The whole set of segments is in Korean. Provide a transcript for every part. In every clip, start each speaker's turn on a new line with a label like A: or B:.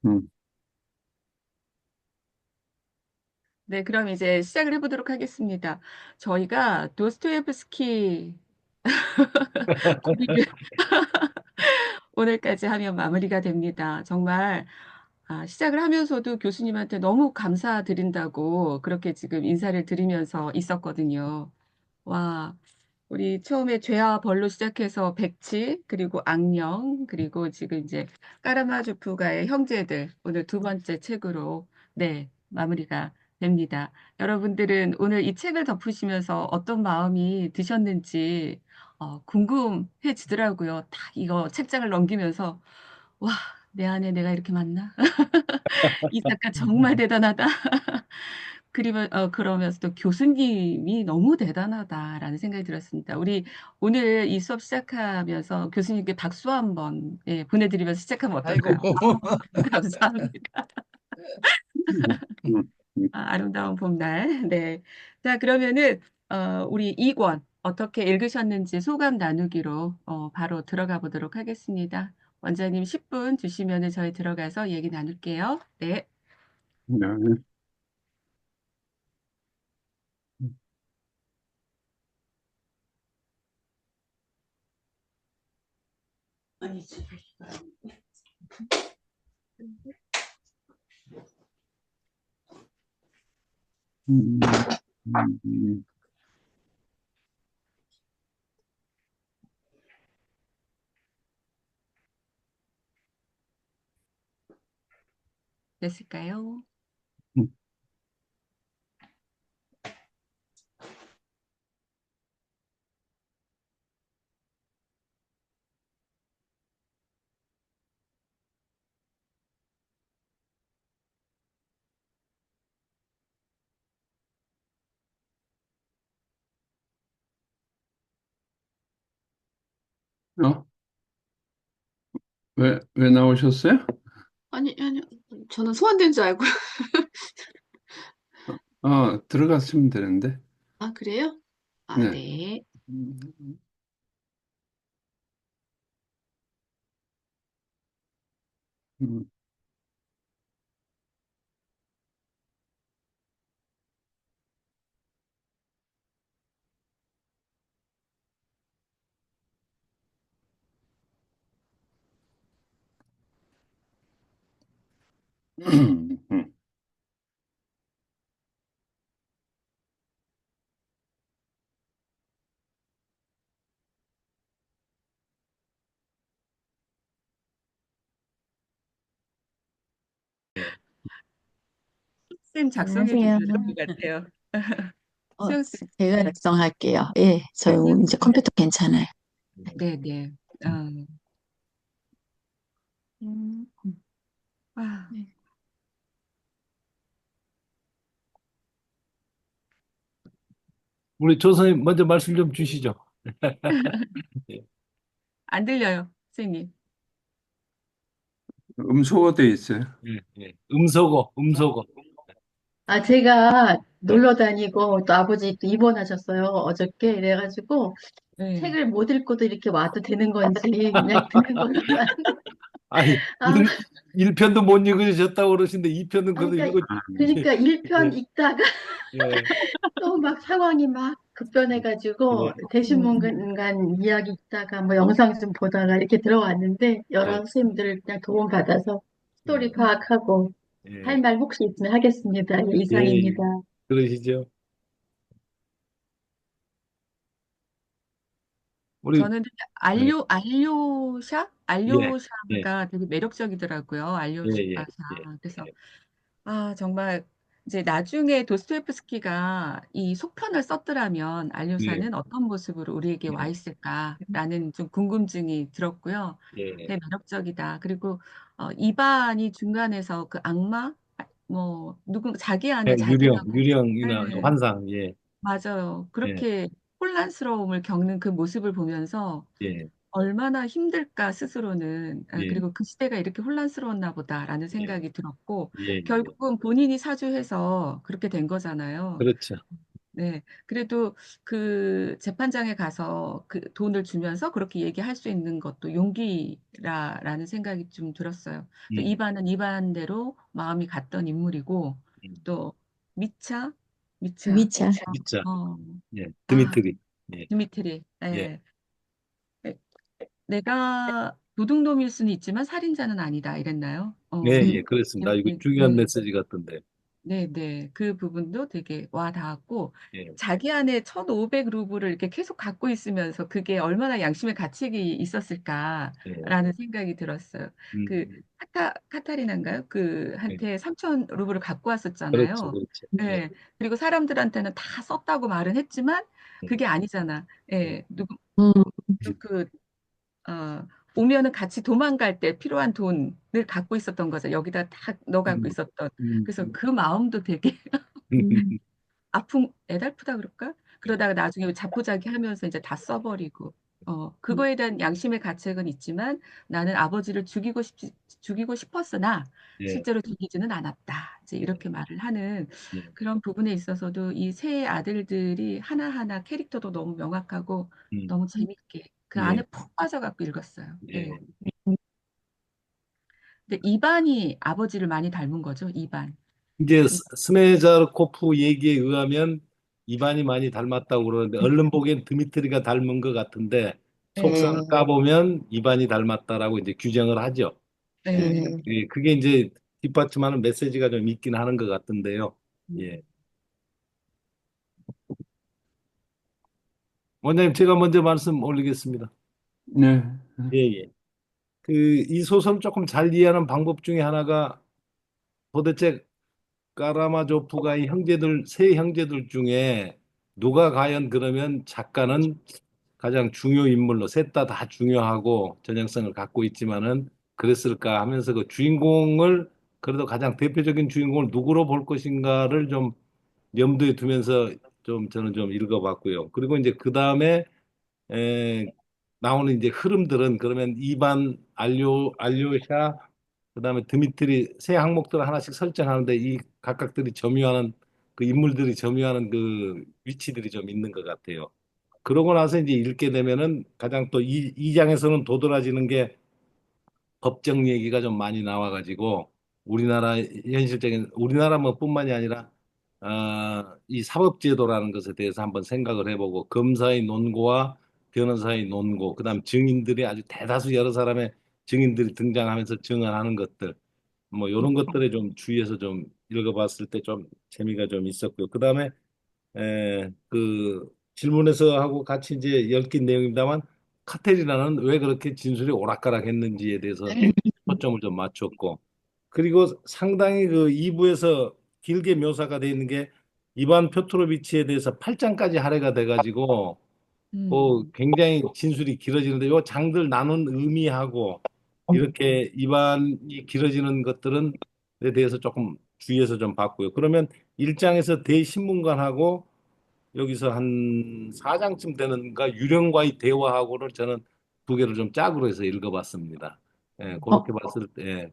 A: 음.
B: 네, 그럼 이제 시작을 해보도록 하겠습니다. 저희가 도스토옙스키 고비를 오늘까지 하면 마무리가 됩니다. 정말 시작을 하면서도 교수님한테 너무 감사드린다고 그렇게 지금 인사를 드리면서 있었거든요. 와, 우리 처음에 죄와 벌로 시작해서 백치, 그리고 악령, 그리고 지금 이제 까라마조프가의 형제들, 오늘 두 번째 책으로, 네, 마무리가 됩니다. 여러분들은 오늘 이 책을 덮으시면서 어떤 마음이 드셨는지, 궁금해지더라고요. 딱 이거 책장을 넘기면서, 와, 내 안에 내가 이렇게 많나? 이 작가 정말 대단하다. 그러면서도 교수님이 너무 대단하다라는 생각이 들었습니다. 우리 오늘 이 수업 시작하면서 교수님께 박수 한번 예, 보내드리면서 시작하면
A: 아이고.
B: 어떨까요? 감사합니다.
A: 음, 음.
B: 아름다운 봄날. 네. 자, 그러면은, 우리 2권 어떻게 읽으셨는지 소감 나누기로 바로 들어가 보도록 하겠습니다. 원장님 10분 주시면은 저희 들어가서 얘기 나눌게요. 네.
A: 네. 음, 음.
B: 됐을까요?
A: 음. 어? 왜 나오셨어요?
C: 아니, 저는 소환된 줄 알고.
A: 들어갔으면 되는데.
C: 아, 그래요? 아,
A: 네.
C: 네.
A: 음, 음, 음.
B: 쌤 작성해
D: 안녕하세요.
B: 주셔야 될 것 같아요.
D: 어,
B: 수영 쌤.
D: 제가
B: 네.
D: 작성할게요. 예, 저희
B: 네.
D: 이제 컴퓨터 괜찮아요.
B: 네, 네. 음, 와,
C: 네.
E: 우리 조선님 먼저 말씀 좀 주시죠. 예,
B: 안 들려요, 선생님.
A: 음소거 돼 있어요.
E: 예. 음소거.
C: 아, 제가 놀러 다니고 또 아버지 또 입원하셨어요. 어저께. 이래가지고
B: 네.
C: 책을 못 읽고도 이렇게 와도 되는 건지 그냥 듣는 걸로만.
E: 아니,
C: 아,
E: 1편도 못 읽으셨다고 그러시는데 2편은 그래도
C: 그러니까,
E: 읽어. 예,
C: 그러니까 1편
E: 예,
C: 읽다가
E: 예,
C: 또 막 상황이 막 급변해가지고
E: 예,
C: 대신문간 이야기 읽다가 뭐 영상 좀 보다가 이렇게 들어왔는데 여러
E: 예,
C: 선생님들 그냥 도움 받아서 스토리
E: 예,
C: 파악하고 할
E: 예,
C: 말 혹시 있으면 하겠습니다. 예,
E: 예,
C: 이상입니다.
E: 그러시죠. 우리,
B: 저는
E: 네, 예, 예,
B: 알료샤가 되게 매력적이더라고요.
E: 예,
B: 알료샤.
E: 예, 예,
B: 그래서 정말 이제 나중에 도스토옙스키가 이 속편을 썼더라면
E: 예,
B: 알료사는 어떤 모습으로 우리에게 와 있을까라는 좀 궁금증이 들었고요.
E: 예,
B: 되게 매력적이다. 그리고 이반이 중간에서 그 악마 뭐 누군 자기
E: 예,
B: 안에 자기가
E: 유령이나
B: 네,
E: 환상, 예,
B: 맞아요.
E: 예,
B: 그렇게 혼란스러움을 겪는 그 모습을 보면서
E: 예,
B: 얼마나 힘들까 스스로는
E: 예,
B: 그리고 그 시대가 이렇게 혼란스러웠나 보다라는
E: 예,
B: 생각이 들었고
E: 예, 예.
B: 결국은 본인이 사주해서 그렇게 된 거잖아요.
E: 그렇죠.
B: 네. 그래도 그 재판장에 가서 그 돈을 주면서 그렇게 얘기할 수 있는 것도 용기라라는 생각이 좀 들었어요. 또
E: 음,
B: 이반은 이반대로 마음이 갔던 인물이고
E: 음.
B: 또 미차, 미차,
D: 미차.
E: 진짜,
B: 어,
E: 예,
B: 아,
E: 드미트리. 예,
B: 드미트리.
E: 예,
B: 예. 내가 도둑놈일 수는 있지만 살인자는 아니다. 이랬나요?
E: 예,
D: 음,
E: 예, 그렇습니다. 이거
B: 네,
E: 중요한
B: 네.
E: 메시지 같던데.
B: 네네. 그 부분도 되게 와 닿았고
E: 예,
B: 자기 안에 1,500 루블을 이렇게 계속 갖고 있으면서 그게 얼마나 양심의 가책이
E: 예,
B: 있었을까라는 생각이 들었어요. 그
E: 음,
B: 카타리나인가요? 그
E: 예,
B: 한테 3,000 루블을 갖고
E: 그렇죠,
B: 왔었잖아요.
E: 그렇죠. 예,
B: 예. 그리고 사람들한테는 다 썼다고 말은 했지만
E: 예,
B: 그게 아니잖아.
E: 예,
B: 예. 누구
D: 음,
B: 그 어 오면은 같이 도망갈 때 필요한 돈을 갖고 있었던 거죠. 여기다 다 넣어 갖고
E: 음,
B: 있었던.
E: 음,
B: 그래서 그 마음도 되게
D: 음,
B: 아픔 애달프다 그럴까?
E: 예,
B: 그러다가 나중에 자포자기하면서 이제 다 써 버리고.
D: 음,
B: 그거에 대한 양심의 가책은 있지만 나는 아버지를 죽이고 싶었으나
E: 예,
B: 실제로 죽이지는 않았다. 이제
E: 예,
B: 이렇게 말을 하는
E: 예,
B: 그런 부분에 있어서도 이 세 아들들이 하나하나 캐릭터도 너무 명확하고
E: 음,
B: 너무 재밌게 그
E: 예,
B: 안에 푹 빠져 갖고 읽었어요. 예.
E: 예.
B: 근데 이반이 아버지를 많이 닮은 거죠, 이반.
E: 이제
B: 이
E: 스메자르코프 얘기에 의하면 이반이 많이 닮았다고 그러는데 얼른 보기엔 드미트리가 닮은 것 같은데 속상을
B: 예.
D: 예,
E: 까보면 이반이 닮았다라고 이제 규정을 하죠. 예.
B: 예.
D: 예.
E: 예, 그게 이제 뒷받침하는 메시지가 좀 있긴 하는 것 같은데요. 예.
B: 음.
E: 원장님, 제가 먼저 말씀 올리겠습니다.
A: 네.
E: 예, 예. 이 소설 조금 잘 이해하는 방법 중에 하나가 도대체 까라마조프가 이 형제들, 세 형제들 중에 누가 과연 그러면 작가는 가장 중요 인물로 셋 다 중요하고 전형성을 갖고 있지만은 그랬을까 하면서 그 주인공을 그래도 가장 대표적인 주인공을 누구로 볼 것인가를 좀 염두에 두면서 좀 저는 좀 읽어봤고요. 그리고 이제 그 다음에 에, 나오는 이제 흐름들은 그러면 이반 알료샤 그다음에 드미트리 세 항목들을 하나씩 설정하는데 이 각각들이 점유하는 그 인물들이 점유하는 그 위치들이 좀 있는 것 같아요. 그러고 나서 이제 읽게 되면은 가장 또 이 장에서는 도드라지는 게 법정 얘기가 좀 많이 나와가지고 우리나라 현실적인 우리나라 뭐 뿐만이 아니라 이 사법제도라는 것에 대해서 한번 생각을 해보고 검사의 논고와 변호사의 논고, 그다음 증인들이 아주 대다수 여러 사람의 증인들이 등장하면서 증언하는 것들, 뭐 이런 것들에 좀 주의해서 좀 읽어봤을 때 좀 재미가 좀 있었고요. 그다음에 그 질문에서 하고 같이 이제 엮인 내용입니다만 카텔이나는 왜 그렇게 진술이 오락가락했는지에 대해서 초점을 좀 맞췄고 그리고 상당히 그 2부에서 길게 묘사가 돼 있는 게 이반 표트로비치에 대해서 8장까지 할애가 돼가지고 굉장히 진술이 길어지는데 요 장들 나눈 의미하고 이렇게 입안이 길어지는 것들은 에 대해서 조금 주의해서 좀 봤고요. 그러면 1장에서 대신문관하고 여기서 한 4장쯤 되는가 유령과의 대화하고를 저는 두 개를 좀 짝으로 해서 읽어봤습니다. 예, 그렇게
D: 어,
E: 봤을 때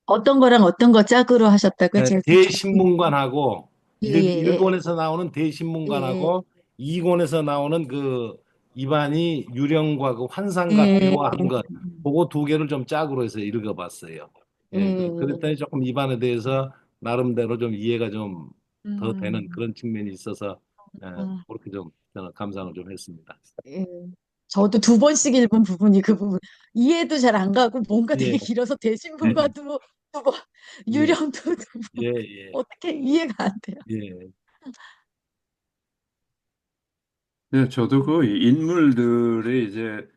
D: 어떤 거랑 어떤 거 짝으로 하셨다고요? 제가
E: 대신문관하고
D: 예, 예,
E: 1권에서 나오는
D: 예, 예,
E: 대신문관하고 2권에서 나오는 그 이반이 유령과 그 환상과
D: 예,
E: 대화한 것 그거 두 개를 좀 짝으로 해서 읽어봤어요. 예,
D: 예,
E: 그랬더니 조금 이반에 대해서 나름대로 좀 이해가 좀 더 되는
B: 음.
E: 그런 측면이 있어서
D: 아,
E: 그렇게 좀 저는 감상을 좀 했습니다.
D: 예. 저도 두 번씩 읽은 부분이 그 부분 이해도 잘 안 가고 뭔가
E: 예,
D: 되게 길어서
E: 예,
D: 대신문과도 두 번,
E: 예,
D: 유령도 두 번,
E: 예, 예,
D: 어떻게 이해가 안 돼요.
E: 예,
A: 네, 저도 그 인물들이 이제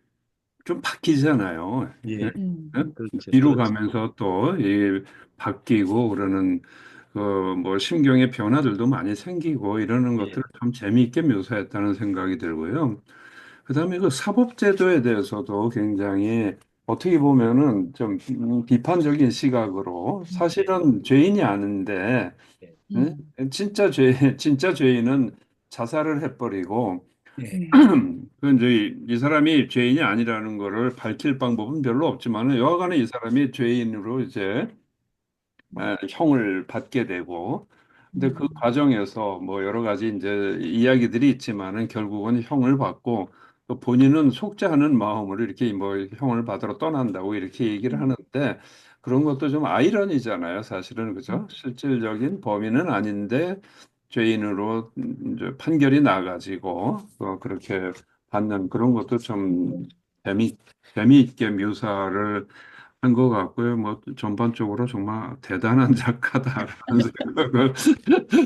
A: 좀 바뀌잖아요. 예?
E: 예,
B: 음.
A: 예?
E: 그렇죠,
A: 뒤로
E: 그렇죠.
A: 가면서 또 바뀌고 그러는 그 뭐 심경의 변화들도 많이 생기고 이러는
E: 예,
A: 것들을 참 재미있게 묘사했다는 생각이 들고요. 그다음에 그 사법제도에 대해서도 굉장히 어떻게 보면은 좀 비판적인 시각으로
E: 예,
A: 사실은 죄인이 아닌데
E: 예,
A: 예?
B: 음.
A: 진짜 죄인은 자살을 해버리고
E: 예,
B: 음.
A: 그 이제 이 사람이 죄인이 아니라는 거를 밝힐 방법은 별로 없지만은 여하간에 이 사람이 죄인으로 이제 형을 받게 되고 근데 그 과정에서 뭐 여러 가지 이제 이야기들이 있지만은 결국은 형을 받고 또 본인은 속죄하는 마음으로 이렇게 뭐 형을 받으러 떠난다고 이렇게 얘기를 하는데 그런 것도 좀 아이러니잖아요. 사실은 그죠? 실질적인 범인은 아닌데 죄인으로 이제 판결이 나가지고 그렇게 받는 그런 것도 좀 재미 재미있게 묘사를 한 것 같고요. 뭐 전반적으로 정말 대단한 작가다라는 생각을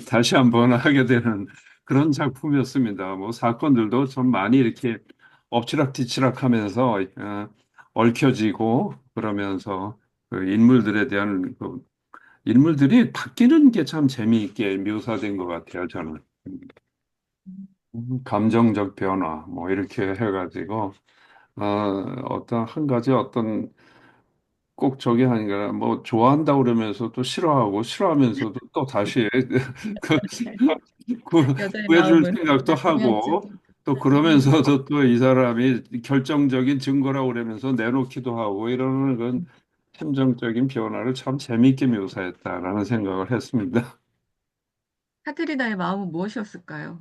A: 다시 한번 하게 되는 그런 작품이었습니다. 뭐 사건들도 좀 많이 이렇게 엎치락뒤치락하면서 얽혀지고 그러면서 그 인물들에 대한 그 인물들이 바뀌는 게 참 재미있게 묘사된 것 같아요. 저는 감정적 변화 뭐 이렇게 해가지고 어, 어떤 한 가지 어떤 꼭 저기 하니까 뭐 좋아한다 그러면서 또 싫어하고 싫어하면서도 또 다시 그
B: 여자의
A: 구해줄
B: 마음은.
A: 생각도 하고 또 그러면서도 또 이 사람이 결정적인 증거라고 그러면서 내놓기도 하고 이러는 건 심정적인 변화를 참 재미있게 묘사했다라는 생각을 했습니다.
B: 카테리나의 마음은 무엇이었을까요?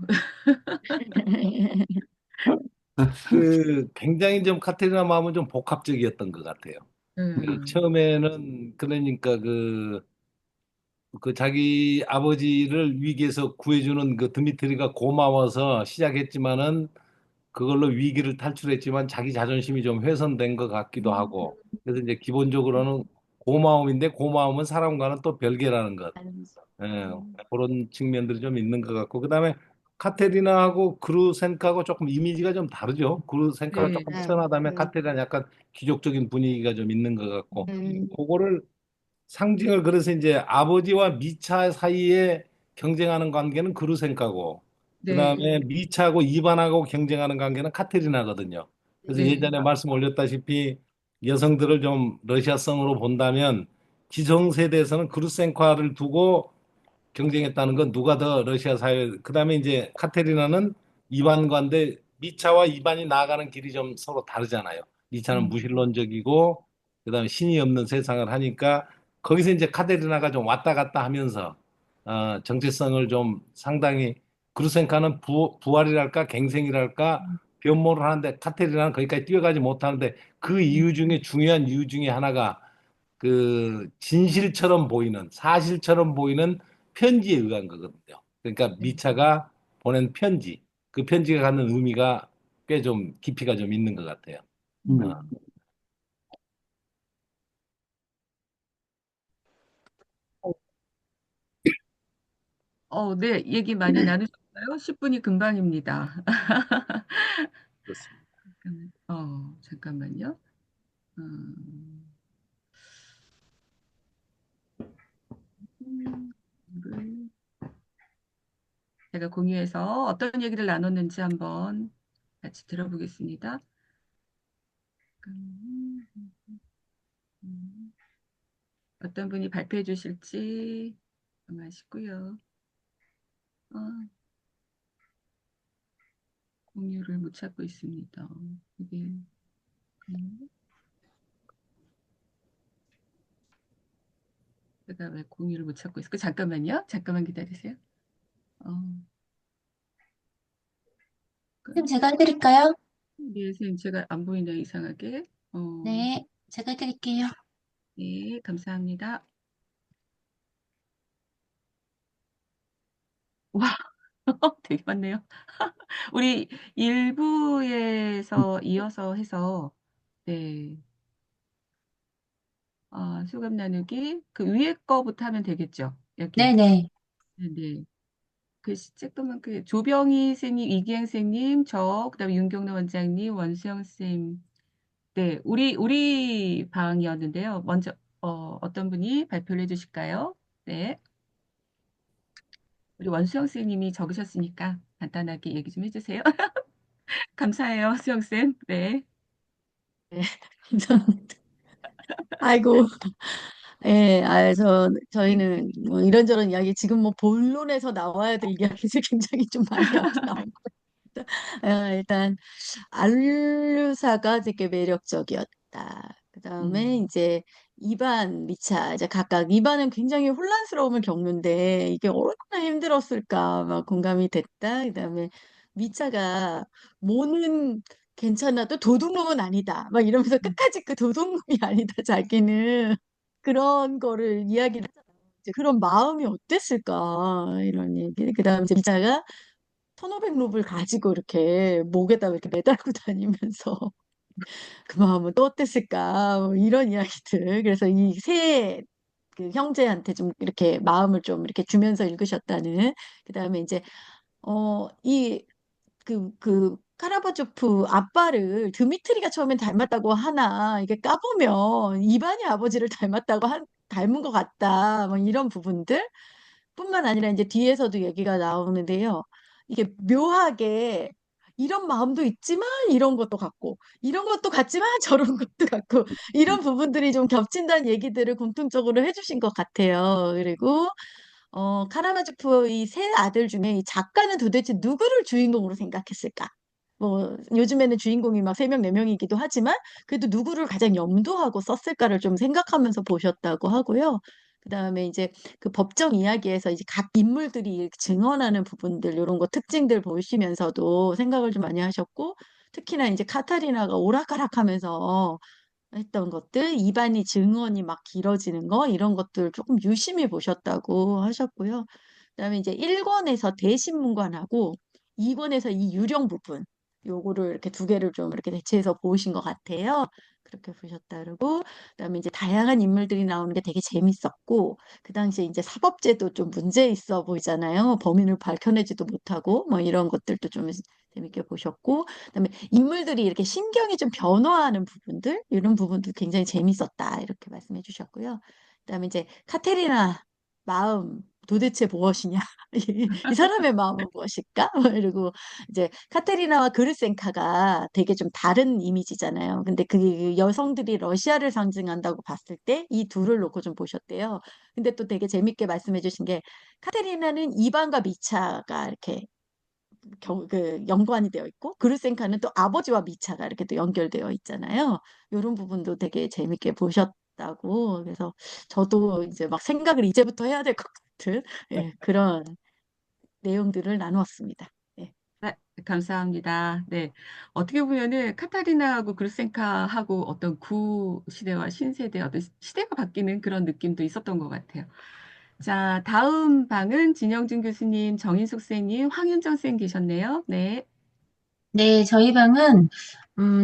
E: 그 굉장히 좀 카테리나 마음은 좀 복합적이었던 것 같아요. 그
B: 음,
E: 처음에는 그러니까 그 자기 아버지를 위기에서 구해주는 그 드미트리가 고마워서 시작했지만은 그걸로 위기를 탈출했지만 자기 자존심이 좀 훼손된 것 같기도 하고 그래서 이제 기본적으로는 고마움인데 고마움은 사람과는 또 별개라는 것. 예, 그런 측면들이 좀 있는 것 같고 그다음에 카테리나하고 그루센카하고 조금 이미지가 좀 다르죠. 그루센카가
B: 네,
E: 조금 편하다면 카테리나는 약간 귀족적인 분위기가 좀 있는 것 같고 그거를 상징을 그래서 이제 아버지와 미차 사이에 경쟁하는 관계는 그루센카고
B: 네,
E: 그다음에 미차하고 이반하고 경쟁하는 관계는 카테리나거든요. 그래서
B: 네,
E: 예전에 말씀 올렸다시피 여성들을 좀 러시아성으로 본다면 기성세대에서는 그루센카를 두고 경쟁했다는 건 누가 더 러시아 사회 그다음에 이제 카테리나는 이반과인데 미차와 이반이 나아가는 길이 좀 서로 다르잖아요. 미차는 무신론적이고 그다음에 신이 없는 세상을 하니까 거기서 이제 카테리나가 좀 왔다 갔다 하면서 정체성을 좀 상당히 그루센카는 부활이랄까 갱생이랄까 변모를 하는데 카테리나는 거기까지 뛰어가지 못하는데 그 이유 중에 중요한 이유 중에 하나가 그 진실처럼 보이는 사실처럼 보이는 편지에 의한 거거든요. 그러니까 미차가 보낸 편지, 그 편지가 갖는 의미가 꽤 좀 깊이가 좀 있는 것 같아요. 어,
B: 네, 얘기 많이 나누셨어요? 10분이 금방입니다.
E: 그렇습니다.
B: 잠깐만요. 음, 이거를 제가 공유해서 어떤 얘기를 나눴는지 한번 같이 들어보겠습니다. 음, 음, 어떤 분이 발표해 주실지 정하시고요. 어, 공유를 못 찾고 있습니다. 이게 제가 왜 공유를 못 찾고 있을까? 잠깐만요. 잠깐만 기다리세요. 어,
F: 선생님, 제가 해드릴까요?
B: 네, 선생님 제가 안 보이네요. 이상하게.
F: 네, 제가 해드릴게요.
B: 네, 감사합니다. 와, 되게 많네요. 우리 일부에서 이어서 해서 네, 수감 나누기 그 위에 거부터 하면 되겠죠. 여기.
F: 네네.
B: 네, 네. 그 책도만 그 조병희 선생님, 이기행 선생님, 그다음에 윤경래 원장님, 원수영 선생님. 네, 우리 방이었는데요. 먼저 어떤 분이 발표를 해주실까요? 네, 우리 원수영 선생님이 적으셨으니까 간단하게 얘기 좀 해주세요. 감사해요, 수영 쌤. 네,
D: 아이고, 예, 저희는 뭐 이런저런 이야기, 지금 뭐 본론에서 나와야 될 이야기들 굉장히 좀 많이 나온 것 같아요. 일단, 안루사가 되게 매력적이었다. 그 다음에
B: 음,
D: 이제 이반, 미차, 이제 각각 이반은 굉장히 혼란스러움을 겪는데 이게 얼마나 힘들었을까 막 공감이 됐다. 그다음에 미차가 모는 괜찮아도 도둑놈은 아니다. 막 이러면서 끝까지 그 도둑놈이 아니다. 자기는 그런 거를 이야기를 하잖아요. 이제 그런 마음이 어땠을까 이런 얘기. 그다음에 이제 미차가 1,500루블 가지고 이렇게 목에다 이렇게 매달고 다니면서 그 마음은 또 어땠을까? 뭐 이런 이야기들. 그래서 이 세 그 형제한테 좀 이렇게 마음을 좀 이렇게 주면서 읽으셨다는. 그다음에 이제 이 카라바조프 아빠를 드미트리가 처음엔 닮았다고 하나 이게 까보면 이반이 아버지를 닮은 것 같다. 뭐 이런 부분들. 뿐만 아니라 이제 뒤에서도 얘기가 나오는데요. 이게 묘하게 이런 마음도 있지만 이런 것도 같고, 이런 것도 같지만 저런 것도 같고, 이런 부분들이 좀 겹친다는 얘기들을 공통적으로 해주신 것 같아요. 그리고 카라마조프 이 세 아들 중에 이 작가는 도대체 누구를 주인공으로 생각했을까? 뭐 요즘에는 주인공이 막 세 명, 네 명이기도 하지만 그래도 누구를 가장 염두하고 썼을까를 좀 생각하면서 보셨다고 하고요. 그다음에 이제 그 법정 이야기에서 이제 각 인물들이 이렇게 증언하는 부분들 이런 거 특징들 보시면서도 생각을 좀 많이 하셨고 특히나 이제 카타리나가 오락가락하면서 했던 것들, 입안이 증언이 막 길어지는 거 이런 것들 조금 유심히 보셨다고 하셨고요. 그다음에 이제 1권에서 대신문관하고 2권에서 이 유령 부분 요거를 이렇게 두 개를 좀 이렇게 대체해서 보신 것 같아요. 그렇게 보셨다 그러고 그다음에 이제 다양한 인물들이 나오는 게 되게 재밌었고 그 당시에 이제 사법제도 좀 문제 있어 보이잖아요. 범인을 밝혀내지도 못하고 뭐 이런 것들도 좀 재밌게 보셨고 그다음에 인물들이 이렇게 신경이 좀 변화하는 부분들 이런 부분도 굉장히 재밌었다 이렇게 말씀해 주셨고요. 그다음에 이제 카테리나 마음 도대체 무엇이냐? 이 사람의 마음은 무엇일까? 그리고 이제 카테리나와 그르센카가 되게 좀 다른 이미지잖아요. 근데 그 여성들이 러시아를 상징한다고 봤을 때 이 둘을 놓고 좀 보셨대요. 근데 또 되게 재밌게 말씀해 주신 게 카테리나는 이반과 미차가 이렇게 연관이 되어 있고 그르센카는 또 아버지와 미차가 이렇게 또 연결되어 있잖아요. 이런 부분도 되게 재밌게 보셨다고 그래서 저도 이제 막 생각을 이제부터 해야 될 것 같은 예, 그런 내용들을 나누었습니다. 예.
B: 네, 감사합니다. 네. 어떻게 보면은 카타리나하고 그루센카하고 어떤 구시대와 신세대 어떤 시대가 바뀌는 그런 느낌도 있었던 것 같아요. 자, 다음 방은 진영준 교수님, 정인숙 선생님, 황윤정 선생님 계셨네요. 네.
F: 네, 저희 방은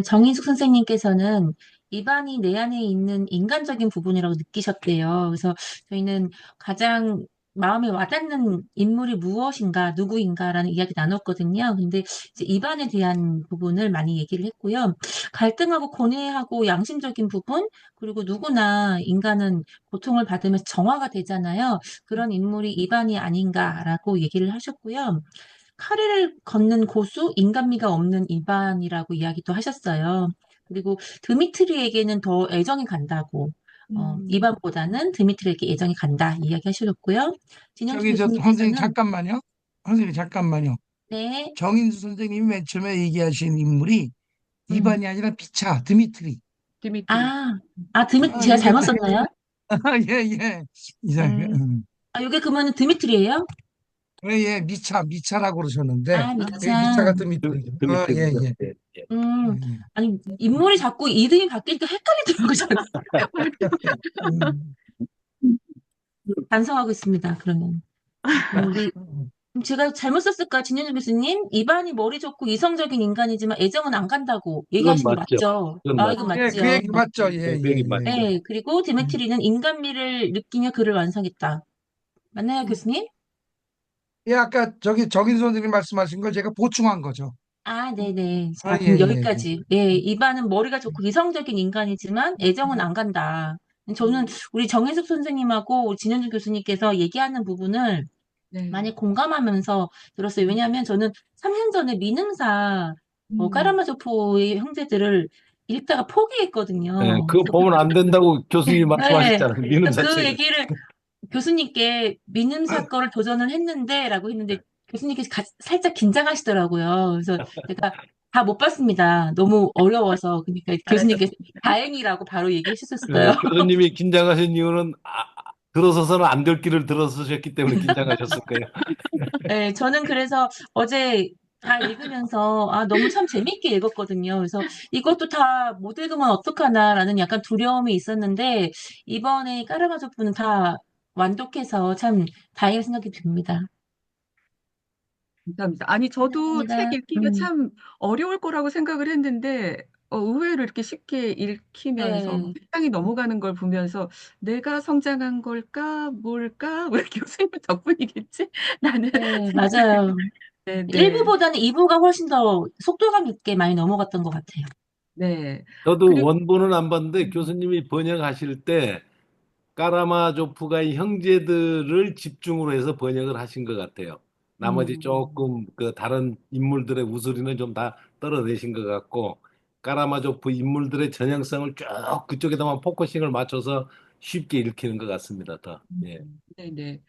F: 정인숙 선생님께서는 입안이 내 안에 있는 인간적인 부분이라고 느끼셨대요. 그래서 저희는 가장 마음에 와닿는 인물이 무엇인가, 누구인가라는 이야기 나눴거든요. 근데 이제 입안에 대한 부분을 많이 얘기를 했고요. 갈등하고 고뇌하고 양심적인 부분, 그리고 누구나 인간은 고통을 받으면서 정화가 되잖아요. 그런 인물이 입안이 아닌가라고 얘기를 하셨고요. 카레를 걷는 고수, 인간미가 없는 이반이라고 이야기도 하셨어요. 그리고 드미트리에게는 더 애정이 간다고,
B: 음,
F: 이반보다는 드미트리에게 애정이 간다 이야기 하셨고요. 진영준
G: 저기 저 선생님
F: 교수님께서는,
G: 잠깐만요. 선생님 잠깐만요.
F: 네,
G: 정인수 선생님이 맨 처음에 얘기하신 인물이
F: 음,
G: 이반이 아니라 피차 드미트리.
B: 디미트리.
F: 아,
G: 아
F: 제가
G: 이게
F: 잘못 썼나요?
G: 예예 이상
F: 음, 이게 그러면 드미트리예요?
G: 예 미차라고 그러셨는데
F: 아,
G: 여기
F: 미차.
G: 미차가 드미트리.
E: 드미트리죠.
G: 아예예
E: 예, 예.
F: 음,
G: 예.
F: 아니, 인물이 자꾸 이름이 바뀌니까 헷갈리더라고요, 저는.
G: 음.
F: 반성하고 있습니다, 그러면. 우리 그럼 제가 잘못 썼을까, 진현주 교수님? 이반이 머리 좋고 이성적인 인간이지만 애정은 안 간다고
E: 그건
F: 얘기하신 거
E: 맞죠.
F: 맞죠?
E: 그건
F: 아, 이거
E: 맞죠.
G: 예, 그
F: 맞죠?
G: 얘기 맞죠? 예, 예,
E: 여기
G: 예.
E: 맞죠.
F: 네, 그리고 디메트리는 인간미를 느끼며 글을 완성했다. 맞나요, 교수님?
G: 예, 아까 저기 정인 선생님 말씀하신 걸 제가 보충한 거죠.
F: 아, 네네.
G: 아,
F: 자,
G: 예,
F: 그럼
G: 예, 예.
F: 여기까지. 예, 이반은 머리가 좋고 이성적인 인간이지만 애정은 안 간다. 저는 우리 정혜숙 선생님하고 우리 진현주 교수님께서 얘기하는 부분을
B: 네.
F: 많이 공감하면서 들었어요. 왜냐하면 저는 3년 전에 민음사
B: 음,
F: 까라마조포의 형제들을 읽다가
E: 예,
F: 포기했거든요.
E: 그거 보면 안 된다고 교수님이
F: 네,
E: 말씀하셨잖아요. 미는
F: 그
E: 자체가.
F: 얘기를 교수님께 민음사 거를 도전을 했는데 라고 했는데 교수님께서 살짝 긴장하시더라고요. 그래서 제가 다 못 봤습니다. 너무 어려워서. 그러니까 교수님께서
B: 잘하셨습니다.
F: 다행이라고 바로 얘기해 주셨어요.
E: 교수님이 긴장하신 이유는 들어서서는 안 될 길을 들어서셨기 때문에 긴장하셨을 거예요.
F: 네, 저는 그래서 어제 다 읽으면서 너무 참 재밌게 읽었거든요. 그래서 이것도 다 못 읽으면 어떡하나라는 약간 두려움이 있었는데 이번에 까라바조프는 다 완독해서 참 다행히 생각이 듭니다.
B: 감사합니다. 아니, 저도 책
F: 감사합니다.
B: 읽기가 참 어려울 거라고 생각을 했는데, 의외로 이렇게 쉽게 읽히면서
F: 네,
B: 시간이 넘어가는 걸 보면서 내가 성장한 걸까, 뭘까, 왜 교수님 덕분이겠지? 라는
F: 네,
B: 생각이,
F: 맞아요.
B: 네, 네,
F: 1부보다는 2부가 훨씬 더 속도감 있게 많이 넘어갔던 것 같아요.
B: 네.
E: 저도
B: 그리고,
E: 원본은 안 봤는데 교수님이 번역하실 때 까라마조프가의 형제들을 집중으로 해서 번역을 하신 것 같아요. 나머지 조금 그 다른 인물들의 우스리는 좀 다 떨어내신 것 같고 까라마조프 인물들의 전형성을 쭉 그쪽에다만 포커싱을 맞춰서 쉽게 읽히는 것 같습니다. 더. 예.
B: 네네.
E: 예.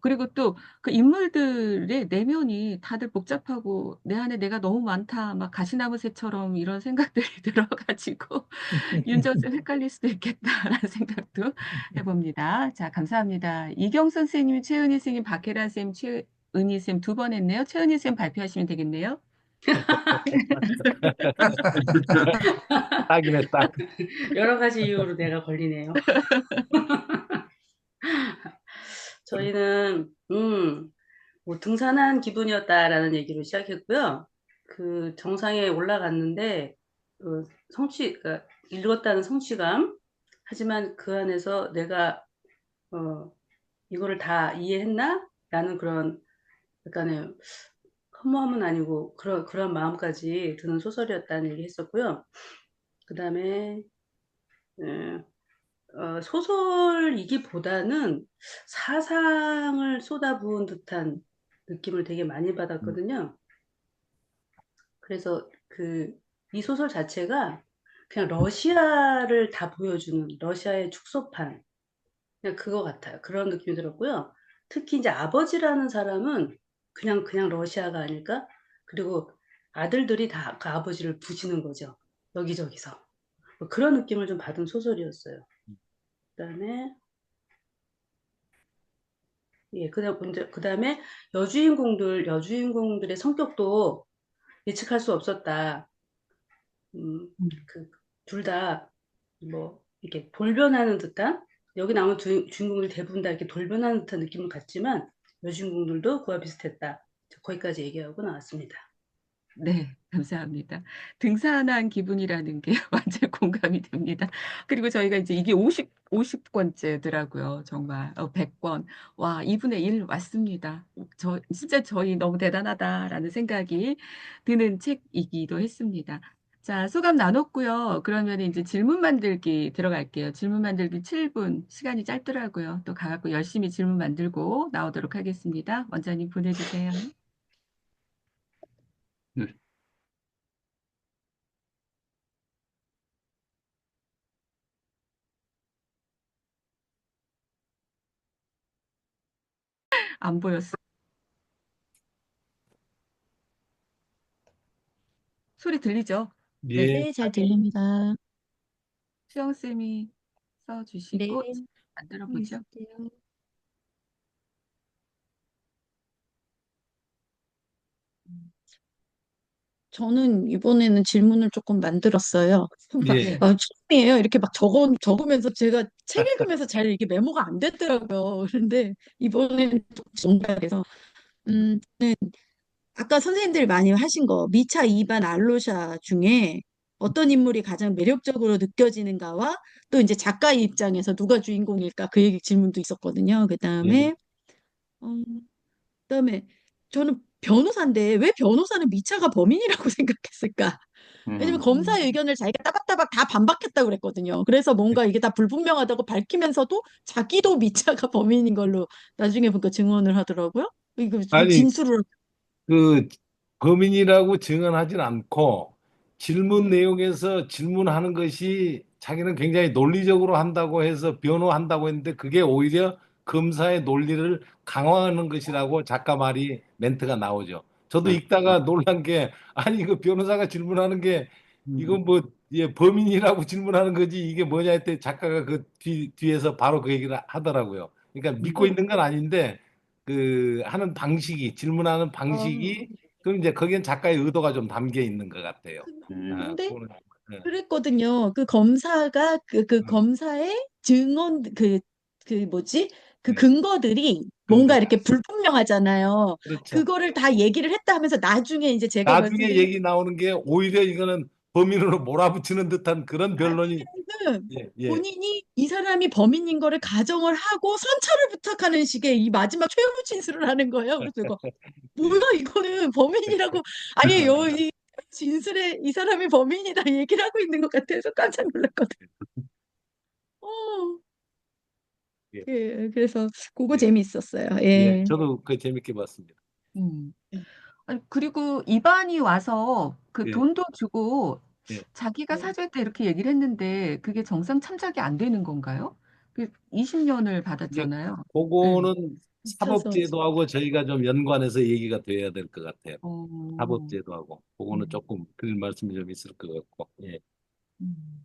B: 그리고 또 그 인물들의 내면이 다들 복잡하고 내 안에 내가 너무 많다, 막 가시나무 새처럼 이런 생각들이 들어가지고 윤정수 헷갈릴 수도 있겠다라는 생각도 해봅니다. 자, 감사합니다. 이경 선생님이 최은희 선생님, 박혜란 선생님, 최은희 선생님 두 번 했네요. 최은희 선생님 발표하시면 되겠네요.
E: 딱이네, 딱.
H: 여러 가지 이유로 내가 걸리네요. 저희는, 뭐 등산한 기분이었다라는 얘기로 시작했고요. 그 정상에 올라갔는데, 그러니까 읽었다는 성취감, 하지만 그 안에서 내가, 이거를 다 이해했나? 라는 그런 약간의 허무함은 아니고, 그런 마음까지 드는 소설이었다는 얘기 했었고요. 그 다음에, 소설이기보다는 사상을 쏟아부은 듯한 느낌을 되게 많이 받았거든요. 그래서 이 소설 자체가 그냥 러시아를 다 보여주는 러시아의 축소판, 그냥 그거 같아요. 그런 느낌이 들었고요. 특히 이제 아버지라는 사람은 그냥 러시아가 아닐까? 그리고 아들들이 다 그 아버지를 부시는 거죠. 여기저기서. 뭐 그런 느낌을 좀 받은 소설이었어요. 그다음에 그다음에 여주인공들의 성격도 예측할 수 없었다. 둘 다 뭐 이렇게 돌변하는 듯한, 여기 나오는 주인공들이 대부분 다 이렇게 돌변하는 듯한 느낌을 갖지만 여주인공들도 그와 비슷했다. 거기까지 얘기하고 나왔습니다.
B: 네, 감사합니다. 등산한 기분이라는 게 완전 공감이 됩니다. 그리고 저희가 이제 이게 50권째더라고요. 정말. 100권. 와, 2분의 1 왔습니다. 진짜 저희 너무 대단하다라는 생각이 드는 책이기도 했습니다. 자, 소감 나눴고요. 그러면 이제 질문 만들기 들어갈게요. 질문 만들기 7분. 시간이 짧더라고요. 또 가갖고 열심히 질문 만들고 나오도록 하겠습니다. 원장님 보내주세요.
A: 네.
B: 안 보였어. 소리 들리죠? 네.
E: 예.
D: 네, 잘 들립니다.
B: 수영쌤이
D: 네,
B: 써주시고 만들어 보죠.
D: 있을게요. 저는 이번에는 질문을 조금 만들었어요.
E: 예.
B: 네.
D: 처음이에요. 이렇게 막 적으면서 제가 책 읽으면서 잘 이게 메모가 안 됐더라고요. 그런데 이번에는 좀 정리해서, 저는 아까 선생님들이 많이 하신 거, 미차, 이반, 알로샤 중에 어떤 인물이 가장 매력적으로 느껴지는가와 또 이제 작가의 입장에서 누가 주인공일까 그 얘기 질문도 있었거든요.
E: 예.
D: 그다음에 저는 변호사인데 왜 변호사는 미차가 범인이라고 생각했을까? 왜냐면
A: 음,
D: 검사의 의견을 자기가 따박따박 다 반박했다고 그랬거든요. 그래서 뭔가 이게 다 불분명하다고 밝히면서도 자기도 미차가 범인인 걸로 나중에 보니까 증언을 하더라고요. 이거
E: 아니,
D: 진술을.
E: 그 범인이라고 증언하진 않고 질문 내용에서 질문하는 것이 자기는 굉장히 논리적으로 한다고 해서 변호한다고 했는데 그게 오히려 검사의 논리를 강화하는 것이라고 작가 말이 멘트가 나오죠. 저도
A: 네.
E: 읽다가 놀란 게, 아니, 이거 변호사가 질문하는 게, 이건 뭐, 예, 범인이라고 질문하는 거지, 이게 뭐냐 했더니 작가가 그 뒤에서 바로 그 얘기를 하더라고요. 그러니까 믿고 있는 건 아닌데, 그, 하는 방식이, 질문하는
D: 어,
E: 방식이, 그럼 이제 거기엔 작가의 의도가 좀 담겨 있는 것 같아요. 아,
D: 근데
E: 그거는, 예,
D: 그랬거든요. 그 검사가 그
E: 음,
D: 검사의 증언 그 뭐지? 그
E: 예.
D: 근거들이 뭔가
E: 근거.
D: 이렇게 불분명하잖아요.
E: 그렇죠.
D: 그거를 다 얘기를 했다 하면서 나중에 이제 제가
E: 나중에
D: 말씀드린
E: 얘기 나오는 게 오히려 이거는 범인으로 몰아붙이는 듯한 그런 변론이,
D: 나중에는
E: 예, 예.
D: 본인이 이 사람이 범인인 거를 가정을 하고 선처를 부탁하는 식의 이 마지막 최후 진술을 하는 거예요. 그래서 이거 뭐야 이거는 범인이라고 아니에요. 이 진술에 이 사람이 범인이다 얘기를 하고 있는 것 같아서 깜짝 놀랐거든. 어,
E: 예,
D: 그래서 그거
E: 예,
D: 재미있었어요.
E: 예.
D: 예.
E: 저도 그 재밌게 봤습니다.
B: 음. 아니, 그리고 이반이 와서 그
E: 예,
B: 돈도 주고
E: 예.
B: 자기가 사주했다 이렇게 얘기를 했는데 그게 정상 참작이 안 되는 건가요? 그 20년을
E: 이제
B: 받았잖아요. 네.
E: 그거는
D: 미쳐서
E: 사법제도하고 저희가 좀 연관해서 얘기가 돼야 될 것 같아요.
B: 어,
E: 사법제도하고 그거는
B: 음,
E: 조금 드릴 말씀이 좀 있을 것 같고. 예.
B: 음,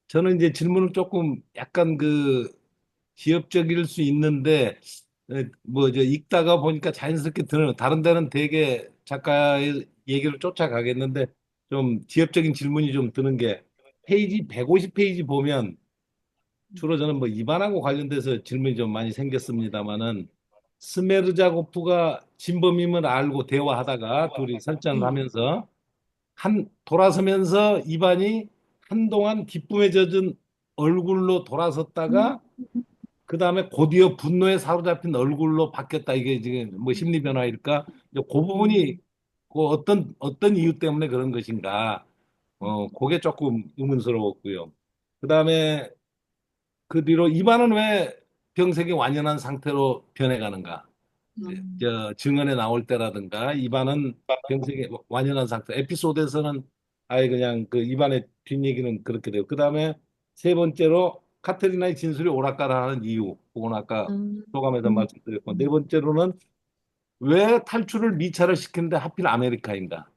E: 저는 이제 질문을 조금 약간 그 기업적일 수 있는데 뭐 저 읽다가 보니까 자연스럽게 드는 다른 데는 되게 작가의 얘기를 쫓아가겠는데 좀 기업적인 질문이 좀 드는 게 페이지 150페이지 보면 주로 저는 뭐 이반하고 관련돼서 질문이 좀 많이 생겼습니다마는 스메르자고프가 진범임을 알고 대화하다가 둘이 설전을
D: 예.
E: 하면서 한 돌아서면서 이반이 한동안 기쁨에 젖은 얼굴로 돌아섰다가 그 다음에 곧이어 분노에 사로잡힌 얼굴로 바뀌었다. 이게 지금 뭐 심리 변화일까? 이제 그 부분이 그 어떤 이유 때문에 그런 것인가? 그게 조금 의문스러웠고요. 그 다음에 그 뒤로 이반은 왜 병색이 완연한 상태로 변해가는가?
D: 음,
E: 저 증언에 나올 때라든가 이반은 병색이 완연한 상태. 에피소드에서는 아예 그냥 그 이반의 뒷얘기는 그렇게 돼요. 그 다음에 세 번째로 카테리나의 진술이 오락가락하는 이유. 그건 아까
D: 음,
E: 소감에서
D: 음,
E: 말씀드렸고 네
D: 음,
E: 번째로는 왜 탈출을 미차를 시키는데 하필 아메리카인가?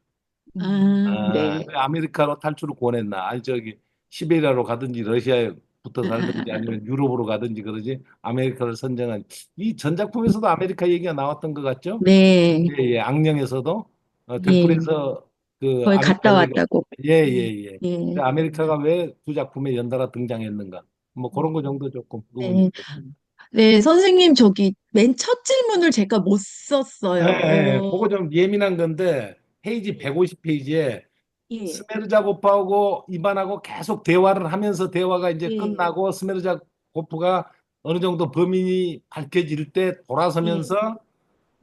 D: 아,
E: 아,
D: 네.
E: 왜 아메리카로 탈출을 권했나? 아니 저기 시베리아로 가든지 러시아에 붙어 살든지 아니면 유럽으로 가든지 그러지 아메리카를 선정한 이 전작품에서도 아메리카 얘기가 나왔던 것 같죠?
D: 네.
E: 예, 예. 악령에서도
D: 예.
E: 들불에서 그
D: 거의
E: 아메리카
D: 갔다
E: 얘기가
D: 왔다고.
E: 예, 예, 예.
D: 예.
E: 아메리카가 왜 두 작품에 연달아 등장했는가? 뭐 그런 거 정도 조금 의문이
D: 네.
E: 있었습니다.
D: 네, 선생님, 저기, 맨 첫 질문을 제가 못
E: 예,
D: 썼어요.
E: 예. 그거 좀 예민한 건데 페이지 150페이지에
D: 예,
E: 스메르자고프하고 이반하고 계속 대화를 하면서 대화가 이제
D: 예,
E: 끝나고 스메르자고프가 어느 정도 범인이 밝혀질 때
D: 예.
E: 돌아서면서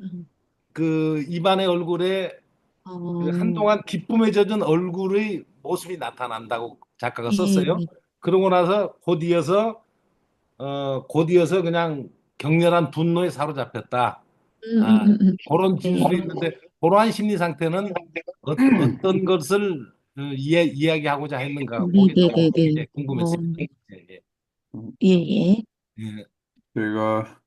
D: 음,
E: 그 이반의 얼굴에 그
D: 어,
E: 한동안 기쁨에 젖은 얼굴의 모습이 나타난다고 작가가
D: 예,
E: 썼어요. 그러고 나서 곧 이어서 그냥 격렬한 분노에 사로잡혔다. 아, 그런
D: 네.
E: 진술이 있는데 그러한 심리 상태는 어떤 것을 이야기하고자 했는가?
D: 네,
E: 그게
D: 네,
E: 좀
D: 네, 네.
E: 예, 궁금했습니다. 예, 예.
D: 예, 예.
E: 예.
A: 제가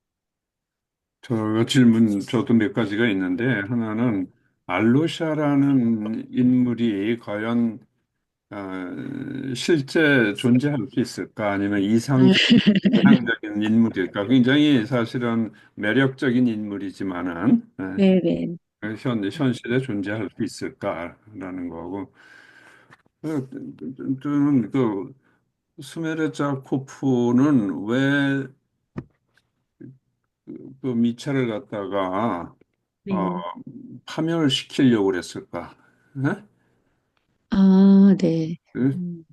A: 저 질문 저도 몇 가지가 있는데 하나는 알로샤라는 인물이 과연 실제 존재할 수 있을까? 아니면 이상적인 인물일까? 굉장히 사실은 매력적인 인물이지만은
D: 네, 네.
A: 현실에 존재할 수 있을까라는 거고 저는 그 스메르자 코프는 왜 그 미차를 갖다가 어,
D: 네.
A: 파멸시키려고 그랬을까? 예?
D: 아, 네.
A: 그,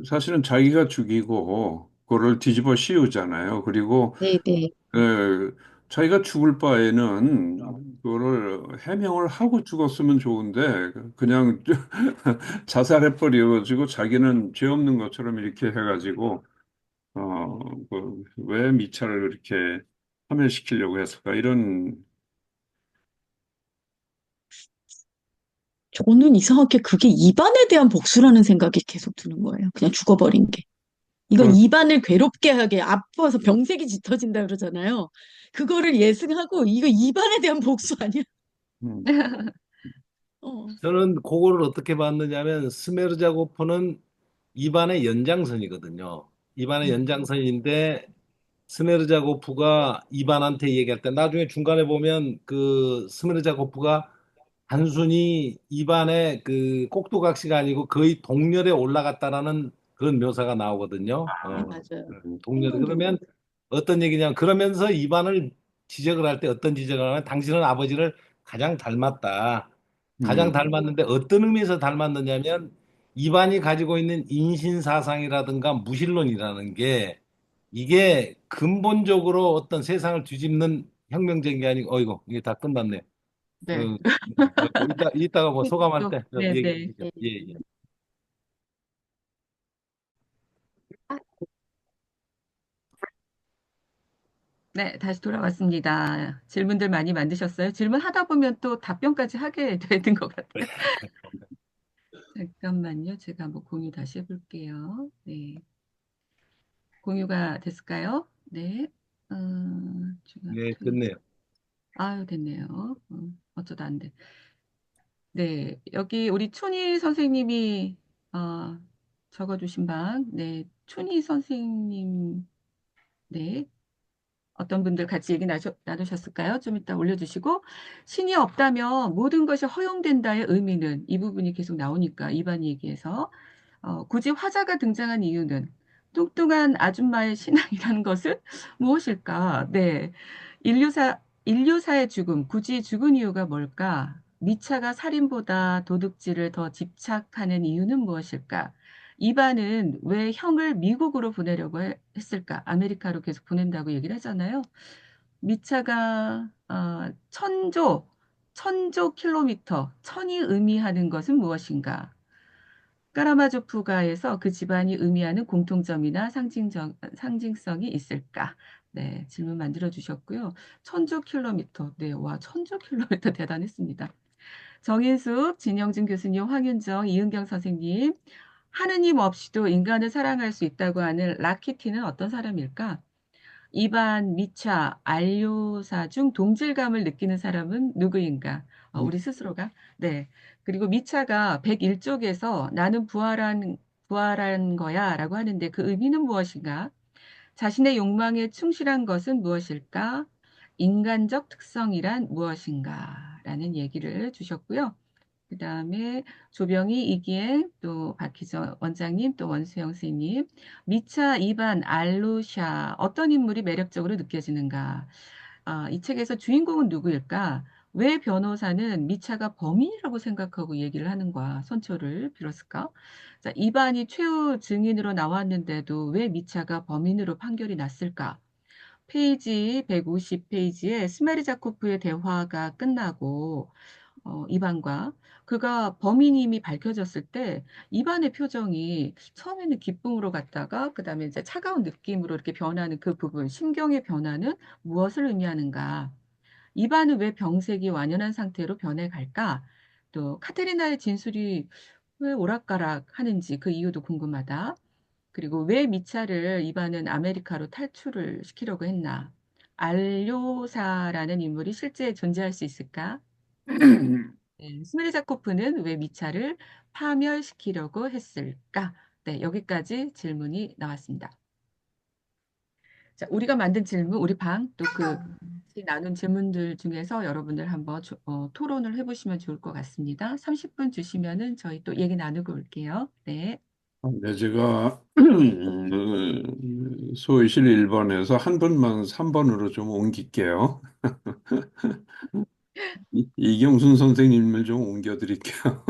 A: 사실은 자기가 죽이고 그거를 뒤집어 씌우잖아요. 그리고
D: 네, 네.
A: 에, 자기가 죽을 바에는 그거를 해명을 하고 죽었으면 좋은데 그냥 자살해버려가지고 자기는 죄 없는 것처럼 이렇게 해가지고 왜 미차를 그렇게 파멸시키려고 했을까? 이런
D: 저는 이상하게 그게 입안에 대한 복수라는 생각이 계속 드는 거예요. 그냥 죽어버린 게. 이건
A: 그,
D: 입안을 괴롭게 하게 아파서 병색이 짙어진다 그러잖아요. 그거를 예상하고 이거 입안에 대한 복수 아니야?
A: 음,
D: 어,
E: 저는 그거를 어떻게 봤느냐면 스메르자고프는 입안의 연장선이거든요. 입안의 연장선인데 스메르자고프가 이반한테 얘기할 때 나중에 중간에 보면 그 스메르자고프가 단순히 입안에 그 꼭두각시가 아니고 거의 동렬에 올라갔다라는 그런 묘사가 나오거든요.
D: 네, 맞아요.
E: 동렬
D: 행동도
E: 그러면 어떤 얘기냐면 그러면서 입안을 지적을 할 때 어떤 지적을 하면 당신은 아버지를 가장 닮았다. 가장
A: 음,
E: 닮았는데 어떤 의미에서 닮았느냐면 입안이 가지고 있는 인신사상이라든가 무신론이라는 게 이게 근본적으로 어떤 세상을 뒤집는 혁명적인 게 아니고, 어이구, 이게 다 끝났네.
B: 네.
E: 이따가 뭐 소감할 때
B: 네,
E: 얘기해
B: 네.
E: 주시죠. 예, 예.
B: 네, 다시 돌아왔습니다. 질문들 많이 만드셨어요? 질문하다 보면 또 답변까지 하게 되는 것 같아요. 잠깐만요. 제가 한번 공유 다시 해볼게요. 네. 공유가 됐을까요? 네. 중앙
E: 예,
B: 트윈.
E: 끝내요.
B: 아유, 됐네요. 어쩌다 안 돼. 네. 여기 우리 춘희 선생님이, 어, 적어주신 방. 네. 춘희 선생님. 네. 어떤 분들 같이 얘기 나누셨을까요? 좀 이따 올려주시고, 신이 없다면 모든 것이 허용된다의 의미는 이 부분이 계속 나오니까, 이반 얘기에서. 굳이 화자가 등장한 이유는 뚱뚱한 아줌마의 신앙이라는 것은 무엇일까? 네. 인류사의 죽음, 굳이 죽은 이유가 뭘까? 미차가 살인보다 도둑질을 더 집착하는 이유는 무엇일까? 이반은 왜 형을 미국으로 보내려고 했을까? 아메리카로 계속 보낸다고 얘기를 하잖아요. 미차가 천조 킬로미터, 천이 의미하는 것은 무엇인가? 까라마조프가에서 그 집안이 의미하는 공통점이나 상징성이 있을까? 네, 질문 만들어 주셨고요. 천조 킬로미터. 네, 와, 천조 킬로미터 대단했습니다. 정인숙, 진영준 교수님, 황윤정, 이은경 선생님. 하느님 없이도 인간을 사랑할 수 있다고 하는 라키티는 어떤 사람일까? 이반, 미차, 안료사 중 동질감을 느끼는 사람은 누구인가? 우리 스스로가. 네. 그리고 미차가 101쪽에서 나는 부활한 거야 라고 하는데 그 의미는 무엇인가? 자신의 욕망에 충실한 것은 무엇일까? 인간적 특성이란 무엇인가? 라는 얘기를 주셨고요. 그 다음에 조병희, 이기행, 또 박희정 원장님, 또 원수영 선생님, 미차, 이반, 알루샤, 어떤 인물이 매력적으로 느껴지는가? 이 책에서 주인공은 누구일까? 왜 변호사는 미차가 범인이라고 생각하고 얘기를 하는가? 선처를 빌었을까? 자, 이반이 최후 증인으로 나왔는데도 왜 미차가 범인으로 판결이 났을까? 페이지 150페이지에 스메르자코프의 대화가 끝나고 이반과 그가 범인임이 밝혀졌을 때 이반의 표정이 처음에는 기쁨으로 갔다가 그다음에 이제 차가운 느낌으로 이렇게 변하는 그 부분, 심경의 변화는 무엇을 의미하는가? 이반은 왜 병색이 완연한 상태로 변해갈까? 또 카테리나의 진술이 왜 오락가락 하는지 그 이유도 궁금하다. 그리고 왜 미차를 이반은 아메리카로 탈출을 시키려고 했나? 알료사라는 인물이 실제 존재할 수 있을까? 네, 스메르자코프는 왜 미차를 파멸시키려고 했을까? 네, 여기까지 질문이 나왔습니다. 자, 우리가 만든 질문, 우리 방, 또 그 나눈 질문들 중에서 여러분들 한번 토론을 해보시면 좋을 것 같습니다. 30분 주시면은 저희 또 얘기 나누고 올게요. 네.
A: 네, 제가 소위실 1번에서 한 분만 3번으로 좀 옮길게요. 이경순 선생님을 좀 옮겨드릴게요.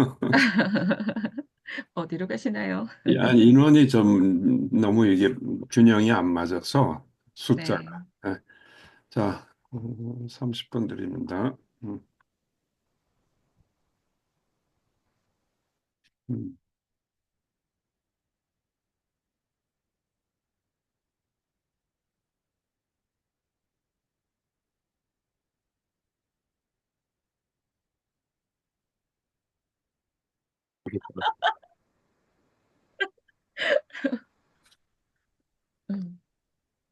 B: 어디로 가시나요?
A: 아니, 인원이 좀 너무 이게 균형이 안 맞아서 숫자가.
B: 네.
A: 네. 자, 30분 드립니다. 음, 음.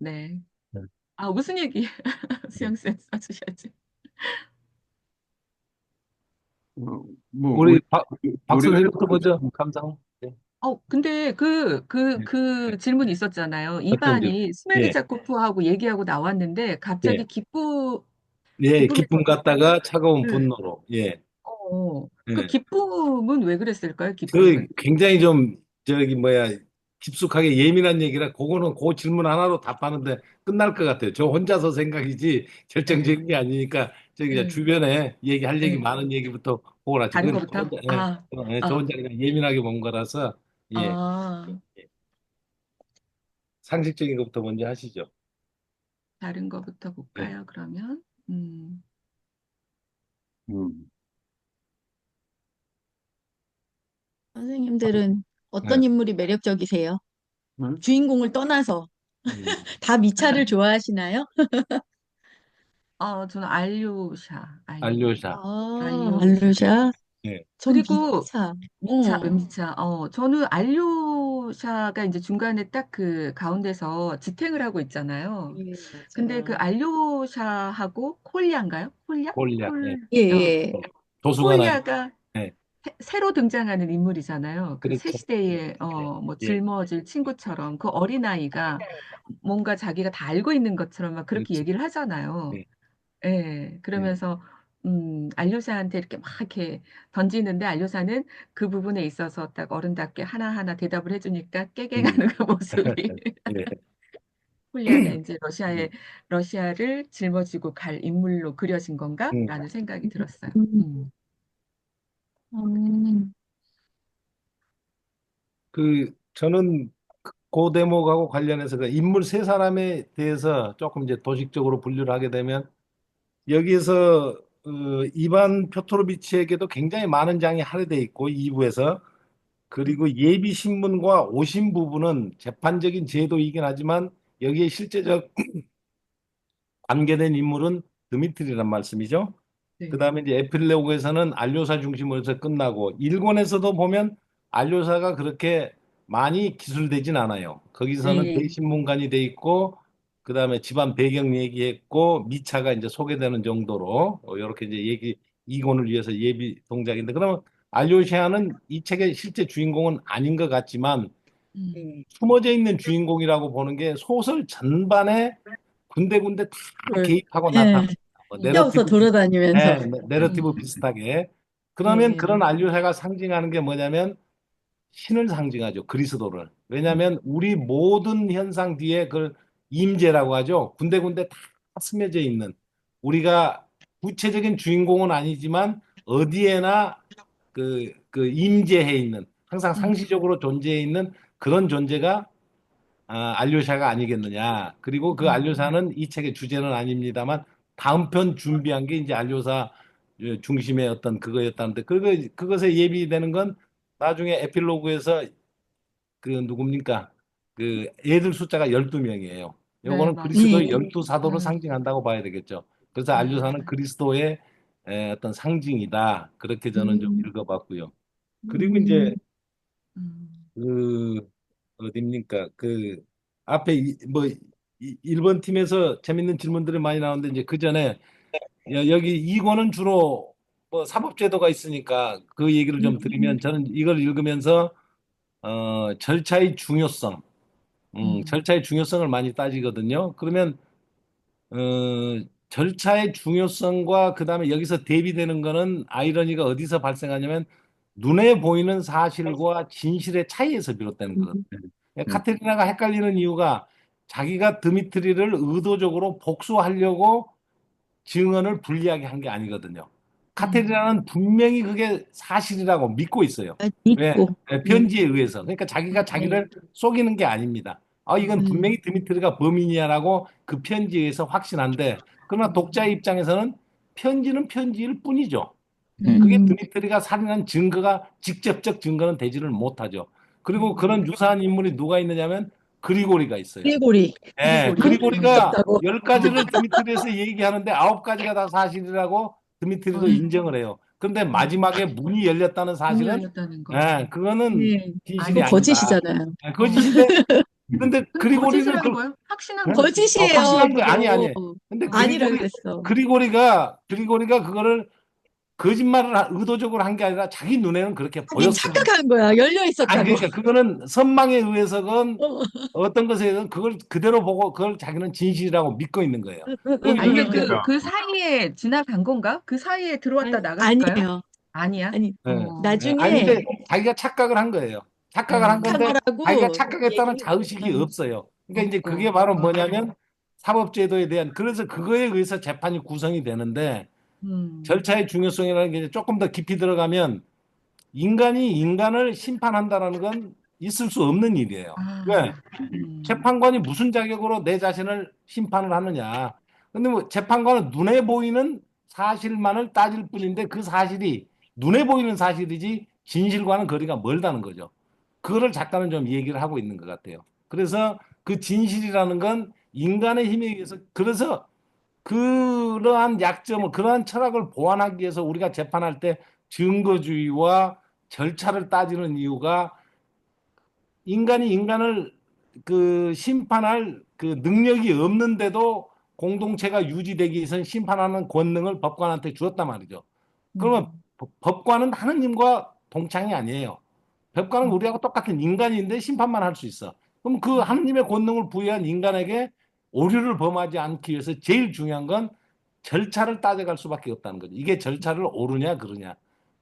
B: 네.
E: 네.
B: 아, 무슨 얘기
E: 네.
B: 수영쌤 써주셔야지.
A: 뭐
E: 우리 박
A: 우리가
E: 선생님부터 먼저 감상. 네.
B: 근데
E: 네.
B: 그 질문이 있었잖아요.
E: 어떤 점?
B: 입안이
E: 예,
B: 스메르자코프하고 얘기하고 나왔는데
E: 예,
B: 갑자기
E: 예, 기쁨
B: 기쁨에서
E: 갔다가 차가운
B: 네.
E: 분노로. 예,
B: 그
E: 예.
B: 기쁨은 왜 그랬을까요?
E: 그
B: 기쁨은.
E: 굉장히 좀 저기 뭐야 깊숙하게 예민한 얘기라 그거는 그 질문 하나로 답하는데 끝날 것 같아요. 저 혼자서 생각이지
B: 네.
E: 결정적인 게 아니니까 저기 이제
B: 네.
E: 주변에 얘기할 얘기
B: 네.
E: 많은 얘기부터 보고 나지.
B: 다른
E: 그건 저
B: 거부터?
E: 혼자, 예,
B: 아,
E: 저
B: 아,
E: 혼자 그냥 예민하게 본 거라서 예,
B: 아,
E: 예. 상식적인 것부터 먼저 하시죠.
B: 다른 거부터
E: 예.
B: 볼까요, 그러면?
A: 음,
D: 선생님들은
E: 예.
D: 어떤 인물이 매력적이세요?
A: 음,
D: 주인공을 떠나서
E: 음,
D: 다 미차를 좋아하시나요?
B: 저는 알료샤,
E: 알료샤.
D: 아,
B: 알료샤.
D: 알루샤?
E: 예.
D: 전
B: 그리고
D: 미차.
B: 미차, 미차. 저는 알료샤가 이제 중간에 딱 그 가운데서 지탱을 하고 있잖아요.
D: 예,
B: 근데 그
D: 맞아요.
B: 알료샤하고 콜리아인가요? 콜리아?
E: 골리앗. 예.
D: 예, 예.
E: 도수가 나요.
B: 콜리아가
E: 예.
B: 새로 등장하는 인물이잖아요. 그 새
E: 그렇죠.
B: 시대의
E: 예.
B: 뭐
E: 예.
B: 짊어질 친구처럼 그 어린아이가 뭔가 자기가 다 알고 있는 것처럼 막 그렇게
E: 그렇지.
B: 얘기를 하잖아요.
E: 예.
B: 예.
E: 예.
B: 그러면서 알료사한테 이렇게 막 이렇게 던지는데 알료사는 그 부분에 있어서 딱 어른답게 하나하나 대답을 해 주니까
E: 음.
B: 깨갱하는 그 모습이
E: 예.
B: 폴리아가 인제
E: 음.
B: 러시아를 짊어지고 갈 인물로 그려진
E: 음.
B: 건가라는 생각이 들었어요.
D: 음, 음,
E: 저는 그 대목하고 관련해서 그 인물 세 사람에 대해서 조금 이제 도식적으로 분류를 하게 되면 여기에서 이반 표토로비치에게도 굉장히 많은 장이 할애돼 있고 2부에서 그리고 예비 신문과 오신 부분은 재판적인 제도이긴 하지만 여기에 실제적 관계된 인물은 드미트리란 말씀이죠. 그
B: 네.
E: 다음에 이제 에필로그에서는 안료사 중심으로 해서 끝나고 일권에서도 보면 안료사가 그렇게 많이 기술되진 않아요. 거기서는
B: 네.
E: 대신문관이 돼 있고 그 다음에 집안 배경 얘기했고 미차가 이제 소개되는 정도로 이렇게 이제 얘기 이권을 위해서 예비 동작인데 그러면 알료시아는 이 책의 실제 주인공은 아닌 것 같지만
B: 음.
D: 예.
E: 숨어져 있는 주인공이라고 보는 게 소설 전반에 군데군데 다 개입하고
D: 예.
E: 나타납니다. 뭐
D: 뛰어서
E: 내러티브,
D: 돌아다니면서.
E: 내러티브
B: 음.
E: 비슷하게. 그러면
D: 예.
E: 그런 안류사가 상징하는 게 뭐냐면 신을 상징하죠. 그리스도를. 왜냐하면 우리 모든 현상 뒤에 그걸 임재라고 하죠. 군데군데 다 스며져 있는 우리가 구체적인 주인공은 아니지만 어디에나 그 임재해 있는 항상
B: 음.
E: 상시적으로 존재해 있는 그런 존재가 안료샤가 아니겠느냐. 그리고 그
B: 음.
E: 안료사는 이 책의 주제는 아닙니다만 다음 편 준비한 게 이제 안료사 중심의 어떤 그거였다는데 그것에 예비되는 건 나중에 에필로그에서 그 누굽니까? 그 애들 숫자가 12명이에요.
B: 네,
E: 요거는
B: 맞아요.
E: 그리스도의
D: 예.
E: 12사도를
B: 네.
E: 상징한다고 봐야 되겠죠. 그래서
B: 네,
E: 안료사는
B: 맞아요.
E: 그리스도의 어떤 상징이다. 그렇게 저는 좀
D: 음,
E: 읽어봤고요. 그리고
D: 음,
E: 이제
B: 음.
E: 그 어딥니까? 그 앞에 뭐 1번 팀에서 재밌는 질문들이 많이 나오는데 이제 그 전에 여기 2권은 주로 뭐 사법제도가 있으니까 그 얘기를 좀 드리면 저는 이걸 읽으면서 절차의 중요성,
B: 음.
E: 절차의 중요성을 많이 따지거든요. 그러면 어, 절차의 중요성과 그다음에 여기서 대비되는 거는 아이러니가 어디서 발생하냐면 눈에 보이는 사실과 진실의 차이에서 비롯되는 거거든요. 카테리나가 헷갈리는 이유가 자기가 드미트리를 의도적으로 복수하려고 증언을 불리하게 한 게 아니거든요.
B: 음.
E: 카테리나는 분명히 그게 사실이라고 믿고 있어요. 왜?
D: 믿고. 예.
E: 편지에 의해서. 그러니까 자기가
B: 네.
E: 자기를 속이는 게 아닙니다. 이건
B: 음.
D: 음,
E: 분명히 드미트리가 범인이야라고 그 편지에 의해서 확신한데, 그러나 독자의 입장에서는 편지는 편지일 뿐이죠.
B: 네.
E: 그게 드미트리가 살인한 증거가 직접적 증거는 되지를 못하죠. 그리고 그런
B: 음.
E: 유사한 인물이 누가 있느냐면 그리고리가 있어요.
D: 꾀고리.
E: 예,
B: 그리고리.
E: 그리고리가
D: 없다고.
E: 열 가지를 드미트리에서 얘기하는데 아홉 가지가 다 사실이라고 드미트리도
B: 어.
E: 인정을 해요. 그런데
B: 어.
E: 마지막에 문이 열렸다는
B: 문이
E: 사실은
B: 열렸다는 거.
E: 그거는
D: 예.
E: 진실이
D: 그거
B: 아니죠.
E: 아니다.
D: 거짓이잖아요.
E: 거짓인데 근데
B: 그럼
E: 그리고리를
B: 거짓을 한
E: 그
B: 거예요? 확신한
E: 네?
B: 거지.
D: 거짓이에요,
E: 확신한 거 아니
D: 그거.
E: 근데
D: 아니라 그랬어.
E: 그리고리가 그거를 거짓말을 의도적으로 한 게 아니라 자기 눈에는 그렇게
D: 자기
E: 보였어요.
D: 착각한 거야. 열려
E: 아니
D: 있었다고.
E: 그러니까 그거는 선망에 의해서건
D: 어.
E: 어떤 것에 의해서 그걸 그대로 보고 그걸 자기는 진실이라고 믿고 있는 거예요. 그럼
B: 아니면
E: 이게 이제
B: 그 사이에 지나간 건가? 그 사이에 들어왔다 나갔을까요?
D: 아니에요.
B: 아니야?
D: 아니,
E: 아닌데
D: 나중에
E: 자기가 착각을 한 거예요. 착각을 한
D: 착한
E: 건데 자기가
D: 거라고
E: 착각했다는
D: 얘기를
E: 자의식이 없어요. 그러니까 이제 그게
B: 없고.
E: 바로 뭐냐면 사법제도에 대한 그래서 그거에 의해서 재판이 구성이 되는데
B: 음.
E: 절차의 중요성이라는 게 이제 조금 더 깊이 들어가면 인간이 인간을 심판한다라는 건 있을 수 없는 일이에요. 왜?
B: 아,
E: 재판관이 무슨 자격으로 내 자신을 심판을 하느냐. 근데 뭐 재판관은 눈에 보이는 사실만을 따질 뿐인데 그 사실이 눈에 보이는 사실이지 진실과는 거리가 멀다는 거죠. 그거를 작가는 좀 얘기를 하고 있는 것 같아요. 그래서 그 진실이라는 건 인간의 힘에 의해서 그래서 그러한 약점을 그러한 철학을 보완하기 위해서 우리가 재판할 때 증거주의와 절차를 따지는 이유가 인간이 인간을 그 심판할 그 능력이 없는데도 공동체가 유지되기 위해서 심판하는 권능을 법관한테 주었단 말이죠. 그러면 법관은 하느님과 동창이 아니에요. 법관은 우리하고 똑같은 인간인데 심판만 할 수 있어. 그럼 그 하느님의 권능을 부여한 인간에게 오류를 범하지 않기 위해서 제일 중요한 건 절차를 따져갈 수밖에 없다는 거죠. 이게 절차를 옳으냐 그르냐.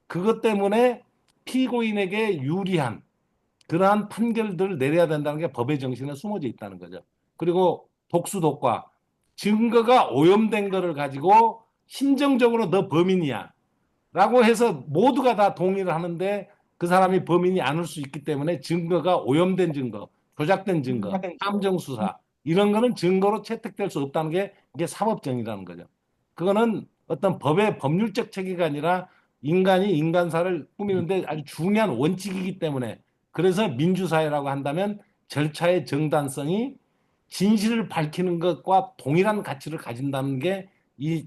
E: 그것 때문에 피고인에게 유리한 그러한 판결들을 내려야 된다는 게 법의 정신에 숨어져 있다는 거죠. 그리고 독수독과 증거가 오염된 거를 가지고 심정적으로 너 범인이야 라고 해서 모두가 다 동의를 하는데 그 사람이 범인이 아닐 수 있기 때문에 증거가 오염된 증거, 조작된 증거, 함정 수사 이런 거는 증거로 채택될 수 없다는 게 이게 사법정의라는 거죠. 그거는 어떤 법의 법률적 체계가 아니라 인간이 인간사를 꾸미는데 아주 중요한 원칙이기 때문에 그래서 민주사회라고 한다면 절차의 정당성이 진실을 밝히는 것과 동일한 가치를 가진다는 게 이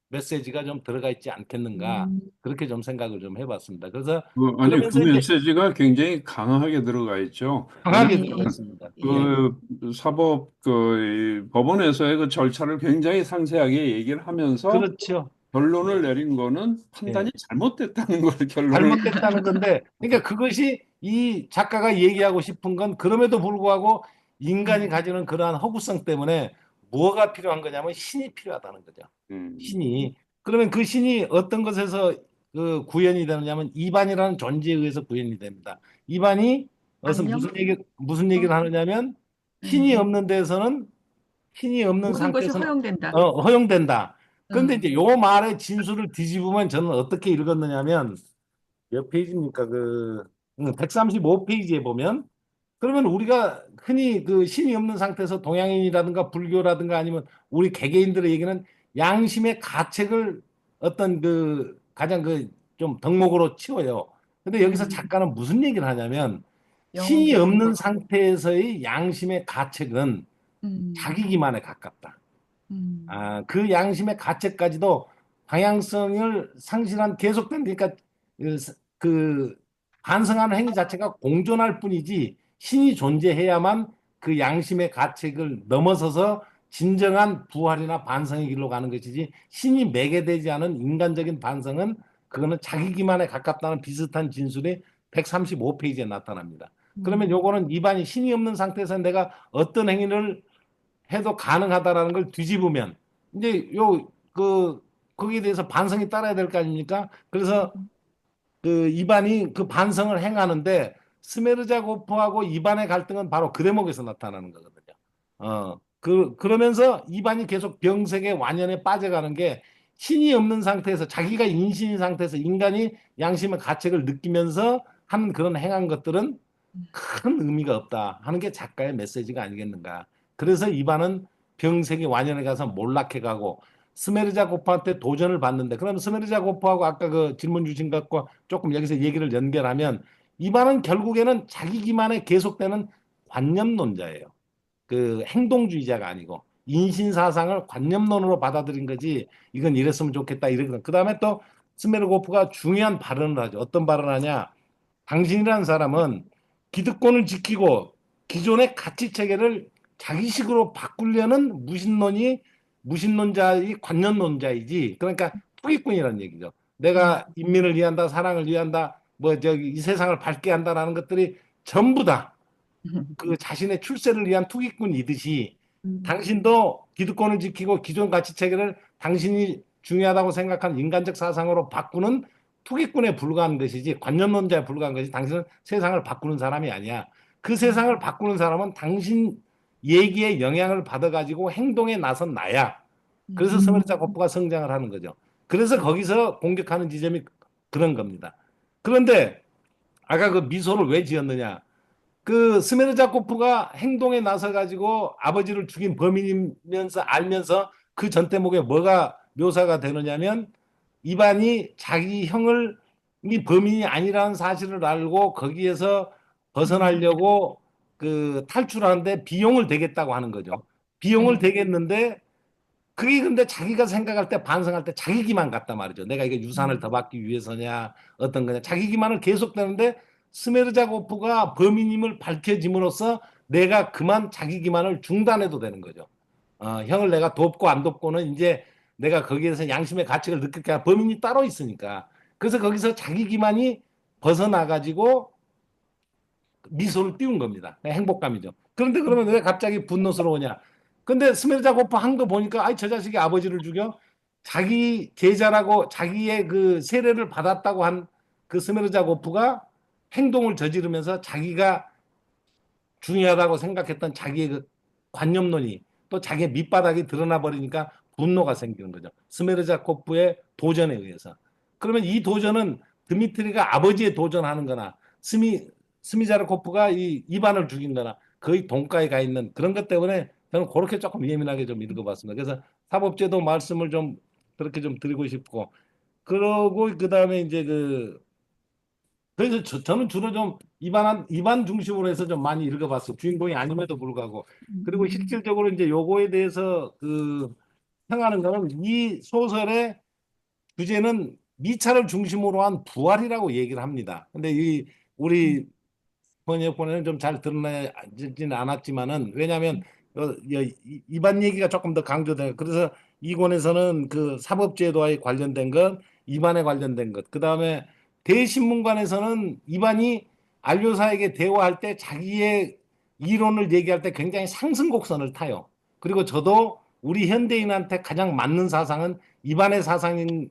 E: 메시지가 좀 들어가 있지 않겠는가 그렇게 좀 생각을 좀 해봤습니다. 그래서
A: 아니, 그
E: 그러면서 이제
A: 메시지가 굉장히 강하게 들어가 있죠.
E: 강하게
D: 예,
E: 들어가 있습니다.
D: 예.
A: 그 사법 그 법원에서의 그 절차를 굉장히 상세하게 얘기를 하면서
E: 그렇죠.
A: 결론을 내린 거는
E: 예.
A: 판단이 잘못됐다는 걸 결론을
E: 잘못됐다는 건데, 그러니까 그것이 이 작가가 얘기하고 싶은 건 그럼에도 불구하고 인간이 가지는 그러한 허구성 때문에 뭐가 필요한 거냐면 신이 필요하다는 거죠. 신이. 그러면 그 신이 어떤 것에서 그 구현이 되느냐면 이반이라는 존재에 의해서 구현이 됩니다. 이반이 어서
B: 악령?
E: 무슨 얘기를 하느냐면 신이 없는 데서는 신이 없는
B: 모든 것이
E: 상태에서는
B: 허용된다.
E: 허용된다. 그런데
B: 음.
E: 이제 요 말의 진술을 뒤집으면 저는 어떻게 읽었느냐면 몇 페이지입니까? 135페이지에 보면 그러면 우리가 흔히 그 신이 없는 상태에서 동양인이라든가 불교라든가 아니면 우리 개개인들의 얘기는 양심의 가책을 어떤 그 가장 그 좀 덕목으로 치워요. 근데 여기서 작가는 무슨 얘기를 하냐면
B: 영혼
E: 신이 없는
B: 계승법.
E: 상태에서의 양심의 가책은 자기 기만에 가깝다. 그 양심의 가책까지도 방향성을 상실한 계속된 그러니까 그, 그 반성하는 행위 자체가 공존할 뿐이지 신이 존재해야만 그 양심의 가책을 넘어서서 진정한 부활이나 반성의 길로 가는 것이지 신이 매개되지 않은 인간적인 반성은 그거는 자기 기만에 가깝다는 비슷한 진술이 135페이지에 나타납니다. 그러면 요거는 입안이 신이 없는 상태에서 내가 어떤 행위를 해도 가능하다라는 걸 뒤집으면 이제 거기에 대해서 반성이 따라야 될 거 아닙니까? 그래서 그 이반이 그 반성을 행하는데 스메르자고프하고 이반의 갈등은 바로 그 대목에서 나타나는 거거든요. 그러면서 이반이 계속 병색의 완연에 빠져가는 게 신이 없는 상태에서 자기가 인신인 상태에서 인간이 양심의 가책을 느끼면서 하는 그런 행한 것들은 큰 의미가 없다 하는 게 작가의 메시지가 아니겠는가. 그래서 이반은 병색이 완연해 가서 몰락해가고 스메르자고프한테 도전을 받는데 그럼 스메르자고프하고 아까 그 질문 주신 것과 조금 여기서 얘기를 연결하면 이반은 결국에는 자기 기만에 계속되는 관념론자예요. 그 행동주의자가 아니고 인신사상을 관념론으로 받아들인 거지 이건 이랬으면 좋겠다 이런 그 다음에 또 스메르고프가 중요한 발언을 하죠. 어떤 발언을 하냐 당신이라는 사람은 기득권을 지키고 기존의 가치 체계를 자기식으로 바꾸려는 무신론자의 관념론자이지. 그러니까 투기꾼이라는 얘기죠. 내가 인민을 위한다, 사랑을 위한다, 뭐 저기 이 세상을 밝게 한다라는 것들이 전부 다 그 자신의 출세를 위한 투기꾼이듯이 당신도 기득권을 지키고 기존 가치 체계를 당신이 중요하다고 생각하는 인간적 사상으로 바꾸는 투기꾼에 불과한 것이지 관념론자에 불과한 것이 당신은 세상을 바꾸는 사람이 아니야. 그 세상을 바꾸는 사람은 당신 얘기에 영향을 받아가지고 행동에 나선 나야. 그래서 스메르자 코프가 성장을 하는 거죠. 그래서 거기서 공격하는 지점이 그런 겁니다. 그런데 아까 그 미소를 왜 지었느냐? 그 스메르자코프가 행동에 나서 가지고 아버지를 죽인 범인이면서 알면서 그 전 대목에 뭐가 묘사가 되느냐면 이반이 자기 형을 이 범인이 아니라는 사실을 알고 거기에서 벗어나려고 그 탈출하는데 비용을 대겠다고 하는 거죠. 비용을 대겠는데 그게 근데 자기가 생각할 때 반성할 때 자기 기만 같단 말이죠. 내가 이게 유산을 더 받기 위해서냐 어떤 거냐. 자기 기만은 계속되는데 스메르자고프가 범인임을 밝혀짐으로써 내가 그만 자기 기만을 중단해도 되는 거죠. 형을 내가 돕고 안 돕고는 이제 내가 거기에서 양심의 가책을 느낄 게 아니라 범인이 따로 있으니까. 그래서 거기서 자기 기만이 벗어나가지고 미소를 띄운 겁니다. 행복감이죠. 그런데 그러면 왜 갑자기 분노스러우냐? 근데 스멜자고프 한 거 보니까 아이 저 자식이 아버지를 죽여 자기 제자라고 자기의 그 세례를 받았다고 한 그 스멜자고프가 행동을 저지르면서 자기가 중요하다고 생각했던 자기의 그 관념론이 또 자기의 밑바닥이 드러나 버리니까 분노가 생기는 거죠. 스메르자코프의 도전에 의해서. 그러면 이 도전은 드미트리가 아버지의 도전하는 거나 스미자르코프가 이 이반을 죽인 거나 거의 동가에 가 있는 그런 것 때문에 저는 그렇게 조금 예민하게 좀 읽어봤습니다. 그래서 사법제도 말씀을 좀 그렇게 좀 드리고 싶고 그러고 그다음에 이제 그래서 저는 주로 좀 이반 중심으로 해서 좀 많이 읽어봤어요. 주인공이 아님에도 불구하고. 그리고 실질적으로 이제 요거에 대해서 평하는 거는 이 소설의 주제는 미차를 중심으로 한 부활이라고 얘기를 합니다. 근데 이 우리 번역본에는 좀 잘 드러나지는 않았지만은 왜냐하면 이반 얘기가 조금 더 강조돼요. 그래서 이 권에서는 그 사법제도와의 관련된 것, 이반에 관련된 것, 그 다음에 대신문관에서는 이반이 안료사에게 대화할 때 자기의 이론을 얘기할 때 굉장히 상승곡선을 타요. 그리고 저도 우리 현대인한테 가장 맞는 사상은 이반의 사상인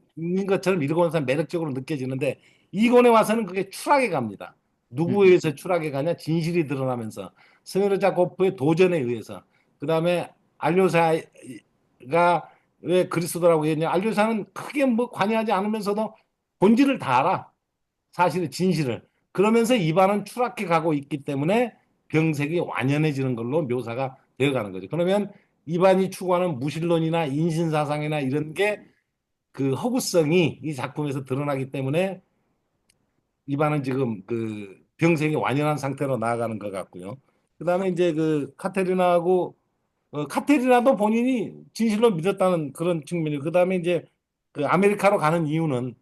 E: 것처럼 읽어보면서 매력적으로 느껴지는데 이 권에 와서는 그게 추락해 갑니다. 누구에 의해서 추락해 가냐? 진실이 드러나면서 스메르자코프의 도전에 의해서. 그 다음에 안료사가 왜 그리스도라고 했냐? 안료사는 크게 뭐 관여하지 않으면서도 본질을 다 알아. 사실의 진실을. 그러면서 이반은 추락해 가고 있기 때문에 병색이 완연해지는 걸로 묘사가 되어가는 거죠. 그러면 이반이 추구하는 무신론이나 인신사상이나 이런 게 그 허구성이 이 작품에서 드러나기 때문에 이반은 지금 그 병생이 완연한 상태로 나아가는 것 같고요. 그다음에 이제 그 카테리나하고 카테리나도 본인이 진실로 믿었다는 그런 측면이. 그다음에 이제 그 아메리카로 가는 이유는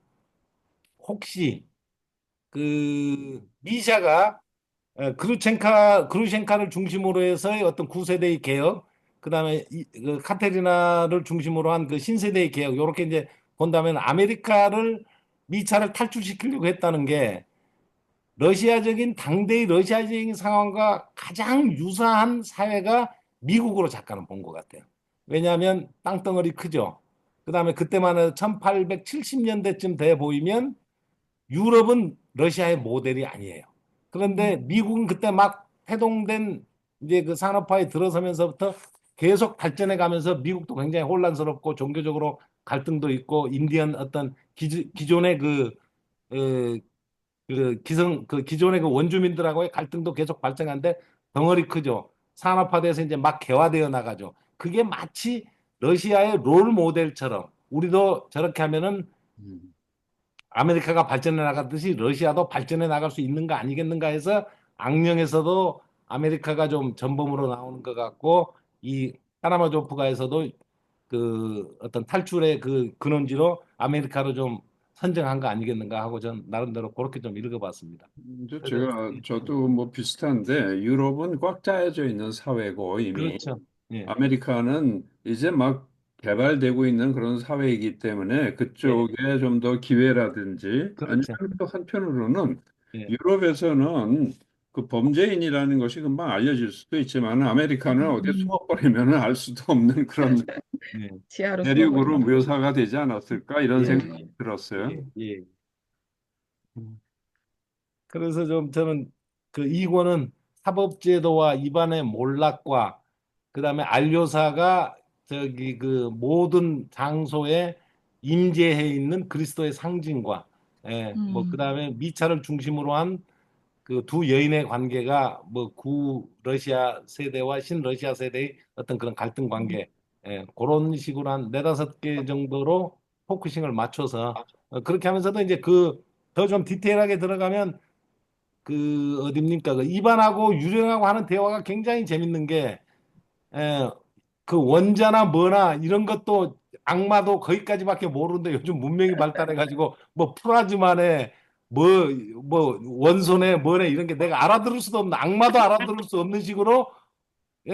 E: 혹시 그 미샤가 그루셴카를 중심으로 해서의 어떤 구세대의 개혁, 그다음에 그 카테리나를 중심으로 한 그 신세대의 개혁, 요렇게 이제 본다면 아메리카를 미차를 탈출시키려고 했다는 게 러시아적인 당대의 러시아적인 상황과 가장 유사한 사회가 미국으로 작가는 본 것 같아요. 왜냐하면 땅덩어리 크죠. 그다음에 그때만 해도 1870년대쯤 돼 보이면 유럽은 러시아의 모델이 아니에요. 그런데 미국은 그때 막 해동된 이제 그 산업화에 들어서면서부터 계속 발전해 가면서 미국도 굉장히 혼란스럽고 종교적으로 갈등도 있고 인디언 어떤 기존의 기존의 그 원주민들하고의 갈등도 계속 발생하는데 덩어리 크죠. 산업화돼서 이제 막 개화되어 나가죠. 그게 마치 러시아의 롤 모델처럼 우리도 저렇게 하면은 아메리카가 발전해 나가듯이 러시아도 발전해 나갈 수 있는 거 아니겠는가 해서 악령에서도 아메리카가 좀 전범으로 나오는 것 같고 이 카라마조프가에서도 그 어떤 탈출의 그 근원지로 아메리카로 좀 선정한 거 아니겠는가 하고 전 나름대로 그렇게 좀 읽어봤습니다.
A: 이제
E: 그래서
A: 저도 뭐 비슷한데 유럽은 꽉 짜여져 있는 사회고 이미
E: 그렇죠. 예,
A: 아메리카는 이제 막 개발되고 있는 그런 사회이기 때문에
E: 예,
A: 그쪽에 좀 더 기회라든지 아니면
E: 그렇죠.
A: 또 한편으로는
E: 예,
A: 유럽에서는 그 범죄인이라는 것이 금방 알려질 수도 있지만 아메리카는 어디
B: 음,
A: 숨어버리면 알 수도 없는 그런
E: 예,
B: 지하로
A: 대륙으로
B: 숨어버리는.
A: 묘사가 되지 않았을까 이런
E: 예,
A: 생각이
B: 네.
A: 들었어요.
E: 예, 예. 그래서 좀 저는 그 이권은 사법제도와 입안의 몰락과 그다음에 안료사가 저기 그 모든 장소에 임재해 있는 그리스도의 상징과 뭐 그다음에 미차를 중심으로 한 그 두 여인의 관계가 뭐 구 러시아 세대와 신 러시아 세대의 어떤 그런 갈등 관계 그런 식으로 한 네다섯 개 정도로 포커싱을 맞춰서 그렇게 하면서도 이제 그 더 좀 디테일하게 들어가면 그 어딥니까? 그 이반하고 유령하고 하는 대화가 굉장히 재밌는 게 에, 그 원자나 뭐나 이런 것도 악마도 거기까지밖에 모르는데 요즘 문명이 발달해가지고 뭐 플라즈마네 뭐 뭐 원소네 뭐네 이런 게 내가 알아들을 수도 없는 악마도 알아들을 수 없는 식으로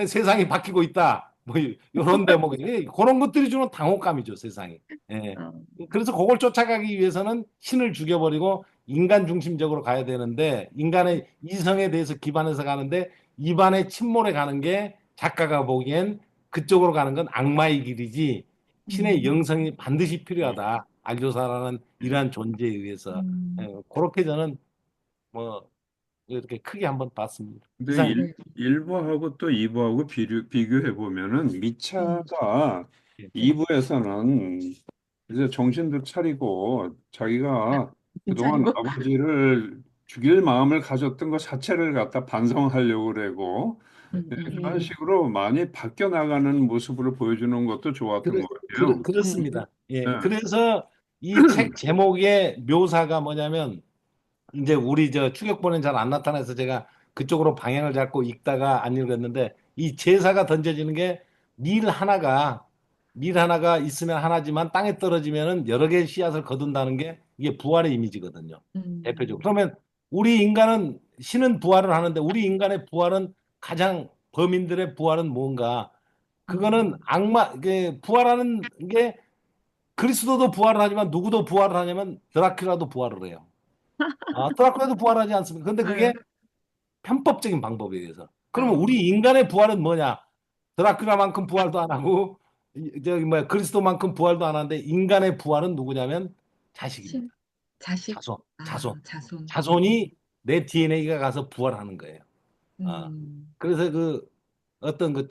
E: 세상이 바뀌고 있다. 뭐 이런 대목 그런 것들이 주는 당혹감이죠 세상이. 예.
B: 어,
E: 그래서 그걸 쫓아가기 위해서는 신을 죽여버리고 인간 중심적으로 가야 되는데 인간의 이성에 대해서 기반해서 가는데 입안에 침몰해 가는 게 작가가 보기엔 그쪽으로 가는 건 악마의 길이지 신의 영성이 반드시 필요하다. 알조사라는 이러한 존재에 의해서 그렇게 저는 뭐 이렇게 크게 한번 봤습니다.
A: 근데
E: 이상.
B: 네.
A: 일부하고 또 2부하고 비교해 보면은 미차가
E: 예.
A: 2부에서는 이제 정신도 차리고 자기가 그동안
B: 차리고.
A: 아버지를 죽일 마음을 가졌던 것 자체를 갖다 반성하려고 그러고
B: 음,
A: 그런
B: 음,
A: 식으로 많이 바뀌어 나가는 모습을 보여주는 것도 좋았던 것 같아요.
E: 그렇습니다. 예.
A: 네.
E: 그래서 이 책 제목의 묘사가 뭐냐면 이제 우리 저 추격본은 잘 안 나타나서 제가 그쪽으로 방향을 잡고 읽다가 안 읽었는데 이 제사가 던져지는 게 밀 하나가 있으면 하나지만 땅에 떨어지면은 여러 개의 씨앗을 거둔다는 게 이게 부활의 이미지거든요. 대표적으로. 그러면 우리 인간은 신은 부활을 하는데 우리 인간의 부활은 가장 범인들의 부활은 뭔가 그거는 악마 그 부활하는 게 그리스도도 부활을 하지만 누구도 부활을 하냐면 드라큘라도 부활을 해요. 드라큘라도 부활하지 않습니까? 근데 그게
B: 네.
E: 편법적인 방법에 의해서. 그러면
B: 아,
E: 우리 인간의 부활은 뭐냐? 드라큘라만큼 부활도 안 하고 저기 뭐야 그리스도만큼 부활도 안 하는데 인간의 부활은 누구냐면 자식입니다.
B: 신, 자식,
E: 자손, 자손.
B: 아, 자손.
E: 자손이 내 DNA가 가서 부활하는 거예요. 어. 그래서 그 어떤 그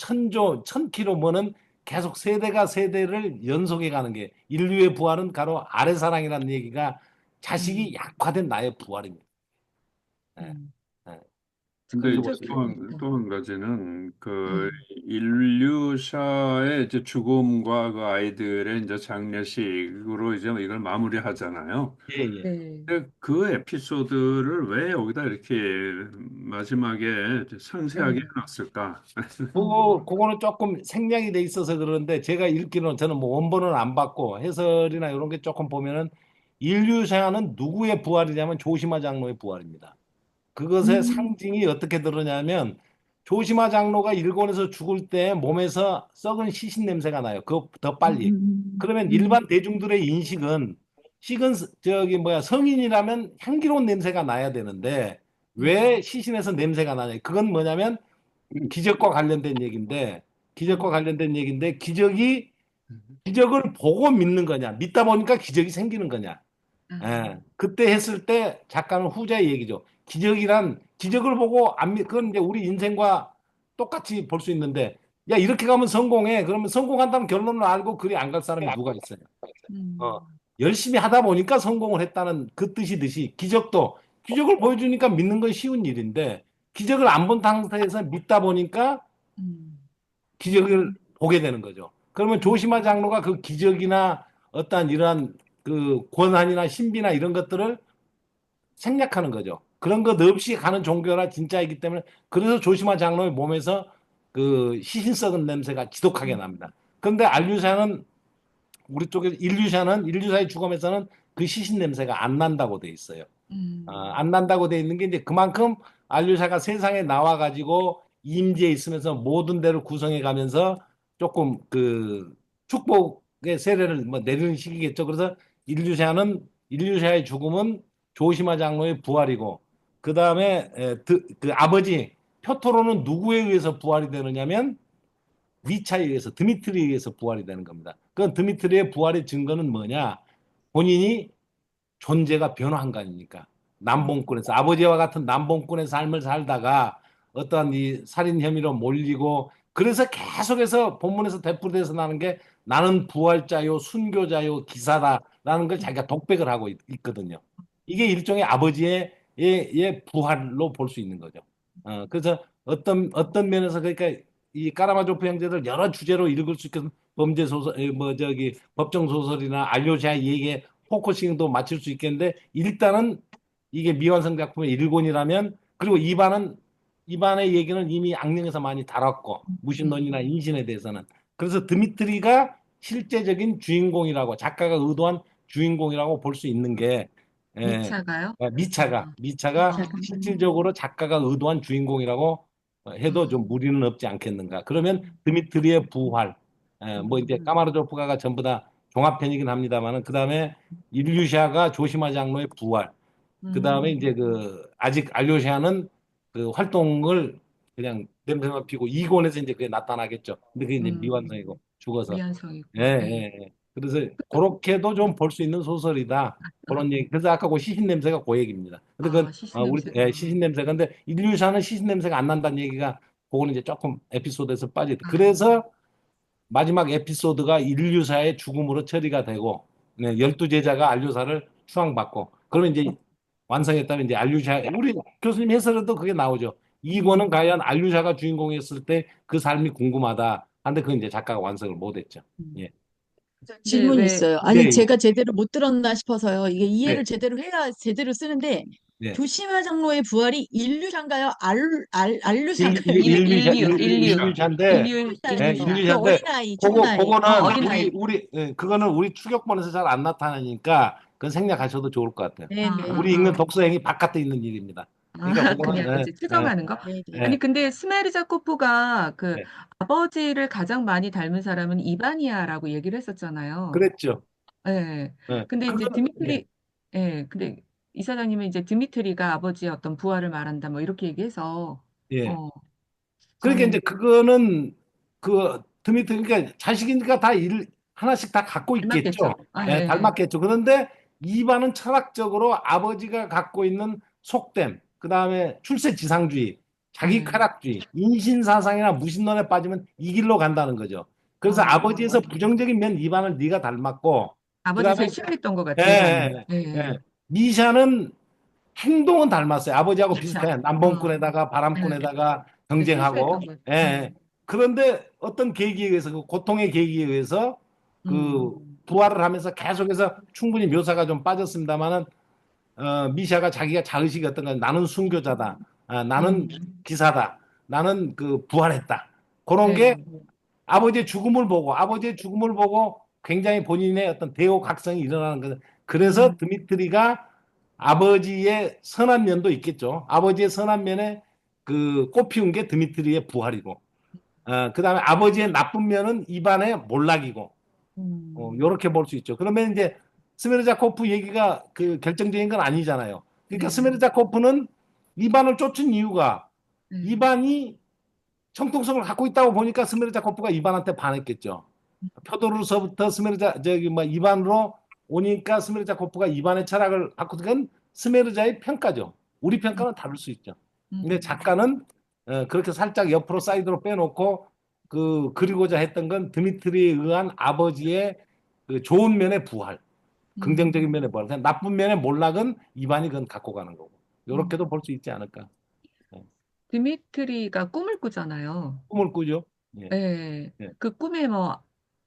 E: 천키로모는 계속 세대가 세대를 연속해 가는 게 인류의 부활은 가로 아래사랑이라는 얘기가 자식이 약화된 나의 부활입니다. 예,
B: 음,
E: 예.
A: 근데
E: 그렇게
A: 이제
E: 볼 수
B: 끈적이고
E: 있습니다.
B: 있다.
A: 또 한 가지는 그
B: 음,
A: 인류샤의 이제 죽음과 그 아이들의 이제 장례식으로 이제 이걸 마무리하잖아요.
E: 예, 예.
B: 네.
A: 근데 그 에피소드를 왜 여기다 이렇게 마지막에 이제 상세하게
B: 음,
A: 해놨을까?
E: 그거는 조금 생략이 돼 있어서 그러는데 제가 읽기로는 저는 뭐 원본은 안 봤고 해설이나 이런 게 조금 보면은 인류샤는 누구의 부활이냐면 조시마 장로의 부활입니다. 그것의
B: 음,
E: 상징이 어떻게 드러냐면 조시마 장로가 일본에서 죽을 때 몸에서 썩은 시신 냄새가 나요. 그거 더 빨리. 그러면
B: 음,
E: 일반 대중들의 인식은 저기 뭐야 성인이라면 향기로운 냄새가 나야 되는데 왜 시신에서 냄새가 나냐? 그건 뭐냐면 기적과 관련된 얘기인데 기적을 보고 믿는 거냐? 믿다 보니까 기적이 생기는 거냐?
B: 아,
E: 예. 그때 했을 때 작가는 후자의 얘기죠. 기적을 보고 안 그건 이제 우리 인생과 똑같이 볼 수 있는데 야 이렇게 가면 성공해. 그러면 성공한다는 결론을 알고 그리 안 갈 사람이 누가 있어요? 어,
B: 음,
E: 열심히 하다 보니까 성공을 했다는 그 뜻이듯이 기적을 보여주니까 믿는 건 쉬운 일인데 기적을 안 본 상태에서 믿다 보니까
B: 음,
E: 기적을 보게 되는 거죠. 그러면 조시마 장로가 그 기적이나 어떠한 이러한 그 권한이나 신비나 이런 것들을 생략하는 거죠. 그런 것 없이 가는 종교라 진짜이기 때문에 그래서 조시마 장로의 몸에서 그 시신 썩은 냄새가 지독하게 납니다. 그런데 인류사의 죽음에서는 그 시신 냄새가 안 난다고 돼 있어요.
B: 음.
E: 안 난다고 돼 있는 게 이제 그만큼 안류샤가 세상에 나와가지고 임재해 있으면서 모든 데를 구성해 가면서 조금 그 축복의 세례를 뭐 내리는 시기겠죠. 그래서 인류샤의 죽음은 조시마 장로의 부활이고 그 다음에 그 아버지 표토로는 누구에 의해서 부활이 되느냐면 미차에 의해서 드미트리에 의해서 부활이 되는 겁니다. 그 드미트리의 부활의 증거는 뭐냐? 본인이 존재가 변화한 거 아닙니까? 남봉꾼에서 아버지와 같은 남봉꾼의 삶을 살다가 어떠한 이 살인 혐의로 몰리고 그래서 계속해서 본문에서 되풀이돼서 나는 게 나는 부활자요 순교자요 기사다라는 걸 자기가 독백을 하고 있거든요. 이게 일종의 아버지의 의 부활로 볼 수 있는 거죠. 그래서 어떤 면에서 그러니까 이 까라마조프 형제들 여러 주제로 읽을 수 있는 범죄 소설 뭐 저기 법정 소설이나 알료샤 얘기에 포커싱도 맞출 수 있겠는데 일단은 이게 미완성 작품의 일권이라면 그리고 이반의 얘기는 이미 악령에서 많이 다뤘고 무신론이나 인신에 대해서는 그래서 드미트리가 실제적인 주인공이라고 작가가 의도한 주인공이라고 볼 수 있는 게
B: 미차가요?
E: 미차가
B: 미차가.
E: 실질적으로 작가가 의도한 주인공이라고 해도 좀 무리는 없지 않겠는가. 그러면 드미트리의 부활, 뭐 이제 까마르조프가가 전부 다 종합편이긴 합니다만은 그 다음에 일류샤가 조시마 장로의 부활, 그 다음에 이제 그 아직 알료샤는 그 활동을 그냥 냄새만 피고 이권에서 이제 그게 나타나겠죠. 근데 그게 이제 미완성이고 죽어서.
B: 미완성이고.
E: 예, 예, 예. 그래서 그렇게도 좀 볼 수 있는 소설이다. 그런 얘기. 그래서 아까 그 시신 냄새가 그 얘기입니다. 근데 그
B: 시신
E: 우리
B: 냄새가.
E: 시신 냄새. 근데 인류사는 시신 냄새가 안 난다는 얘기가 그거는 이제 조금 에피소드에서 빠져. 그래서 마지막 에피소드가 인류사의 죽음으로 처리가 되고 12제자가 안류사를 추앙받고 그러면 이제 완성했다면 이제 안류샤 우리 교수님 해설에도 그게 나오죠. 이권은 과연 안류샤가 주인공이었을 때 그 삶이 궁금하다. 한데 그건 이제 작가가 완성을 못했죠. 예.
D: 질문이
B: 왜
D: 있어요. 아니,
E: 네,
D: 제가 제대로 못 들었나 싶어서요. 이게 이해를
E: 네,
D: 제대로 해야 제대로 쓰는데,
E: 네.
D: 조시마 장로의 부활이 인류šan가요? 알류šan가요?
E: 인류샤인데
B: 인류
E: 예,
B: 인류샤.
D: 그
E: 인류샤인데
D: 어린아이, 죽은 아이.
E: 그거는
B: 어린아이.
E: 그거는 우리 추격본에서 잘 안 나타나니까 그건 생략하셔도 좋을 것 같아요.
D: 네네.
E: 우리 읽는 독서행이 바깥에 있는 일입니다. 그러니까
B: 그냥
E: 그거는
B: 이제 추정하는 거?
D: 네네.
E: 예,
B: 아니, 근데 스메르자코프가 그
E: 예.
B: 아버지를 가장 많이 닮은 사람은 이바니아라고 얘기를 했었잖아요.
E: 그랬죠.
B: 예.
E: 예.
B: 근데 이제
E: 그거는 예,
B: 근데 이사장님은 이제 드미트리가 아버지의 어떤 부활을 말한다, 뭐 이렇게 얘기해서,
E: 예.
B: 어,
E: 그러니까
B: 저는
E: 이제 그거는 그 드미트리 그러니까 자식이니까 다 일 하나씩 다 갖고
B: 닮았겠죠.
E: 있겠죠. 예, 닮았겠죠. 그런데 이반은 철학적으로 아버지가 갖고 있는 속됨, 그다음에 출세지상주의, 자기 쾌락주의, 인신사상이나 무신론에 빠지면 이 길로 간다는 거죠. 그래서 아버지에서 부정적인 면 이반을 네가 닮았고,
B: 아버지
E: 그다음에
B: 제일 싫어했던 것
E: 예,
B: 같아요, 이반이.
E: 예, 예. 미샤는 행동은 닮았어요. 아버지하고
B: 그쵸.
E: 비슷해. 남봉꾼에다가 바람꾼에다가 경쟁하고.
B: 순수했던 것
E: 예,
B: 같아요.
E: 예. 그런데 어떤 계기에 의해서 그 고통의 계기에 의해서 그 부활을 하면서 계속해서 충분히 묘사가 좀 빠졌습니다만은 미샤가 자기가 자의식이 어떤 건 나는 순교자다. 나는 기사다. 나는 그 부활했다. 그런 게 아버지의 죽음을 보고 굉장히 본인의 어떤 대호각성이 일어나는 거예요. 그래서 드미트리가 아버지의 선한 면도 있겠죠. 아버지의 선한 면에 그 꽃피운 게 드미트리의 부활이고, 그 다음에 아버지의 나쁜 면은 이반의 몰락이고, 요렇게 볼 수 있죠. 그러면 이제 스메르자코프 얘기가 그 결정적인 건 아니잖아요. 그러니까 스메르자코프는 이반을 쫓은 이유가 이반이 정통성을 갖고 있다고 보니까 스메르자코프가 이반한테 반했겠죠. 표도로서부터 저기 뭐 이반으로 오니까 스메르자코프가 이반의 철학을 갖고 그건 스메르자의 평가죠. 우리 평가는 다를 수 있죠. 근데 작가는 그렇게 살짝 옆으로 사이드로 빼놓고 그 그리고자 했던 건 드미트리에 의한 아버지의 그 좋은 면의 부활, 긍정적인 면의 부활, 그냥 나쁜 면의 몰락은 이반이 그건 갖고 가는 거고. 이렇게도 볼 수 있지 않을까.
B: 드미트리가 꿈을 꾸잖아요.
E: 꿈을 꾸죠. 예.
B: 예.
E: 예.
B: 그 꿈에 뭐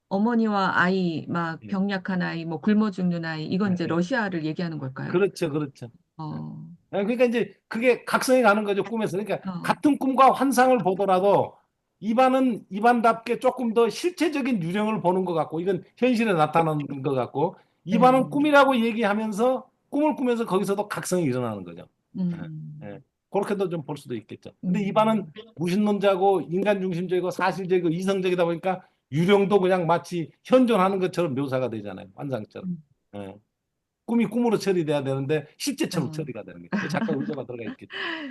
B: 어머니와 아이, 막
E: 예.
B: 병약한 아이, 뭐 굶어 죽는 아이, 이건 이제
E: 예.
B: 러시아를 얘기하는 걸까요?
E: 그렇죠, 그렇죠.
B: 어,
E: 그러니까 이제 그게 각성이 가는 거죠, 꿈에서. 그러니까
B: 어.
E: 같은 꿈과 환상을 보더라도 이반답게 조금 더 실체적인 유령을 보는 것 같고, 이건 현실에 나타나는 것 같고, 이반은
B: 네.
E: 꿈이라고 얘기하면서 꿈을 꾸면서 거기서도 각성이 일어나는 거죠. 예,
B: 음.
E: 예. 그렇게도 좀 볼 수도 있겠죠. 근데
B: 음.
E: 이반은 무신론자고 인간중심적이고 사실적이고 이성적이다 보니까 유령도 그냥 마치 현존하는 것처럼 묘사가 되잖아요. 환상처럼.
B: 음.
E: 예. 꿈이 꿈으로 처리돼야 되는데 실제처럼
B: 어.
E: 처리가 되는 거예요. 작가 의도가 들어가 있겠죠.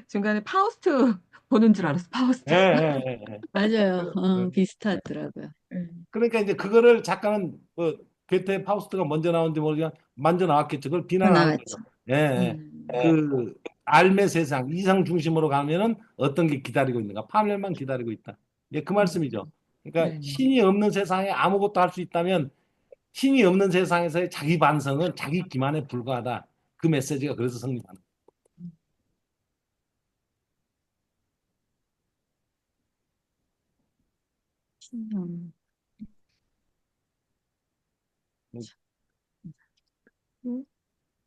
B: 중간에 파우스트 보는 줄 알았어. 파우스트.
E: 예, 예, 예, 예.
D: 맞아요.
E: 예.
D: 비슷하더라고요.
E: 그러니까 이제 그거를 작가는 뭐 괴테 파우스트가 먼저 나온지 모르지만 먼저 나왔겠죠. 그걸
D: 다
E: 비난하는 거죠.
D: 나왔죠.
E: 예, 예. 그 알매 세상 이상 중심으로 가면은 어떤 게 기다리고 있는가? 파멸만 기다리고 있다. 예, 그 말씀이죠. 그러니까
B: 네.
E: 신이 없는 세상에 아무것도 할 수 있다면 신이 없는 세상에서의 자기 반성은 자기 기만에 불과하다. 그 메시지가 그래서 성립하는
D: 음.
E: 거예요.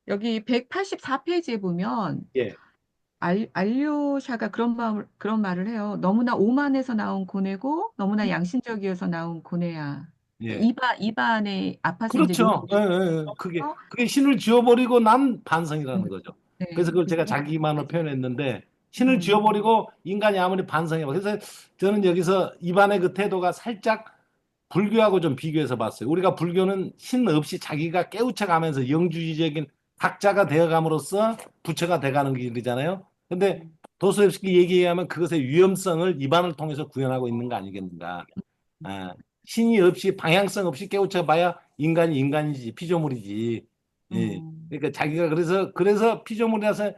B: 여기 184페이지에 보면
E: 예,
B: 알료샤가 그런 말을 해요. 너무나 오만에서 나온 고뇌고 너무나 양심적이어서 나온 고뇌야.
E: 예.
B: 이반에 아파서 이제
E: 그렇죠. 예, 예, 예. 그게 신을 지워버리고 난 반성이라는 거죠. 그래서
B: 네,
E: 그걸 제가 자기만으로 표현했는데 신을
B: 음,
E: 지워버리고 인간이 아무리 반성해봐. 그래서 저는 여기서 이반의 그 태도가 살짝 불교하고 좀 비교해서 봤어요. 우리가 불교는 신 없이 자기가 깨우쳐가면서 영주의적인 각자가 되어감으로써 부처가 돼가는 길이잖아요. 근데 도스토옙스키 얘기에 하면 그것의 위험성을 이반을 통해서 구현하고 있는 거 아니겠는가. 아, 신이 없이 방향성 없이 깨우쳐 봐야 인간이 인간이지 피조물이지. 예. 그러니까 자기가 그래서 피조물이라서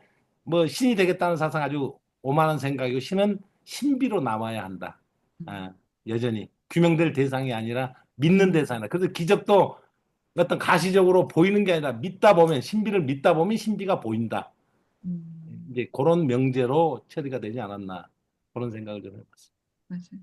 E: 뭐 신이 되겠다는 사상 아주 오만한 생각이고 신은 신비로 남아야 한다. 아, 여전히 규명될 대상이 아니라 믿는 대상이다. 그래서 기적도 어떤 가시적으로 보이는 게 아니라 믿다 보면 신비를 믿다 보면 신비가 보인다. 이제 그런 명제로 처리가 되지 않았나 그런 생각을 좀 해봤어요.
B: 맞아요.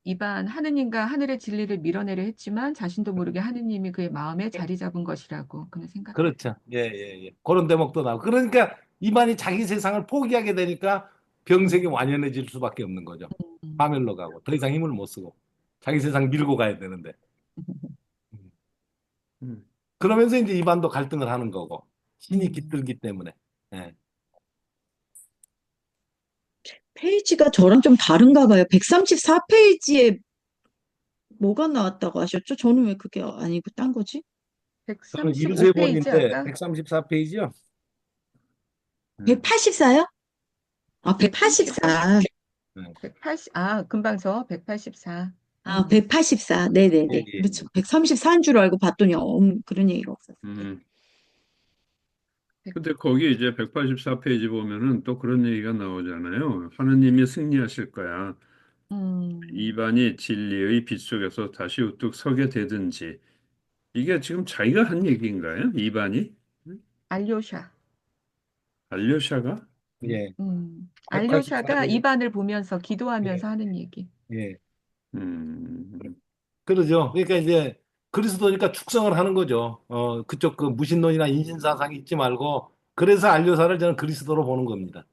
B: 이반 하느님과 하늘의 진리를 밀어내려 했지만 자신도 모르게 하느님이 그의 마음에 자리 잡은 것이라고 그는 생각했다.
E: 그렇죠. 예, 예, 예. 그런 대목도 나오고. 그러니까 이반이 자기 세상을 포기하게 되니까 병색이 완연해질 수밖에 없는 거죠. 파멸로 가고 더 이상 힘을 못 쓰고 자기 세상 밀고 가야 되는데. 음.
A: 음.
E: 그러면서 이제 이반도 갈등을 하는 거고 신이
B: 음.
E: 깃들기 때문에. 예.
D: 페이지가 저랑 좀 다른가 봐요. 134페이지에 뭐가 나왔다고 하셨죠? 저는 왜 그게 아니고 딴 거지?
E: 저는
B: 135페이지
E: 134번인데
B: 아까
E: 134페이지요.
D: 184요? 아, 184.
B: 180, 금방 184.
D: 아, 184. 네네네.
E: 예, 예.
D: 그렇죠. 134인 줄 알고 봤더니, 그런 얘기가 없었어요.
A: 음. 근데 거기 이제 184페이지 보면은 또 그런 얘기가 나오잖아요. 하느님이 승리하실 거야. 이반이 진리의 빛 속에서 다시 우뚝 서게 되든지. 이게 지금 자기가 한 얘기인가요? 이반이?
B: 알료샤.
A: 알료샤가?
E: 예.
B: 알료샤가
E: 184페이지.
B: 이반을 보면서 기도하면서
E: 예.
B: 하는 얘기.
E: 예.
A: 음,
E: 그러죠. 그러니까 이제 그리스도니까 축성을 하는 거죠. 그쪽 그 무신론이나 인신사상이 있지 말고 그래서 안료사를 저는 그리스도로 보는 겁니다.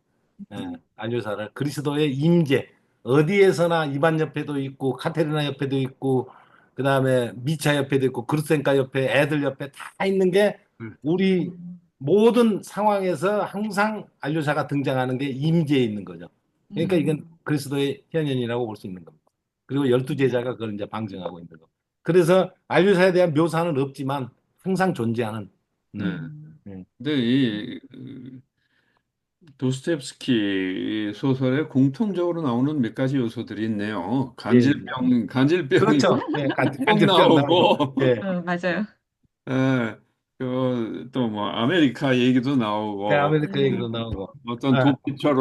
E: 예, 안료사를 그리스도의 임재 어디에서나 이반 옆에도 있고 카테리나 옆에도 있고 그다음에 미차 옆에도 있고 그루센카 옆에 애들 옆에 다 있는 게 우리 모든 상황에서 항상 안료사가 등장하는 게 임재에 있는 거죠. 그러니까 이건 그리스도의 현현이라고 볼 수 있는 겁니다. 그리고 12제자가 그걸 이제 방증하고 있는 거. 그래서 안료사에 대한 묘사는 없지만 항상 존재하는.
A: 네.
E: 네.
A: 근데 이 도스토옙스키 소설에 공통적으로 나오는 몇 가지 요소들이 있네요.
E: 예.
A: 간질병이
E: 그렇죠. 예,
A: 꼭
E: 간질병 나오고.
A: 나오고,
E: 예.
B: 맞아요.
A: 예, 또 뭐 아메리카 얘기도
E: 네,
A: 나오고,
E: 아메리카 얘기도 나오고.
A: 어떤
E: 아,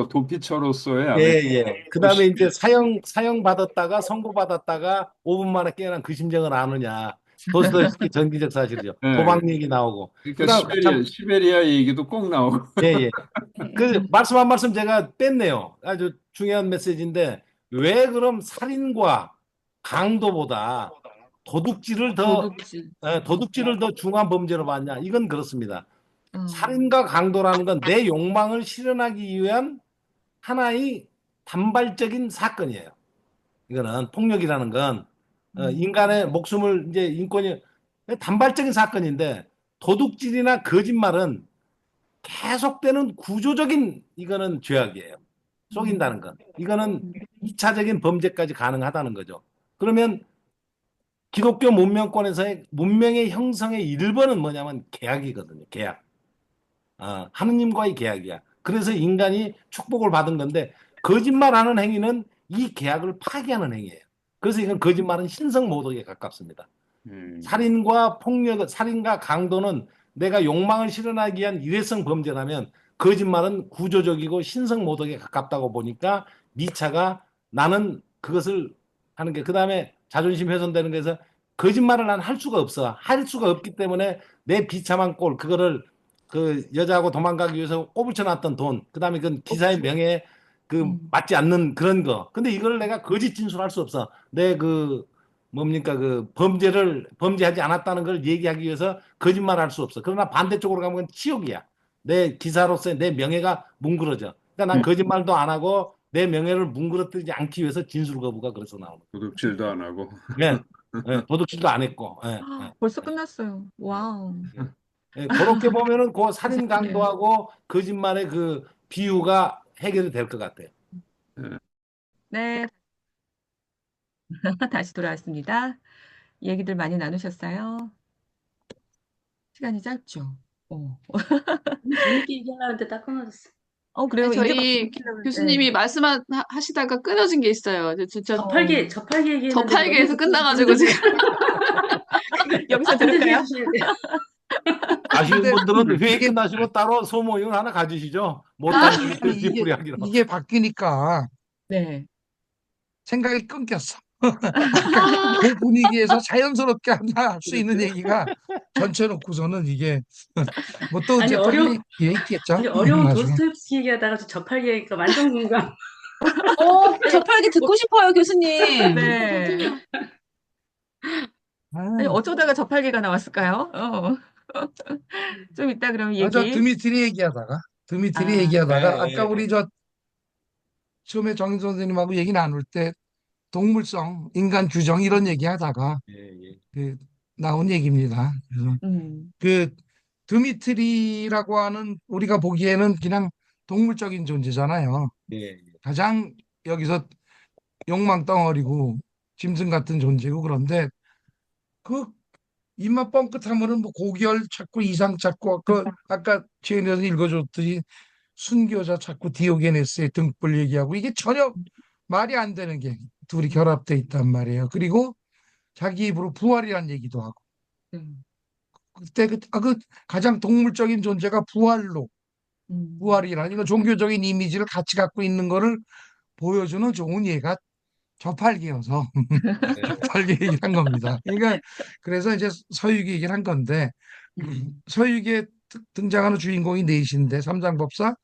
A: 도피처로서의
E: 예,
A: 아메리카.
E: 예. 그 다음에 이제 사형 받았다가 선고 받았다가 5분 만에 깨어난 그 심정을 아느냐. 도스토옙스키 전기적 사실이죠.
A: 예,
E: 도박 얘기 나오고.
A: 그러니까
E: 그다음 참,
A: 시베리아 얘기도 꼭 나오고.
E: 예, 예. 그 말씀 한 말씀 제가 뺐네요. 아주 중요한 메시지인데 왜 그럼 살인과 강도보다 도둑질을 더
B: 도둑질.
E: 도둑질을 더 중한 범죄로 봤냐? 이건 그렇습니다. 살인과 강도라는 건 내 욕망을 실현하기 위한 하나의 단발적인 사건이에요. 이거는 폭력이라는 건 인간의 목숨을 이제 인권이 단발적인 사건인데 도둑질이나 거짓말은 계속되는 구조적인 이거는 죄악이에요. 속인다는 건. 이거는 2차적인 범죄까지 가능하다는 거죠. 그러면 기독교 문명권에서의 문명의 형성의 1번은 뭐냐면 계약이거든요. 계약. 하느님과의 계약이야. 그래서 인간이 축복을 받은 건데 거짓말하는 행위는 이 계약을 파기하는 행위예요. 그래서 이건 거짓말은 신성 모독에 가깝습니다. 살인과 폭력, 살인과 강도는 내가 욕망을 실현하기 위한 일회성 범죄라면 거짓말은 구조적이고 신성 모독에 가깝다고 보니까 미차가 나는 그것을 하는 게 그다음에 자존심 훼손되는 거에서 거짓말을 난 할 수가 없어. 할 수가 없기 때문에 내 비참한 꼴 그거를 그 여자하고 도망가기 위해서 꼬부쳐 놨던 돈 그다음에 그 기사의 명예에 그 맞지 않는 그런 거. 근데 이걸 내가 거짓 진술할 수 없어. 내 그 뭡니까 그 범죄를 범죄하지 않았다는 걸 얘기하기 위해서 거짓말할 수 없어. 그러나 반대쪽으로 가면 그건 치욕이야. 내 기사로서의 내 명예가 뭉그러져. 그러니까 난 거짓말도 안 하고 내 명예를 뭉그러뜨리지 않기 위해서 진술 거부가 그래서 나오는
A: 도둑질도 안 하고.
E: 거야. 예, 도둑질도 안 했고.
B: 벌써 끝났어요. 와우.
E: 그렇게 보면은 그 살인
B: 네.
E: 강도하고 거짓말의 그 비유가 해결이 될 것 같아요.
B: 네. 다시 돌아왔습니다. 얘기들 많이 나누셨어요? 시간이 짧죠?
H: 재밌게 얘기하려는데 딱 끊어졌어.
B: 그래요? 이제 막
I: 저희
B: 들으려고
I: 교수님이 말씀하시다가 끊어진 게 있어요. 진짜
H: 저팔계 얘기했는데
I: 저팔계에서
H: 너무
I: 끝나가지고 지금.
B: 여기서 들을까요?
E: 아쉬운
G: 근데
E: 분들은 회의
G: 이게
E: 끝나시고 따로 소모임을 하나 가지시죠. 못한 얘기 그
G: 이게
E: 뒷부리 하기로.
G: 이게 바뀌니까
B: 네.
G: 생각이 끊겼어. 아까 그 분위기에서 자연스럽게 할 수 있는 얘기가 전체 놓고서는 이게 뭐 또
H: 아니
G: 이제 다른 얘기 있겠죠.
H: 아니 어려운
G: 나중에.
H: 도스토옙스키 얘기하다가 저팔계 얘기가 완전 공감.
F: 저팔계 듣고 싶어요, 교수님.
B: 네. 아니, 어쩌다가 저팔계가 나왔을까요? 좀 이따 그럼
G: 저
B: 얘기.
G: 드미트리 얘기하다가 아까 우리 저 처음에 정인 선생님하고 얘기 나눌 때 동물성, 인간 규정 이런 얘기하다가 그 나온 얘기입니다. 그래서 그 드미트리라고 하는 우리가 보기에는 그냥 동물적인 존재잖아요. 가장 여기서 욕망 덩어리고 짐승 같은 존재고 그런데 그 입맛 뻥끗하면은 뭐 고결 찾고 이상 찾고 아까 지혜에서 읽어줬더니 순교자 찾고 디오게네스의 등불 얘기하고 이게 전혀 말이 안 되는 게 둘이 결합돼 있단 말이에요. 그리고 자기 입으로 부활이란 얘기도 하고 그때 그 가장 동물적인 존재가 부활이라는 이거 종교적인 이미지를 같이 갖고 있는 거를 보여주는 좋은 예가 저팔계여서 저팔계 얘기를 한 겁니다. 그러니까 그래서 이제 서유기 얘기를 한 건데 서유기에 등장하는 주인공이 넷인데 삼장법사,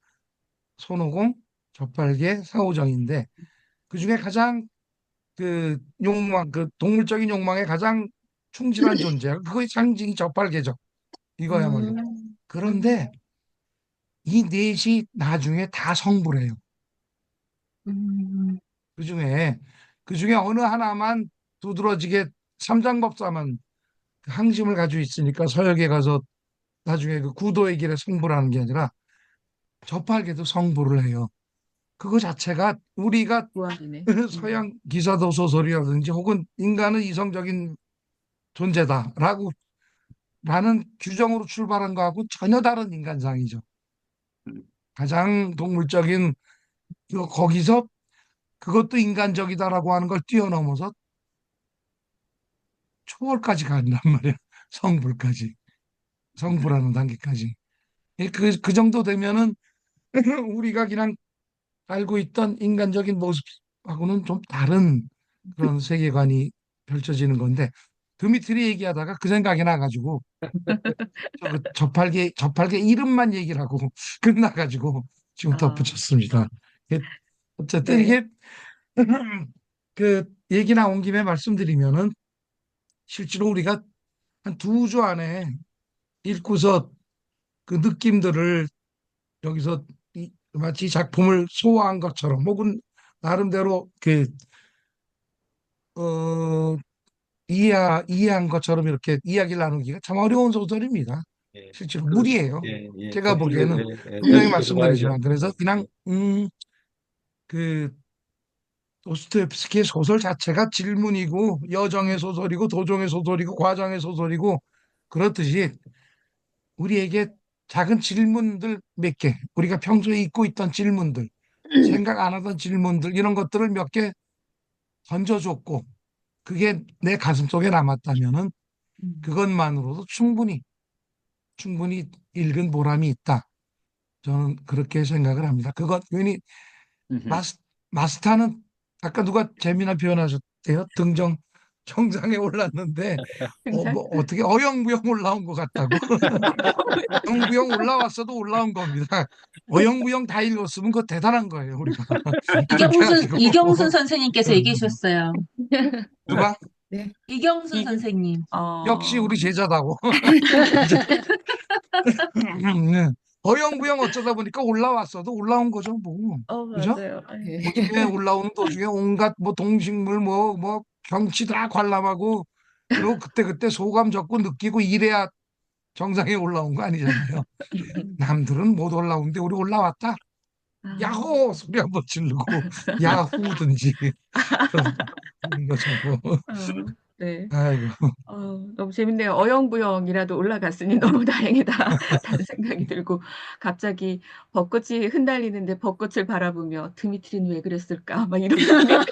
G: 손오공, 저팔계, 사오정인데 그 중에 가장 그 욕망, 그 동물적인 욕망에 가장 충실한 존재야. 그거의 상징이 저팔계죠. 이거야말로. 그런데 이 넷이 나중에 다 성불해요. 그 중에 어느 하나만 두드러지게 삼장법사만 그 항심을 가지고 있으니까 서역에 가서 나중에 그 구도의 길에 성불하는 게 아니라 저팔계도 성불을 해요. 그거 자체가 우리가
B: 부활이네.
G: 서양 기사도 소설이라든지 혹은 인간은 이성적인 존재다라고 라는 규정으로 출발한 거하고 전혀 다른 인간상이죠. 가장 동물적인 거기서 그것도 인간적이다라고 하는 걸 뛰어넘어서 초월까지 간단 말이야. 성불까지. 성불하는 단계까지. 그 정도 되면은 우리가 그냥 알고 있던 인간적인 모습하고는 좀 다른 그런 세계관이 펼쳐지는 건데 드미트리 얘기하다가 그 생각이 나가지고 저팔계 이름만 얘기를 하고 끝나가지고 지금 덧붙였습니다. 어쨌든
B: 네.
G: 이게 그 얘기 나온 김에 말씀드리면은 실제로 우리가 한 2주 안에 읽고서 그 느낌들을 여기서 마치 작품을 소화한 것처럼 혹은 나름대로 그 이해한 것처럼 이렇게 이야기를 나누기가 참 어려운 소설입니다.
E: 예.
G: 실제로 무리예요.
E: 예.
G: 제가 보기에는
E: 예.
G: 분명히
E: 계속해서 봐야죠.
G: 말씀드리지만 그래서 그냥 그 도스토옙스키의 소설 자체가 질문이고 여정의 소설이고 도정의 소설이고 과정의 소설이고 그렇듯이 우리에게 작은 질문들 몇 개, 우리가 평소에 잊고 있던 질문들, 생각 안 하던 질문들 이런 것들을 몇 개 던져줬고 그게 내 가슴속에 남았다면은 그것만으로도 충분히 읽은 보람이 있다. 저는 그렇게 생각을 합니다. 그것 괜히
A: 음흠.
G: 마스터는 아까 누가 재미난 표현하셨대요. 등정 정상에 올랐는데
B: 등장.
G: 뭐 어떻게 어영부영 올라온 것 같다고. 어영부영 올라왔어도 올라온 겁니다. 어영부영 다 읽었으면 그거 대단한 거예요, 우리가. 그렇게 가지고
F: 이경순 선생님께서 얘기해 주셨어요.
G: 누가
C: 네.
F: 이경순
B: 이-
F: 선생님.
G: 역시 우리 제자다고. 네. 어영부영 어쩌다 보니까 올라왔어도 올라온 거죠, 뭐. 그죠?
B: 맞아요.
C: 예.
G: 도중에 올라오는 도중에 온갖 뭐 동식물 뭐 경치 다 관람하고 그리고 그때 소감 적고 느끼고 이래야 정상에 올라온 거 아니잖아요. 남들은 못 올라오는데 우리 올라왔다.
B: 아,
G: 야호 소리 한번 지르고 야후든지 그런 거죠 뭐.
B: 네.
G: 아이고.
B: 너무 재밌네요. 어영부영이라도 올라갔으니 너무 다행이다라는 생각이 들고 갑자기 벚꽃이 흩날리는데 벚꽃을 바라보며 드미트리는 왜 그랬을까? 막 이런 생각이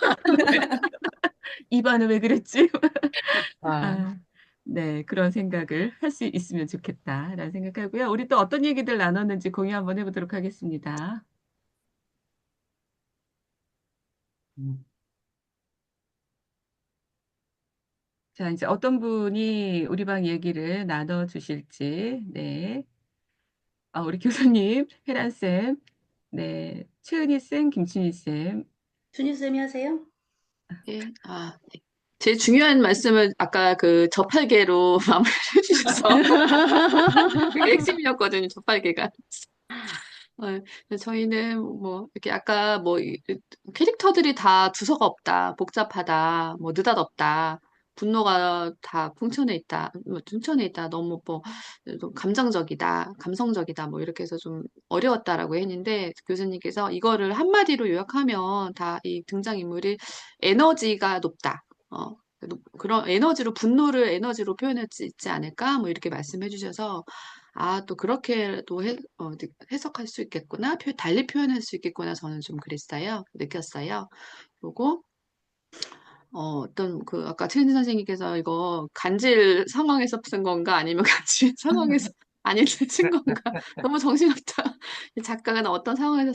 B: 이반은 왜 그랬지?
C: 아,
B: 네, 그런 생각을 할 수 있으면 좋겠다라는 생각하고요. 우리 또 어떤 얘기들 나눴는지 공유 한번 해보도록 하겠습니다.
A: 음.
B: 자, 이제 어떤 분이 우리 방 얘기를 나눠주실지, 네. 우리 교수님, 혜란쌤, 네, 최은희쌤, 김춘희쌤,
H: 춘희쌤이 하세요?
I: 예. 네. 제일 중요한 말씀을 아까 그 저팔계로 마무리를 해주셔서 그게 핵심이었거든요. 저팔계가. 저희는 뭐 이렇게 아까 뭐 캐릭터들이 다 두서가 없다, 복잡하다, 뭐 느닷없다, 분노가 다 풍천에 있다, 뭐 tum천에 있다, 너무 뭐 좀 감정적이다, 감성적이다, 뭐 이렇게 해서 좀 어려웠다라고 했는데 교수님께서 이거를 한마디로 요약하면 다 이 등장인물이 에너지가 높다. 그런 에너지로 분노를 에너지로 표현할 수 있지 않을까? 뭐 이렇게 말씀해 주셔서 또 그렇게도 해석할 수 있겠구나, 달리 표현할 수 있겠구나, 저는 좀 그랬어요. 느꼈어요. 그리고, 어떤, 아까 최은지 선생님께서 이거 간질 상황에서 쓴 건가, 아니면 간질 상황에서 아닐 때 쓴 건가, 너무 정신없다. 이 작가가 어떤 상황에서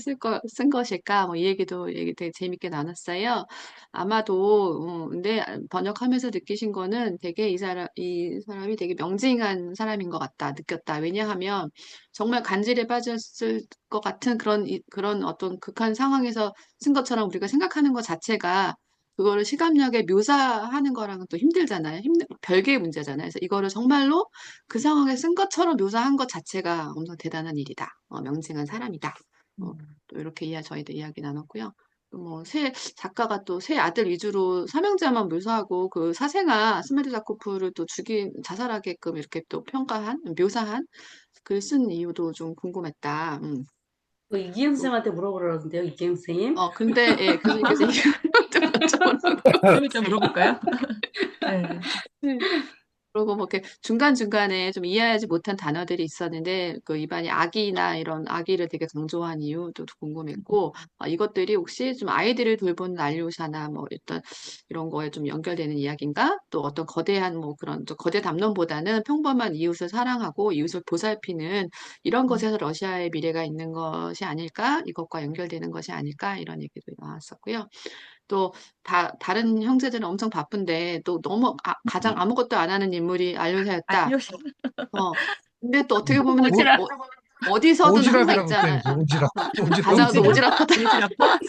I: 쓴 것일까, 뭐 이 얘기 되게 재밌게 나눴어요. 아마도, 근데 번역하면서 느끼신 거는 되게 이 사람이 되게 명징한 사람인 것 같다, 느꼈다. 왜냐하면 정말 간질에 빠졌을 것 같은 그런 어떤 극한 상황에서 쓴 것처럼 우리가 생각하는 것 자체가 그거를 시감력에 묘사하는 거랑은 또 힘들잖아요. 별개의 문제잖아요. 그래서 이거를 정말로 그 상황에 쓴 것처럼 묘사한 것 자체가 엄청 대단한 일이다. 명징한 사람이다. 또 이렇게 저희도 이야기 나눴고요. 작가가 또 새 아들 위주로 삼형제만 묘사하고 그 사생아 스메르자코프를 또 자살하게끔 이렇게 또 묘사한 글 쓴 이유도 좀 궁금했다.
H: 이기영 쌤한테 물어보라 그러던데요, 이기영 선생님?
I: 근데 예, 교수님께서
B: 좀 이따 물어볼까요? 네.
I: 그리고 뭐 이렇게 중간중간에 좀 이해하지 못한 단어들이 있었는데, 이반이 아기나 이런 아기를 되게 강조한 이유도 궁금했고, 이것들이 혹시 좀 아이들을 돌보는 알료샤나 뭐 일단 이런 거에 좀 연결되는 이야기인가? 또 어떤 거대한 뭐 그런 좀 거대 담론보다는 평범한 이웃을 사랑하고 이웃을 보살피는 이런 것에서 러시아의 미래가 있는 것이 아닐까? 이것과 연결되는 것이 아닐까? 이런 얘기도 나왔었고요. 또 다른 형제들은 엄청 바쁜데 또 너무 가장 아무것도 안 하는 인물이 알료샤였다.
B: 알려주셔.
I: 근데 또 어떻게 보면
F: 오지랖.
I: 어디서든 항상
G: 오지랖이라고
I: 있잖아요.
G: 써야죠. 오지랖.
I: 가장도
G: 오지랖.
I: 오지랖하다.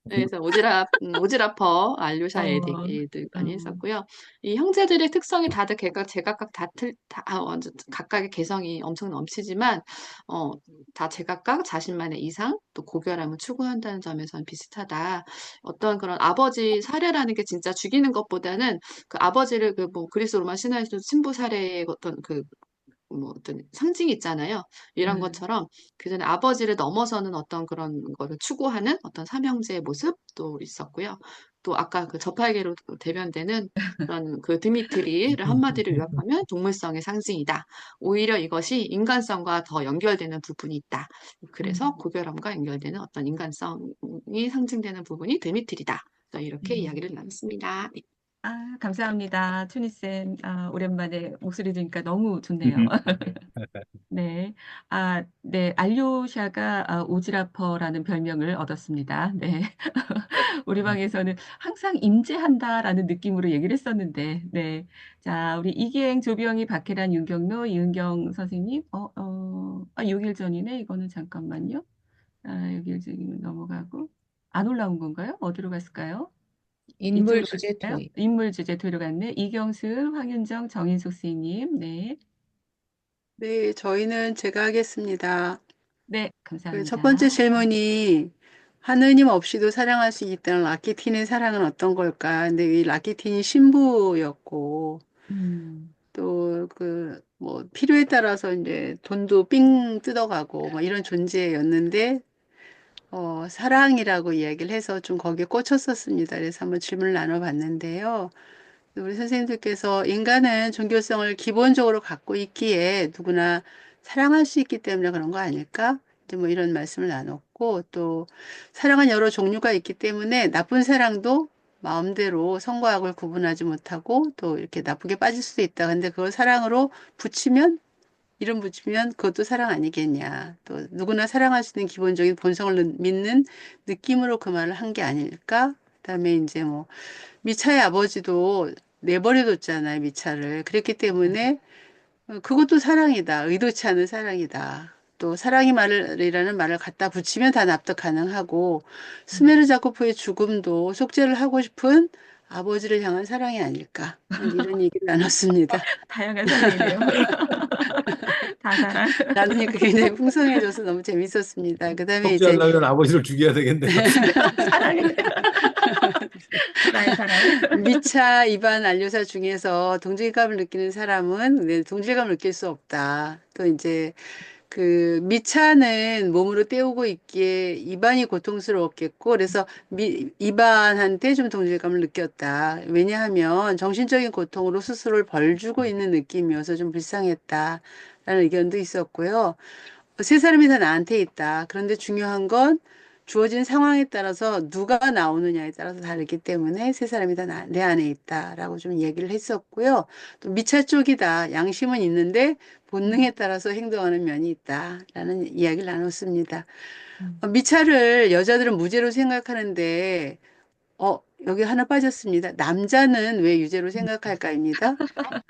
I: 그래서 오지라퍼, 알료샤
B: 어,
I: 얘기들 많이
B: 어,
I: 했었고요. 이 형제들의 특성이 다들 제각각 완전 각각의 개성이 엄청 넘치지만, 어, 다 제각각 자신만의 이상, 또 고결함을 추구한다는 점에서는 비슷하다. 어떤 그런 아버지 사례라는 게 진짜 죽이는 것보다는 그 아버지를 그 뭐 그리스 로마 신화에서 신부 사례의 어떤 그 뭐 어떤 상징이 있잖아요. 이런
B: 네.
I: 것처럼 그전에 아버지를 넘어서는 어떤 그런 거를 추구하는 어떤 삼형제의 모습도 있었고요. 또 아까 그 저팔계로 대변되는 그런 그 드미트리를 한마디로 요약하면 동물성의 상징이다. 오히려 이것이 인간성과 더 연결되는 부분이 있다. 그래서 고결함과 연결되는 어떤 인간성이 상징되는 부분이 드미트리다. 이렇게
B: 음.
I: 이야기를 나눴습니다. 네.
B: 아, 감사합니다. 투니쌤, 오랜만에 목소리 들으니까 너무 좋네요. 네. 네. 알료샤가 오지라퍼라는 별명을 얻었습니다. 네. 우리 방에서는 항상 임재한다라는 느낌으로 얘기를 했었는데, 네. 자, 우리 이기행, 조병희, 박혜란, 윤경로, 이은경 선생님, 6일 전이네. 이거는 잠깐만요. 6일 전이면 넘어가고. 안 올라온 건가요? 어디로 갔을까요?
F: 인물
B: 이쪽으로
F: 주제
B: 갔나요?
F: 토의.
B: 인물 주제 토로 갔네. 이경수, 황윤정, 정인숙 선생님. 네.
J: 네, 저희는 제가 하겠습니다.
B: 네,
J: 그 첫 번째
B: 감사합니다.
J: 질문이 하느님 없이도 사랑할 수 있다는 라키틴의 사랑은 어떤 걸까? 근데 이 라키틴이 신부였고
B: 음,
J: 또 그 뭐 필요에 따라서 이제 돈도 삥 뜯어가고 뭐 이런 존재였는데 사랑이라고 이야기를 해서 좀 거기에 꽂혔었습니다. 그래서 한번 질문을 나눠봤는데요. 우리 선생님들께서 인간은 종교성을 기본적으로 갖고 있기에 누구나 사랑할 수 있기 때문에 그런 거 아닐까? 이제 뭐 이런 말씀을 나눴고 또 사랑은 여러 종류가 있기 때문에 나쁜 사랑도 마음대로 선과 악을 구분하지 못하고 또 이렇게 나쁘게 빠질 수도 있다. 근데 그걸 사랑으로 붙이면 이름 붙이면 그것도 사랑 아니겠냐. 또 누구나 사랑할 수 있는 기본적인 본성을 믿는 느낌으로 그 말을 한 게 아닐까? 그다음에 이제 뭐 미차의 아버지도 내버려뒀잖아요, 미차를. 그랬기 때문에 그것도 사랑이다. 의도치 않은 사랑이다. 또 사랑이 말이라는 말을 갖다 붙이면 다 납득 가능하고
B: 음.
J: 스메르자코프의 죽음도 속죄를 하고 싶은 아버지를 향한 사랑이 아닐까. 이런 얘기를 나눴습니다.
B: 다양한 사랑이네요. 다 사랑.
J: 나누니까 굉장히 풍성해져서 너무 재밌었습니다. 그다음에 이제
E: 속죄하려면 아버지를 죽여야 되겠네요.
B: 사랑이네. 나의 사랑.
J: 미차 이반 안료사 중에서 동질감을 느끼는 사람은 동질감을 느낄 수 없다. 또 이제 그 미차는 몸으로 때우고 있기에 이반이 고통스러웠겠고 그래서 이반한테 좀 동질감을 느꼈다. 왜냐하면 정신적인 고통으로 스스로를 벌주고 있는 느낌이어서 좀 불쌍했다. 라는 의견도 있었고요. 세 사람이 다 나한테 있다. 그런데 중요한 건 주어진 상황에 따라서 누가 나오느냐에 따라서 다르기 때문에 세 사람이 다 내 안에 있다라고 좀 얘기를 했었고요. 또 미차 쪽이다. 양심은 있는데 본능에 따라서 행동하는 면이 있다라는 이야기를 나눴습니다.
B: 음.
J: 미차를 여자들은 무죄로 생각하는데 여기 하나 빠졌습니다. 남자는 왜 유죄로 생각할까입니다.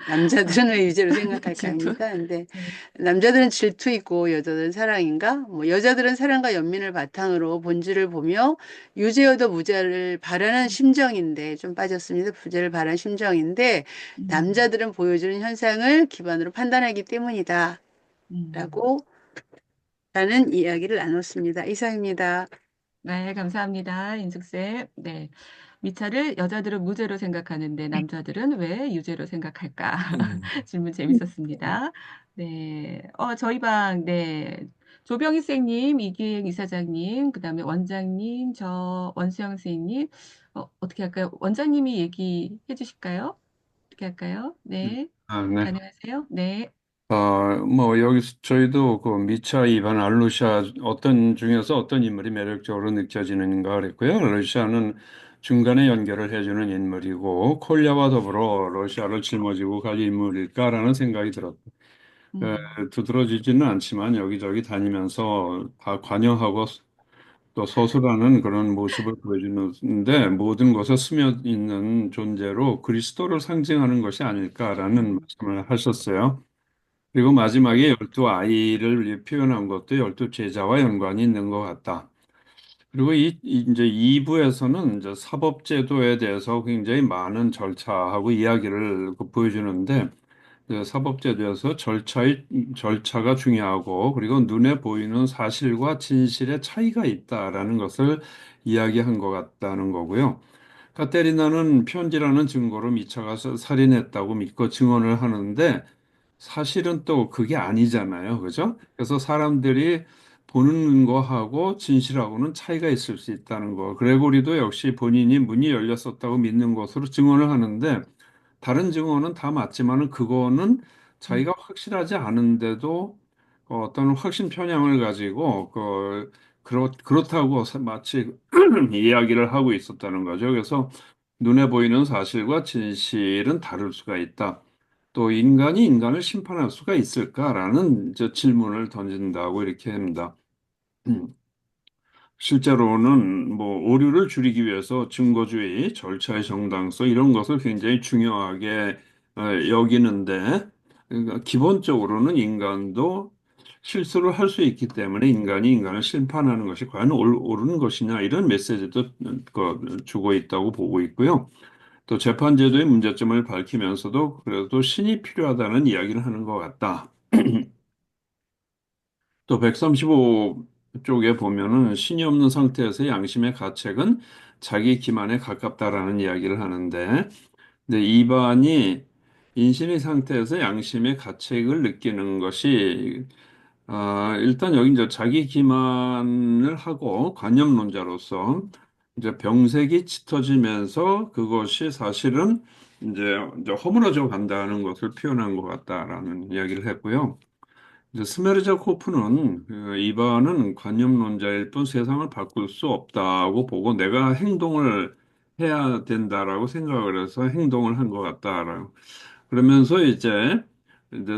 J: 남자들은 왜 유죄로
B: 질투.
J: 생각할까입니다. 근데
B: 네.
J: 남자들은 질투 있고 여자들은 사랑인가? 뭐 여자들은 사랑과 연민을 바탕으로 본질을 보며 유죄여도 무죄를 바라는 심정인데 좀 빠졌습니다. 무죄를 바라는 심정인데
B: 음,
J: 남자들은 보여주는 현상을 기반으로 판단하기 때문이다.
B: 음.
J: 라고 라는 이야기를 나눴습니다. 이상입니다.
B: 네, 감사합니다. 인숙쌤. 네. 미차를 여자들은 무죄로 생각하는데 남자들은 왜 유죄로 생각할까? 질문 재밌었습니다. 네. 저희 방, 네. 조병희 선생님, 이기행 이사장님, 그다음에 원장님, 저 원수영 선생님, 어떻게 할까요? 원장님이 얘기해 주실까요? 어떻게 할까요? 네.
A: 네.
B: 가능하세요? 네.
A: 뭐, 여기서 저희도 그 미차 이반 알루샤 어떤 중에서 어떤 인물이 매력적으로 느껴지는가 그랬고요. 러시아는 중간에 연결을 해주는 인물이고, 콜야와 더불어 러시아를 짊어지고 갈 인물일까라는 생각이 들었고,
B: 음,
A: 두드러지지는 않지만 여기저기 다니면서 다 관여하고 또 서술하는 그런 모습을 보여주는데 모든 것에 스며 있는 존재로 그리스도를 상징하는 것이 아닐까라는 말씀을 하셨어요. 그리고 마지막에 열두 아이를 표현한 것도 열두 제자와 연관이 있는 것 같다. 그리고 이제 2부에서는 이제 사법제도에 대해서 굉장히 많은 절차하고 이야기를 보여주는데, 그 사법제도에서 절차가 중요하고, 그리고 눈에 보이는 사실과 진실의 차이가 있다라는 것을 이야기한 것 같다는 거고요. 카테리나는 편지라는 증거로 미차가 살인했다고 믿고 증언을 하는데, 사실은 또 그게 아니잖아요. 그죠? 그래서 사람들이 보는 거하고 진실하고는 차이가 있을 수 있다는 거. 그레고리도 역시 본인이 문이 열렸었다고 믿는 것으로 증언을 하는데, 다른 증언은 다 맞지만은 그거는 자기가 확실하지 않은데도 어떤 확신 편향을 가지고 그렇다고 마치 이야기를 하고 있었다는 거죠. 그래서 눈에 보이는 사실과 진실은 다를 수가 있다. 또 인간이 인간을 심판할 수가 있을까라는 저 질문을 던진다고 이렇게 합니다. 음. 실제로는 뭐 오류를 줄이기 위해서 증거주의, 절차의 정당성 이런 것을 굉장히 중요하게 여기는데, 그러니까 기본적으로는 인간도 실수를 할 수 있기 때문에 인간이 인간을 심판하는 것이 과연 옳은 것이냐 이런 메시지도 주고 있다고 보고 있고요. 또 재판제도의 문제점을 밝히면서도 그래도 신이 필요하다는 이야기를 하는 것 같다. 또 135 쪽에 보면은 신이 없는 상태에서 양심의 가책은 자기 기만에 가깝다라는 이야기를 하는데, 근데 이반이 인신의 상태에서 양심의 가책을 느끼는 것이 일단 여기 이제 자기 기만을 하고 관념론자로서 이제 병색이 짙어지면서 그것이 사실은 이제 허물어져 간다는 것을 표현한 것 같다라는 이야기를 했고요. 이제 스메르자 코프는 이반은 관념론자일 뿐 세상을 바꿀 수 없다고 보고 내가 행동을 해야 된다라고 생각을 해서 행동을 한 것 같다라고. 그러면서 이제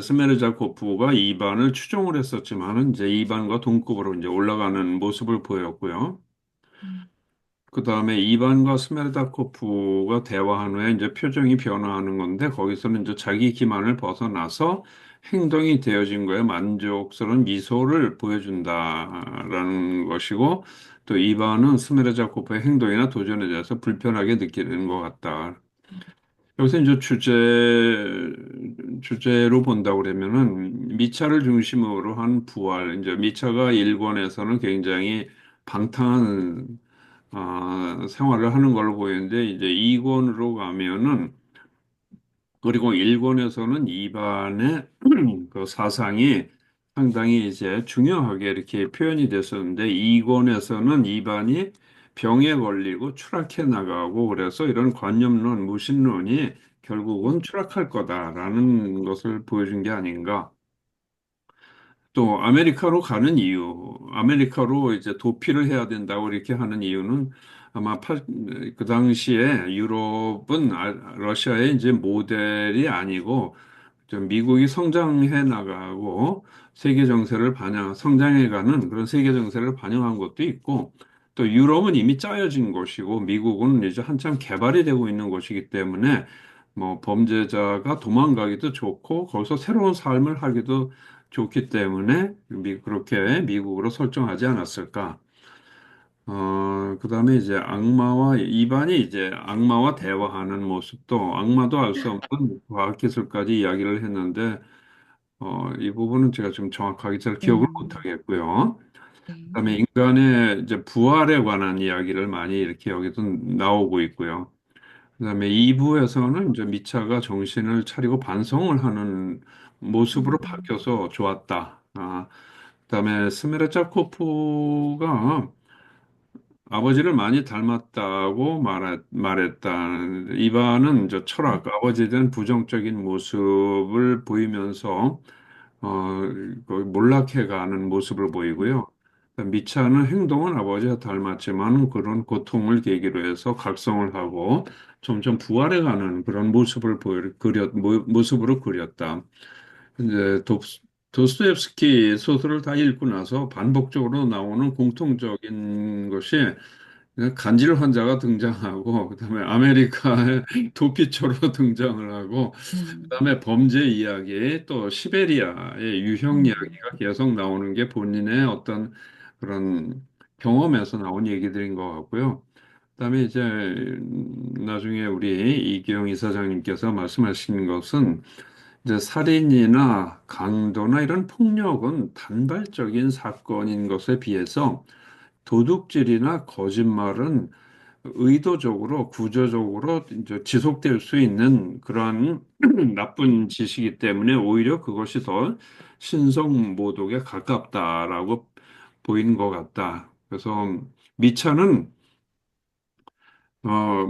A: 스메르자 코프가 이반을 추종을 했었지만은 이제 이반과 동급으로 이제 올라가는 모습을 보였고요. 그 다음에 이반과 스멜다코프가 대화한 후에 이제 표정이 변화하는 건데 거기서는 이제 자기 기만을 벗어나서 행동이 되어진 거에 만족스러운 미소를 보여준다라는 것이고 또 이반은 스멜다코프의 행동이나 도전에 대해서 불편하게 느끼는 것 같다. 여기서 이제 주제로 본다고 그러면은 미차를 중심으로 한 부활. 이제 미차가 일본에서는 굉장히 방탕한 생활을 하는 걸로 보이는데 이제 이권으로 가면은 그리고 일본에서는 이반의 그 사상이 상당히 이제 중요하게 이렇게 표현이 됐었는데 이권에서는 이반이 병에 걸리고 추락해 나가고 그래서 이런 관념론, 무신론이 결국은 추락할 거다라는 것을 보여준 게 아닌가. 또 아메리카로 가는 이유, 아메리카로 이제 도피를 해야 된다고 이렇게 하는 이유는 아마 그 당시에 유럽은 러시아의 이제 모델이 아니고 좀 미국이 성장해 나가고 세계 정세를 성장해가는 그런 세계 정세를 반영한 것도 있고 또 유럽은 이미 짜여진 곳이고 미국은 이제 한참 개발이 되고 있는 곳이기 때문에 뭐 범죄자가 도망가기도 좋고 거기서 새로운 삶을 하기도 좋기 때문에 그렇게 미국으로 설정하지 않았을까. 그다음에 이제 이반이 이제 악마와 대화하는 모습도 악마도 알 수 없는 과학기술까지 이야기를 했는데, 이 부분은 제가 좀 정확하게 잘 기억을 못 하겠고요.
B: 네.
A: 그다음에 인간의 이제 부활에 관한 이야기를 많이 이렇게 여기도 나오고 있고요. 그다음에 2부에서는 이제 미차가 정신을 차리고 반성을 하는 모습으로 바뀌어서 좋았다. 그다음에 스메르자코프가 아버지를 많이 닮았다고 말했다. 이반은 이제 철학, 아버지에 대한 부정적인 모습을 보이면서 어, 거의 몰락해가는 모습을 보이고요. 미차는 행동은 아버지와 닮았지만 그런 고통을 계기로 해서 각성을 하고 점점 부활해가는 그런 모습으로 그렸다. 이제 도스토옙스키 소설을 다 읽고 나서 반복적으로 나오는 공통적인 것이 간질 환자가 등장하고 그다음에 아메리카의 도피처로 등장을 하고 그다음에 범죄 이야기 또 시베리아의 유형 이야기가 계속 나오는 게 본인의 어떤 그런 경험에서 나온 얘기들인 것 같고요. 그다음에 이제 나중에 우리 이기영 이사장님께서 말씀하신 것은 이제 살인이나 강도나 이런 폭력은 단발적인 사건인 것에 비해서 도둑질이나 거짓말은 의도적으로 구조적으로 이제 지속될 수 있는 그러한 나쁜 짓이기 때문에 오히려 그것이 더 신성모독에 가깝다라고 보이는 것 같다. 그래서 미차는 어,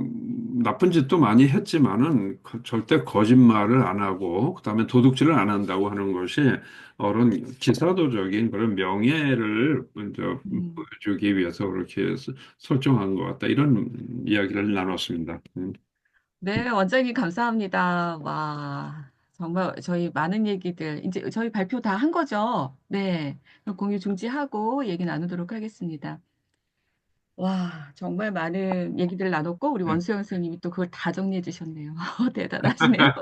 A: 나쁜 짓도 많이 했지만은 절대 거짓말을 안 하고 그다음에 도둑질을 안 한다고 하는 것이 어른 기사도적인 그런 명예를 먼저 보여주기 위해서 그렇게 설정한 것 같다. 이런 이야기를 나눴습니다.
B: 네, 원장님 감사합니다. 와, 정말 저희 많은 얘기들, 이제 저희 발표 다 한 거죠? 네, 그럼 공유 중지하고 얘기 나누도록 하겠습니다. 와, 정말 많은 얘기들 나눴고, 우리 원수영 선생님이 또 그걸 다 정리해 주셨네요. 대단하시네요.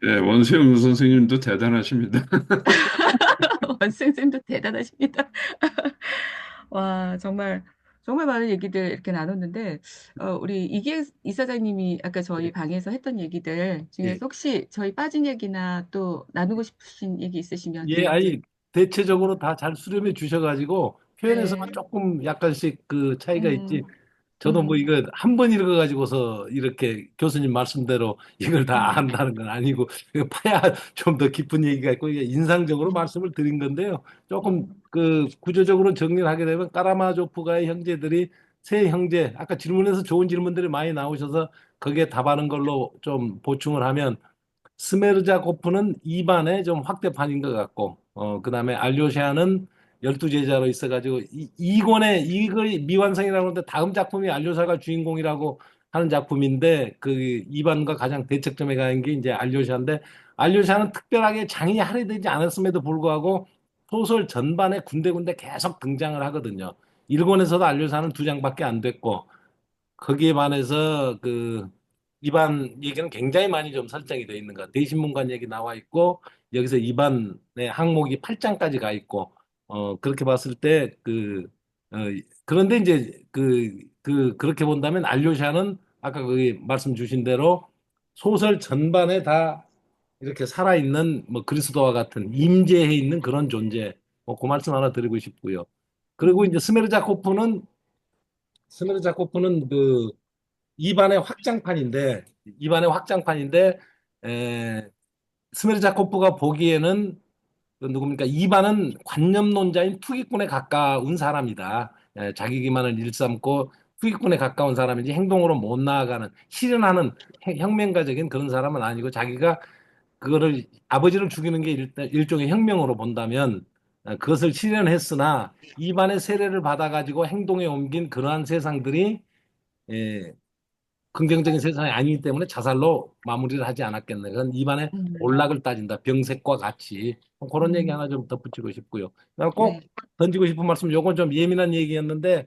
A: 네, 원세영 선생님도 대단하십니다.
B: 원수영 선생님도 대단하십니다. 와, 정말, 정말 많은 얘기들 이렇게 나눴는데, 우리 이기영 이사장님이 아까 저희 방에서 했던 얘기들
E: 예.
B: 중에서 혹시 저희 빠진 얘기나 또 나누고 싶으신 얘기 있으시면
E: 예,
B: 언제,
E: 아니, 대체적으로 다 잘 수렴해 주셔가지고, 표현에서만
B: 네,
E: 조금 약간씩 그 차이가 있지.
B: 음,
E: 저도 뭐
B: 음,
E: 이거 한 번 읽어가지고서 이렇게 교수님 말씀대로 이걸 다
B: 음,
E: 안다는 건 아니고, 이거 파야 좀 더 깊은 얘기가 있고, 이게 인상적으로 말씀을 드린 건데요. 조금
B: 음,
E: 그 구조적으로 정리를 하게 되면, 까라마조프가의 형제들이 세 형제, 아까 질문에서 좋은 질문들이 많이 나오셔서 거기에 답하는 걸로 좀 보충을 하면, 스메르자 고프는 2반의 좀 확대판인 것 같고, 그다음에 알료샤는 12제자로 있어가지고, 이권의 이걸 미완성이라고 하는데 다음 작품이 알료샤가 주인공이라고 하는 작품인데, 그 2반과 가장 대척점에 가는 게 이제 알료샤인데, 알료샤는 특별하게 장이 할애되지 않았음에도 불구하고 소설 전반에 군데군데 계속 등장을 하거든요. 1권에서도 알료샤는 2장밖에 안 됐고, 거기에 반해서 그 입안 얘기는 굉장히 많이 좀 설정이 되어 있는 것 같아요. 대신문관 얘기 나와 있고 여기서 입안의 항목이 8장까지 가 있고 그렇게 봤을 때 어, 그런데 이제 그렇게 본다면 알료샤는 아까 거기 말씀 주신 대로 소설 전반에 다 이렇게 살아있는 뭐 그리스도와 같은 임재해 있는 그런 존재. 그 말씀 하나 드리고 싶고요. 그리고 이제 스메르자코프는 그 입안의 확장판인데 에, 스메르자코프가 보기에는 그 누굽니까? 이반은 관념론자인 투기꾼에 가까운 사람이다. 자기 기만을 일삼고 투기꾼에 가까운 사람이지 행동으로 못 나아가는 실현하는 혁명가적인 그런 사람은 아니고 자기가 그거를 아버지를 죽이는 게 일종의 혁명으로 본다면 그것을 실현했으나 이반의 세례를 받아가지고 행동에 옮긴 그러한 세상들이 에, 긍정적인 세상이 아니기 때문에 자살로 마무리를 하지 않았겠네. 그건 입안에
B: 음,
E: 올락을 따진다. 병색과 같이. 그런 얘기
B: 음,
E: 하나 좀 덧붙이고 싶고요. 그다음 꼭
B: 네,
E: 던지고 싶은 말씀, 요건 좀 예민한 얘기였는데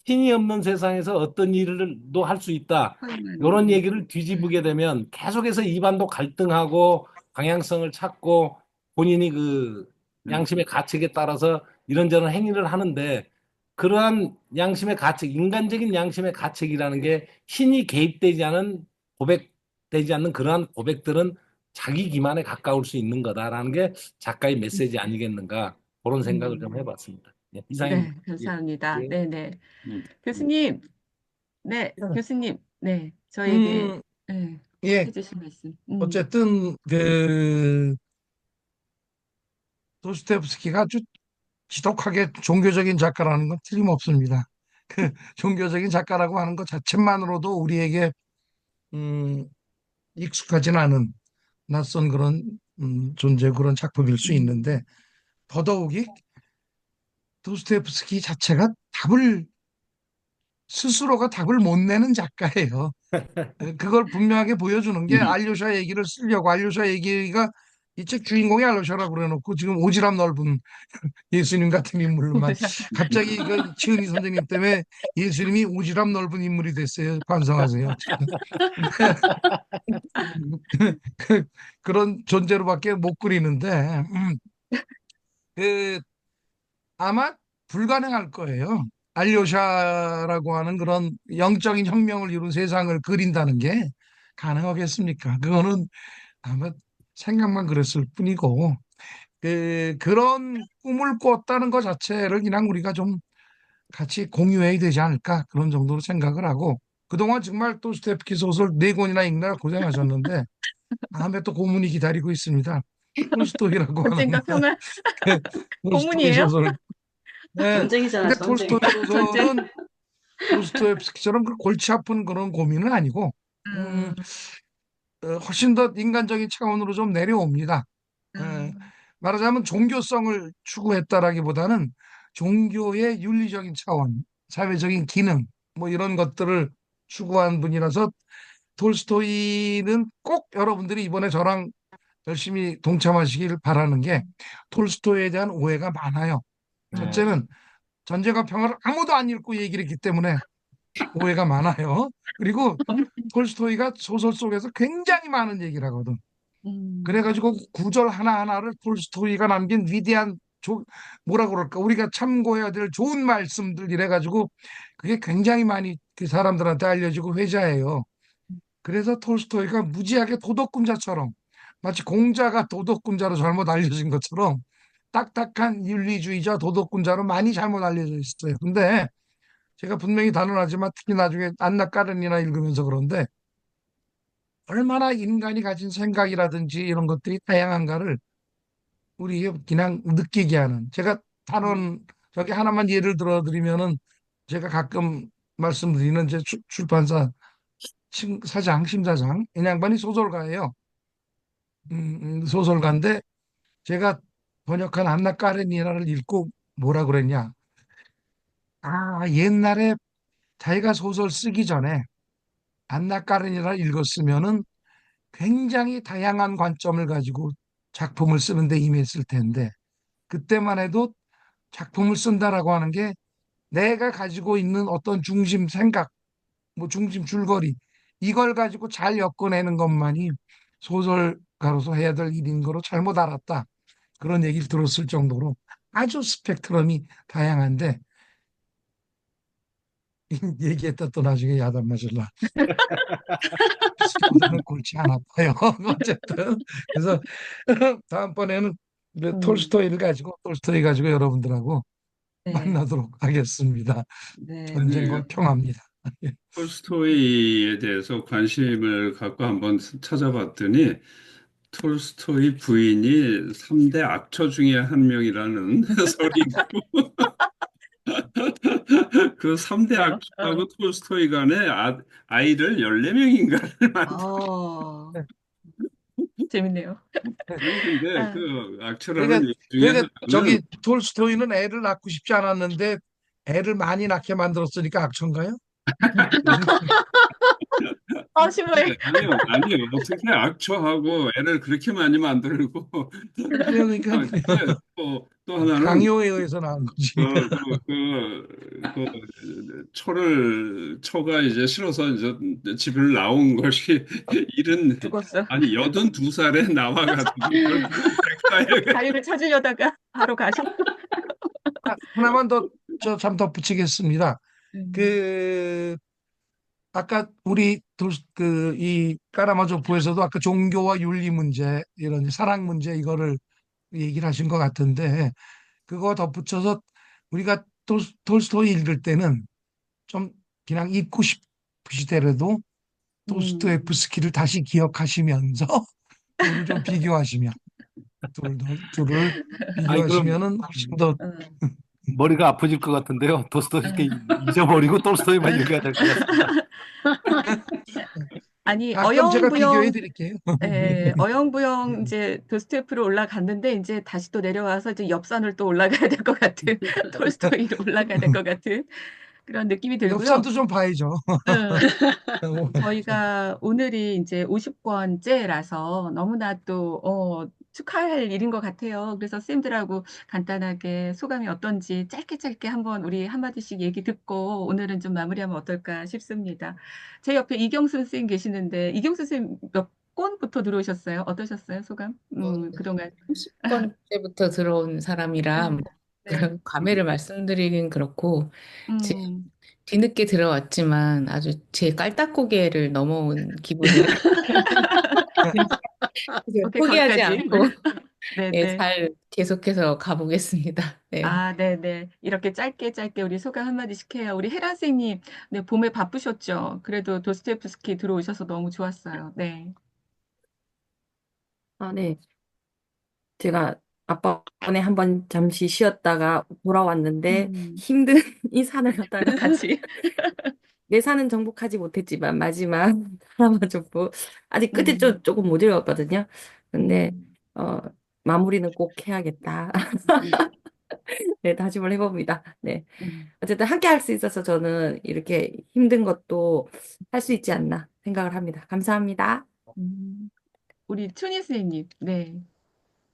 E: 신이 없는 세상에서 어떤 일을도 할 수 있다. 이런
B: 허용하는,
E: 얘기를 뒤집게 되면 계속해서 입안도 갈등하고 방향성을 찾고 본인이 그 양심의 가책에 따라서 이런저런 행위를 하는데 그러한 양심의 가책, 인간적인 양심의 가책이라는 게 신이 개입되지 않은 고백되지 않는 그러한 고백들은 자기 기만에 가까울 수 있는 거다라는 게 작가의 메시지 아니겠는가 그런 생각을 좀
B: 음,
E: 해봤습니다. 예, 이상입니다.
B: 네,
E: 예.
B: 감사합니다.
E: 예.
B: 네네.
A: 음,
B: 교수님, 네, 교수님, 네, 저에게,
G: 음,
B: 네,
G: 예.
B: 해주실 말씀.
G: 어쨌든 그 도스토옙스키가 아주 지독하게 종교적인 작가라는 건 틀림없습니다. 그 종교적인 작가라고 하는 것 자체만으로도 우리에게 음, 익숙하진 않은 낯선 그런 존재 그런 작품일 수 있는데 더더욱이 도스토옙스키 자체가 스스로가 답을 못 내는 작가예요. 그걸 분명하게 보여주는 게 알료샤 얘기를 쓰려고 알료샤 얘기가 이 책 주인공이 알료샤라고 그래놓고 지금 오지랖 넓은 예수님 같은 인물만 갑자기 그 치은희 선생님 때문에 예수님이 오지랖 넓은 인물이 됐어요. 반성하세요. 그런 존재로밖에 못 그리는데 그 아마 불가능할 거예요. 알료샤라고 하는 그런 영적인 혁명을 이룬 세상을 그린다는 게 가능하겠습니까? 그거는 아마 생각만 그랬을 뿐이고, 그런 꿈을 꿨다는 것 자체를 그냥 우리가 좀 같이 공유해야 되지 않을까 그런 정도로 생각을 하고, 그동안 정말 또 스테프키 소설 네 권이나 읽느라 고생하셨는데 다음에 또 고문이 기다리고 있습니다. 톨스토이라고 하는
B: 전쟁과 평화
G: 그 톨스토이
B: 고문이에요?
G: 소설. 네.
H: 전쟁이잖아,
G: 근데
H: 전쟁.
G: 톨스토이
B: 전쟁.
G: 소설은 도스토옙스키처럼 그 골치 아픈 그런 고민은 아니고, 음,
B: 음,
G: 훨씬 더 인간적인 차원으로 좀 내려옵니다. 에,
B: 음,
G: 말하자면 종교성을 추구했다라기보다는 종교의 윤리적인 차원, 사회적인 기능, 뭐 이런 것들을 추구한 분이라서 톨스토이는 꼭 여러분들이 이번에 저랑 열심히 동참하시길 바라는 게, 톨스토이에 대한 오해가 많아요. 첫째는 전쟁과 평화를 아무도 안 읽고 얘기를 했기 때문에 오해가 많아요. 그리고 톨스토이가 소설 속에서 굉장히 많은 얘기를 하거든.
B: 음,
G: 그래가지고 구절 하나하나를 톨스토이가 남긴 위대한 뭐라 그럴까, 우리가 참고해야 될 좋은 말씀들 이래가지고 그게 굉장히 많이 그 사람들한테 알려지고 회자해요. 그래서 톨스토이가 무지하게 도덕군자처럼, 마치 공자가 도덕군자로 잘못 알려진 것처럼 딱딱한 윤리주의자 도덕군자로 많이 잘못 알려져 있어요. 근데 제가 분명히 단언하지만 특히 나중에 안나 까르니나 읽으면서 그런데, 얼마나 인간이 가진 생각이라든지 이런 것들이 다양한가를 우리 그냥 느끼게 하는, 제가 단언 저기 하나만 예를 들어드리면은, 제가 가끔 말씀드리는 제 출판사 사장, 심사장, 이 양반이 소설가예요. 소설가인데 제가 번역한 안나 까레니나를 읽고 뭐라 그랬냐. 아, 옛날에 자기가 소설 쓰기 전에 안나 까레니나를 읽었으면은 굉장히 다양한 관점을 가지고 작품을 쓰는데 임했을 텐데, 그때만 해도 작품을 쓴다라고 하는 게 내가 가지고 있는 어떤 중심 생각, 뭐 중심 줄거리, 이걸 가지고 잘 엮어내는 것만이 소설가로서 해야 될 일인 거로 잘못 알았다. 그런 얘기를 들었을 정도로 아주 스펙트럼이 다양한데, 얘기했다 또 나중에 야단 맞을라. 저는 골치 안 아파요. 어쨌든 그래서 다음번에는
B: 음,
G: 톨스토이 가지고 여러분들하고
B: 네,
G: 만나도록 하겠습니다.
B: 네.
G: 전쟁과 평화입니다.
A: 톨스토이에 대해서 관심을 갖고 한번 찾아봤더니 톨스토이 부인이 3대 악처 중에 한 명이라는 설이 있고 그 3대 악처하고 톨스토이 간에 아이를 14명인가를 만든
B: 어, 재밌네요.
A: 근데
B: 아,
A: 그 악처라는
G: 그러니까
A: 얘기 중에
G: 그러니까
A: 하나는
G: 저기 톨스토이는 애를 낳고 싶지 않았는데 애를 많이 낳게 만들었으니까 악천가요? 무슨
B: 심오해.
A: 아니요. 어떻게 악처하고 애를 그렇게 많이 만들고
G: 그러니까
A: 또 하나는
G: 강요에 의해서 낳은 거지.
A: 초가 이제 싫어서 이제 집을 나온 것이 일은
B: 죽었어.
A: 아니 82살에 나와가지고 결국은 백사에
B: 자유를 찾으려다가 바로 가셨어.
G: 하나만 더 저 참 덧붙이겠습니다.
B: 음,
G: 그 아까 우리 그이 까라마조프에서도 아까 종교와 윤리 문제, 이런 사랑 문제, 이거를 얘기를 하신 것 같은데, 그거 덧붙여서 우리가 톨스토이 읽을 때는 좀 그냥 읽고 싶으시더라도
B: 음,
G: 도스토옙스키를 다시 기억하시면서 둘을 좀 비교하시면, 둘을
E: 아니, 그럼
G: 비교하시면은 훨씬 더
B: 음,
E: 머리가 아프질 것 같은데요. 도스토옙스키 잊어버리고 톨스토이만 읽어야 될 것 같습니다.
B: 아니,
G: 가끔 제가 비교해 드릴게요.
B: 어영부영 이제 도스토옙스키로 올라갔는데 이제 다시 또 내려와서 이제 옆산을 또 올라가야 될 것 같은 톨스토이로 올라가야 될 것 같은 그런 느낌이 들고요.
G: 옆산도 좀 봐야죠.
B: 음, 저희가 오늘이 이제 50권째라서 너무나 또 축하할 일인 것 같아요. 그래서 쌤들하고 간단하게 소감이 어떤지 짧게 짧게 한번 우리 한마디씩 얘기 듣고 오늘은 좀 마무리하면 어떨까 싶습니다. 제 옆에 이경순 쌤 계시는데 이경순 쌤 몇 권부터 들어오셨어요? 어떠셨어요? 소감? 그동안.
K: 30번째부터 들어온 사람이라
B: 네. 네.
K: 감회를 말씀드리긴 그렇고, 지금
B: 음.
K: 뒤늦게 들어왔지만 아주 제 깔딱고개를 넘어온 기분이라 이제
B: 어떻게
K: 포기하지
B: 거기까지?
K: 않고 예,
B: 네네.
K: 잘 계속해서 가보겠습니다. 네.
B: 아, 네네. 이렇게 짧게 짧게 우리 소감 한마디씩 해요. 우리 헤라 선생님, 네, 봄에 바쁘셨죠? 그래도 도스토옙스키 들어오셔서 너무 좋았어요. 네.
L: 아, 네. 제가 앞번에 한번 잠시 쉬었다가 돌아왔는데
B: 음,
L: 힘든 이 산을 갔다가
B: 같이.
L: 내 산은 정복하지 못했지만 마지막 카라마조프 아직 끝에
B: 음,
L: 조금 못 읽었거든요. 근데
B: 음,
L: 어, 마무리는 꼭 해야겠다. 네, 다짐을 해봅니다. 네.
B: 음,
L: 어쨌든 함께 할 수 있어서 저는 이렇게 힘든 것도 할 수 있지 않나 생각을 합니다. 감사합니다.
B: 우리 춘희 선생님, 네.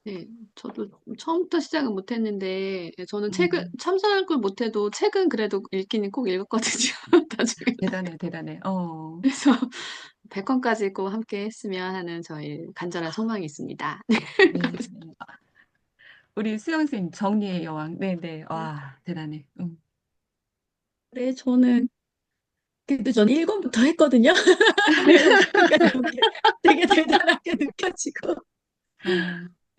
I: 네, 저도 처음부터 시작은 못했는데, 저는 책을,
B: 음,
I: 참선할 걸 못해도 책은 그래도 읽기는 꼭 읽었거든요. 나중에.
B: 대단해, 대단해.
I: 그래서 100권까지 꼭 함께 했으면 하는 저희 간절한 소망이 있습니다.
B: 네. 우리 수영 선생님, 정리의 여왕. 네네. 와, 대단해.
D: 그래, 그래도 저는 1권부터 했거든요. 그래서 지금까지 보기에 되게 대단하게 느껴지고.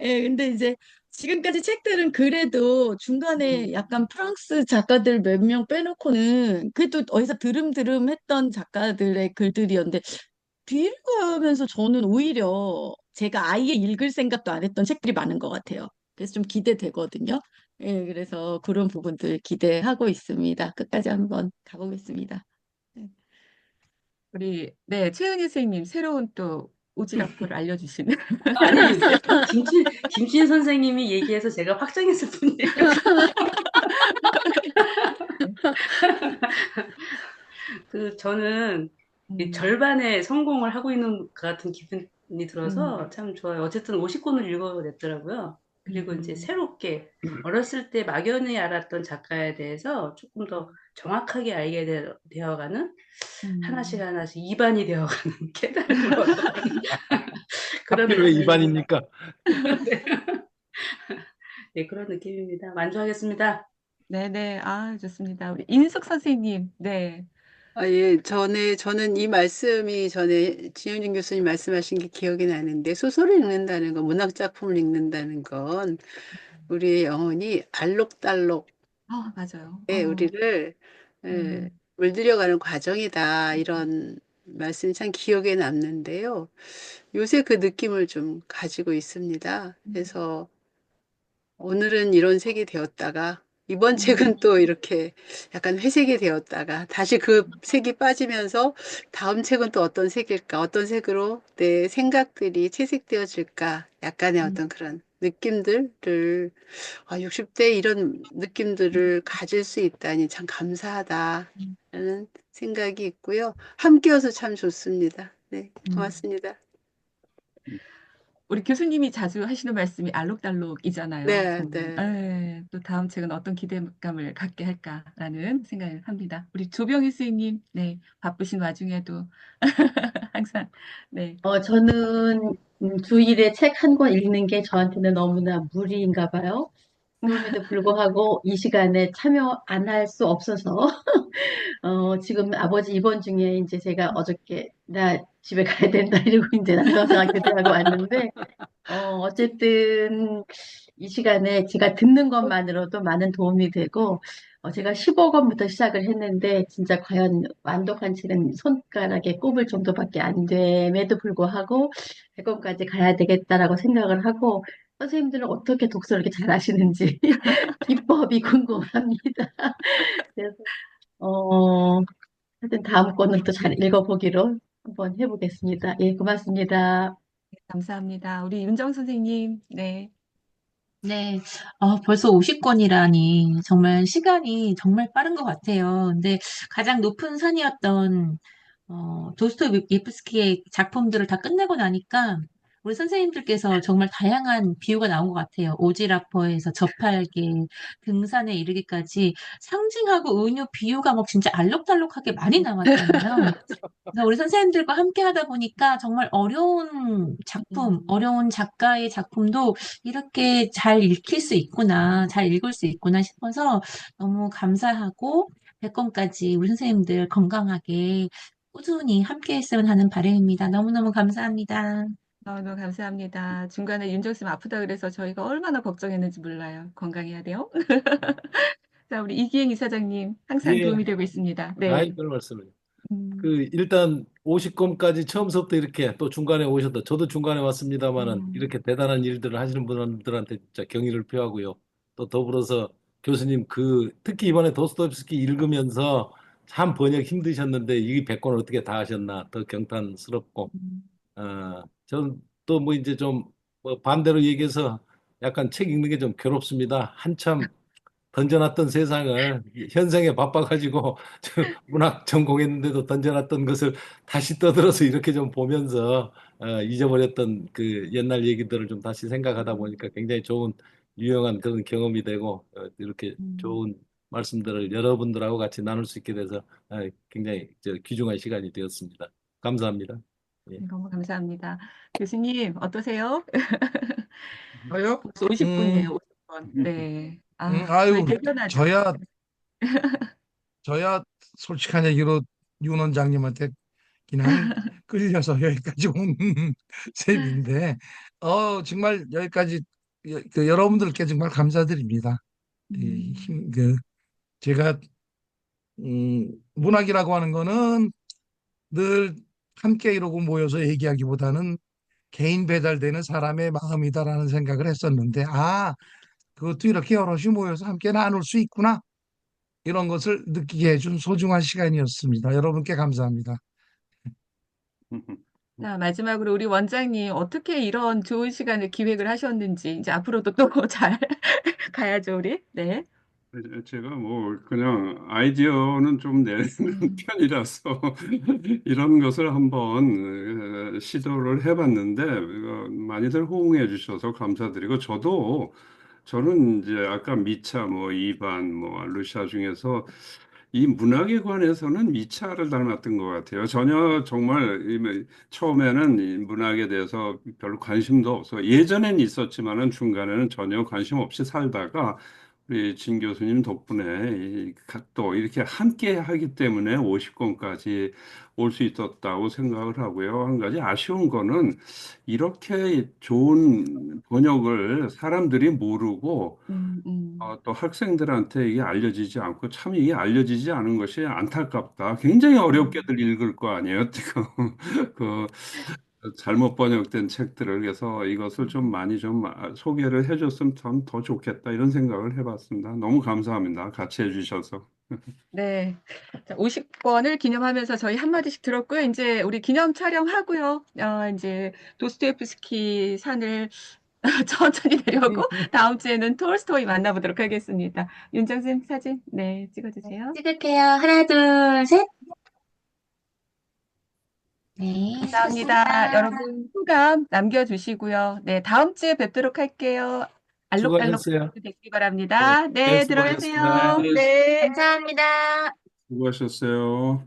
D: 예, 근데 이제 지금까지 책들은 그래도 중간에 약간 프랑스 작가들 몇 명 빼놓고는 그래도 어디서 드름드름 했던 작가들의 글들이었는데 비읽으면서 저는 오히려 제가 아예 읽을 생각도 안 했던 책들이 많은 것 같아요. 그래서 좀 기대되거든요. 예, 그래서 그런 부분들 기대하고 있습니다. 끝까지 한번 가보겠습니다. 네.
B: 우리, 네, 최은희 선생님, 새로운 또 오지랖을 알려주시는.
H: 아니, 김진 선생님이 얘기해서 제가 확정했을 뿐이에요. 저는 이 절반의 성공을 하고 있는 것 같은 기분이 들어서 참 좋아요. 어쨌든 50권을 읽어냈더라고요. 그리고 이제 새롭게 어렸을 때 막연히 알았던 작가에 대해서 조금 더 정확하게 알게 되어가는 하나씩 하나씩 입안이 되어가는 깨달음을 얻어가는 그런
E: 하필 왜
H: 느낌이
E: 입안입니까?
H: 네, 그런 느낌입니다. 만족하겠습니다.
B: 네네. 아, 좋습니다. 우리 인숙 선생님, 네.
J: 아, 예, 저는 이 말씀이 전에 진영진 교수님 말씀하신 게 기억이 나는데, 소설을 읽는다는 건, 문학작품을 읽는다는 건, 우리의 영혼이 알록달록,
B: 아, 맞아요.
J: 우리를, 예,
B: 음,
J: 물들여가는 과정이다. 이런 말씀이 참 기억에 남는데요. 요새 그 느낌을 좀 가지고 있습니다. 그래서 오늘은 이런 색이 되었다가, 이번 책은 또 이렇게 약간 회색이 되었다가, 다시 그 색이 빠지면서 다음 책은 또 어떤 색일까, 어떤 색으로 내 생각들이 채색되어질까, 약간의 어떤 그런 느낌들을, 60대 이런 느낌들을 가질 수 있다니 참 감사하다라는 생각이 있고요. 함께여서 참 좋습니다. 네, 고맙습니다.
B: 우리 교수님이 자주 하시는 말씀이 알록달록이잖아요.
J: 네,
B: 정말.
J: 네.
B: 예, 또 다음 책은 어떤 기대감을 갖게 할까라는 생각을 합니다. 우리 조병희 선생님, 네, 바쁘신 와중에도 항상, 네.
C: 저는 주일에 책 한 권 읽는 게 저한테는 너무나 무리인가 봐요. 그럼에도 불구하고 이 시간에 참여 안 할 수 없어서 지금 아버지 입원 중에 이제 제가 어저께 나 집에 가야 된다 이러고 이제 난도상 교대하고 왔는데 어쨌든 이 시간에 제가 듣는 것만으로도 많은 도움이 되고 제가 15권부터 시작을 했는데 진짜 과연 완독한 책은 손가락에 꼽을 정도밖에 안 됨에도 불구하고 100권까지 가야 되겠다라고 생각을 하고 선생님들은 어떻게 독서를 이렇게 잘하시는지 비법이 궁금합니다. 그래서 하여튼 다음 거는 또 잘 읽어보기로 한번 해보겠습니다. 예, 고맙습니다.
B: 감사합니다. 우리 윤정 선생님, 네.
F: 네, 벌써 50권이라니 정말 시간이 정말 빠른 것 같아요. 근데 가장 높은 산이었던 도스토예프스키의 작품들을 다 끝내고 나니까 우리 선생님들께서 정말 다양한 비유가 나온 것 같아요. 오지라퍼에서 저팔계, 등산에 이르기까지 상징하고 은유, 비유 과목 진짜 알록달록하게 많이 나왔잖아요. 그래서 우리 선생님들과 함께 하다 보니까 정말 어려운 작품, 어려운 작가의 작품도 이렇게 잘 읽힐 수 있구나, 잘 읽을 수 있구나 싶어서 너무 감사하고 100권까지 우리 선생님들 건강하게 꾸준히 함께 했으면 하는 바람입니다. 너무너무 감사합니다.
B: 너무 감사합니다. 중간에 윤정쌤 아프다 그래서 저희가 얼마나 걱정했는지 몰라요. 건강해야 돼요. 자, 우리 이기행 이사장님 항상
E: 예,
B: 도움이 되고 있습니다.
E: 아이,
B: 네.
E: 별 말씀을.
B: 음,
E: 일단 50권까지 처음부터 이렇게 또 중간에 오셨다. 저도 중간에 왔습니다만은
B: 음,
E: 이렇게 대단한 일들을 하시는 분들한테 진짜 경의를 표하고요. 또 더불어서 교수님 특히 이번에 도스토옙스키 읽으면서 참 번역 힘드셨는데 이 100권을 어떻게 다 하셨나 더 경탄스럽고
B: 음,
E: 저는 또 뭐 이제 좀뭐 반대로 얘기해서 약간 책 읽는 게 좀 괴롭습니다. 한참 던져놨던 세상을 현생에 바빠가지고 저 문학 전공했는데도 던져놨던 것을 다시 떠들어서 이렇게 좀 보면서 잊어버렸던 그 옛날 얘기들을 좀 다시 생각하다 보니까 굉장히 좋은 유용한 그런 경험이 되고 이렇게
B: 음.
E: 좋은 말씀들을 여러분들하고 같이 나눌 수 있게 돼서 굉장히 귀중한 시간이 되었습니다. 감사합니다. 예.
B: 너무 감사합니다. 교수님, 어떠세요?
G: 저요?
B: 벌써 50분이에요, 50분. 네. 저희
G: 아유,
B: 대견하죠.
G: 저야 솔직한 얘기로 윤 원장님한테 그냥 끌려서 여기까지 온 셈인데, 정말 여기까지 여러분들께 정말 감사드립니다.
B: 음,
G: 제가 문학이라고 하는 거는 늘 함께 이러고 모여서 얘기하기보다는 개인 배달되는 사람의 마음이다라는 생각을 했었는데, 그것도 이렇게 여럿이 모여서 함께 나눌 수 있구나. 이런 것을 느끼게 해준 소중한 시간이었습니다. 여러분께 감사합니다.
B: 자, 마지막으로 우리 원장님, 어떻게 이런 좋은 시간을 기획을 하셨는지, 이제 앞으로도 또 잘 가야죠, 우리. 네.
A: 제가 뭐 그냥 아이디어는 좀 내는 편이라서 이런 것을 한번 시도를 해봤는데 많이들 호응해 주셔서 감사드리고 저는 이제 아까 미차 뭐 이반 뭐 루시아 중에서 이 문학에 관해서는 미차를 닮았던 것 같아요. 전혀 정말 처음에는 이 문학에 대해서 별로 관심도 없어. 예전엔 있었지만은 중간에는 전혀 관심 없이 살다가 우리 진 교수님 덕분에 또 이렇게 함께 하기 때문에 50권까지 올 수 있었다고 생각을 하고요. 한 가지 아쉬운 거는 이렇게 좋은 번역을 사람들이 모르고 또 학생들한테 이게 알려지지 않고 참 이게 알려지지 않은 것이 안타깝다. 굉장히 어렵게들 읽을 거 아니에요. 그 잘못 번역된 책들을 그래서 이것을 좀 많이 좀 소개를 해줬으면 참 더 좋겠다 이런 생각을 해봤습니다. 너무 감사합니다. 같이 해주셔서.
B: 네. 자, 50권을 기념하면서 저희 한마디씩 들었고요. 이제 우리 기념 촬영하고요. 이제 도스토옙스키 산을 천천히 내려오고 다음 주에는 톨스토이 만나보도록 하겠습니다. 윤정쌤 사진 네, 찍어주세요.
F: 찍을게요. 하나, 둘, 셋. 네,
B: 감사합니다.
F: 수고하셨습니다.
B: 여러분 소감 남겨주시고요. 네, 다음 주에 뵙도록 할게요. 알록달록
E: 수고하셨어요.
B: 되시기 바랍니다.
E: 네,
B: 네,
E: 수고하셨습니다.
B: 들어가세요. 네.
F: 감사합니다.
A: 수고하셨어요.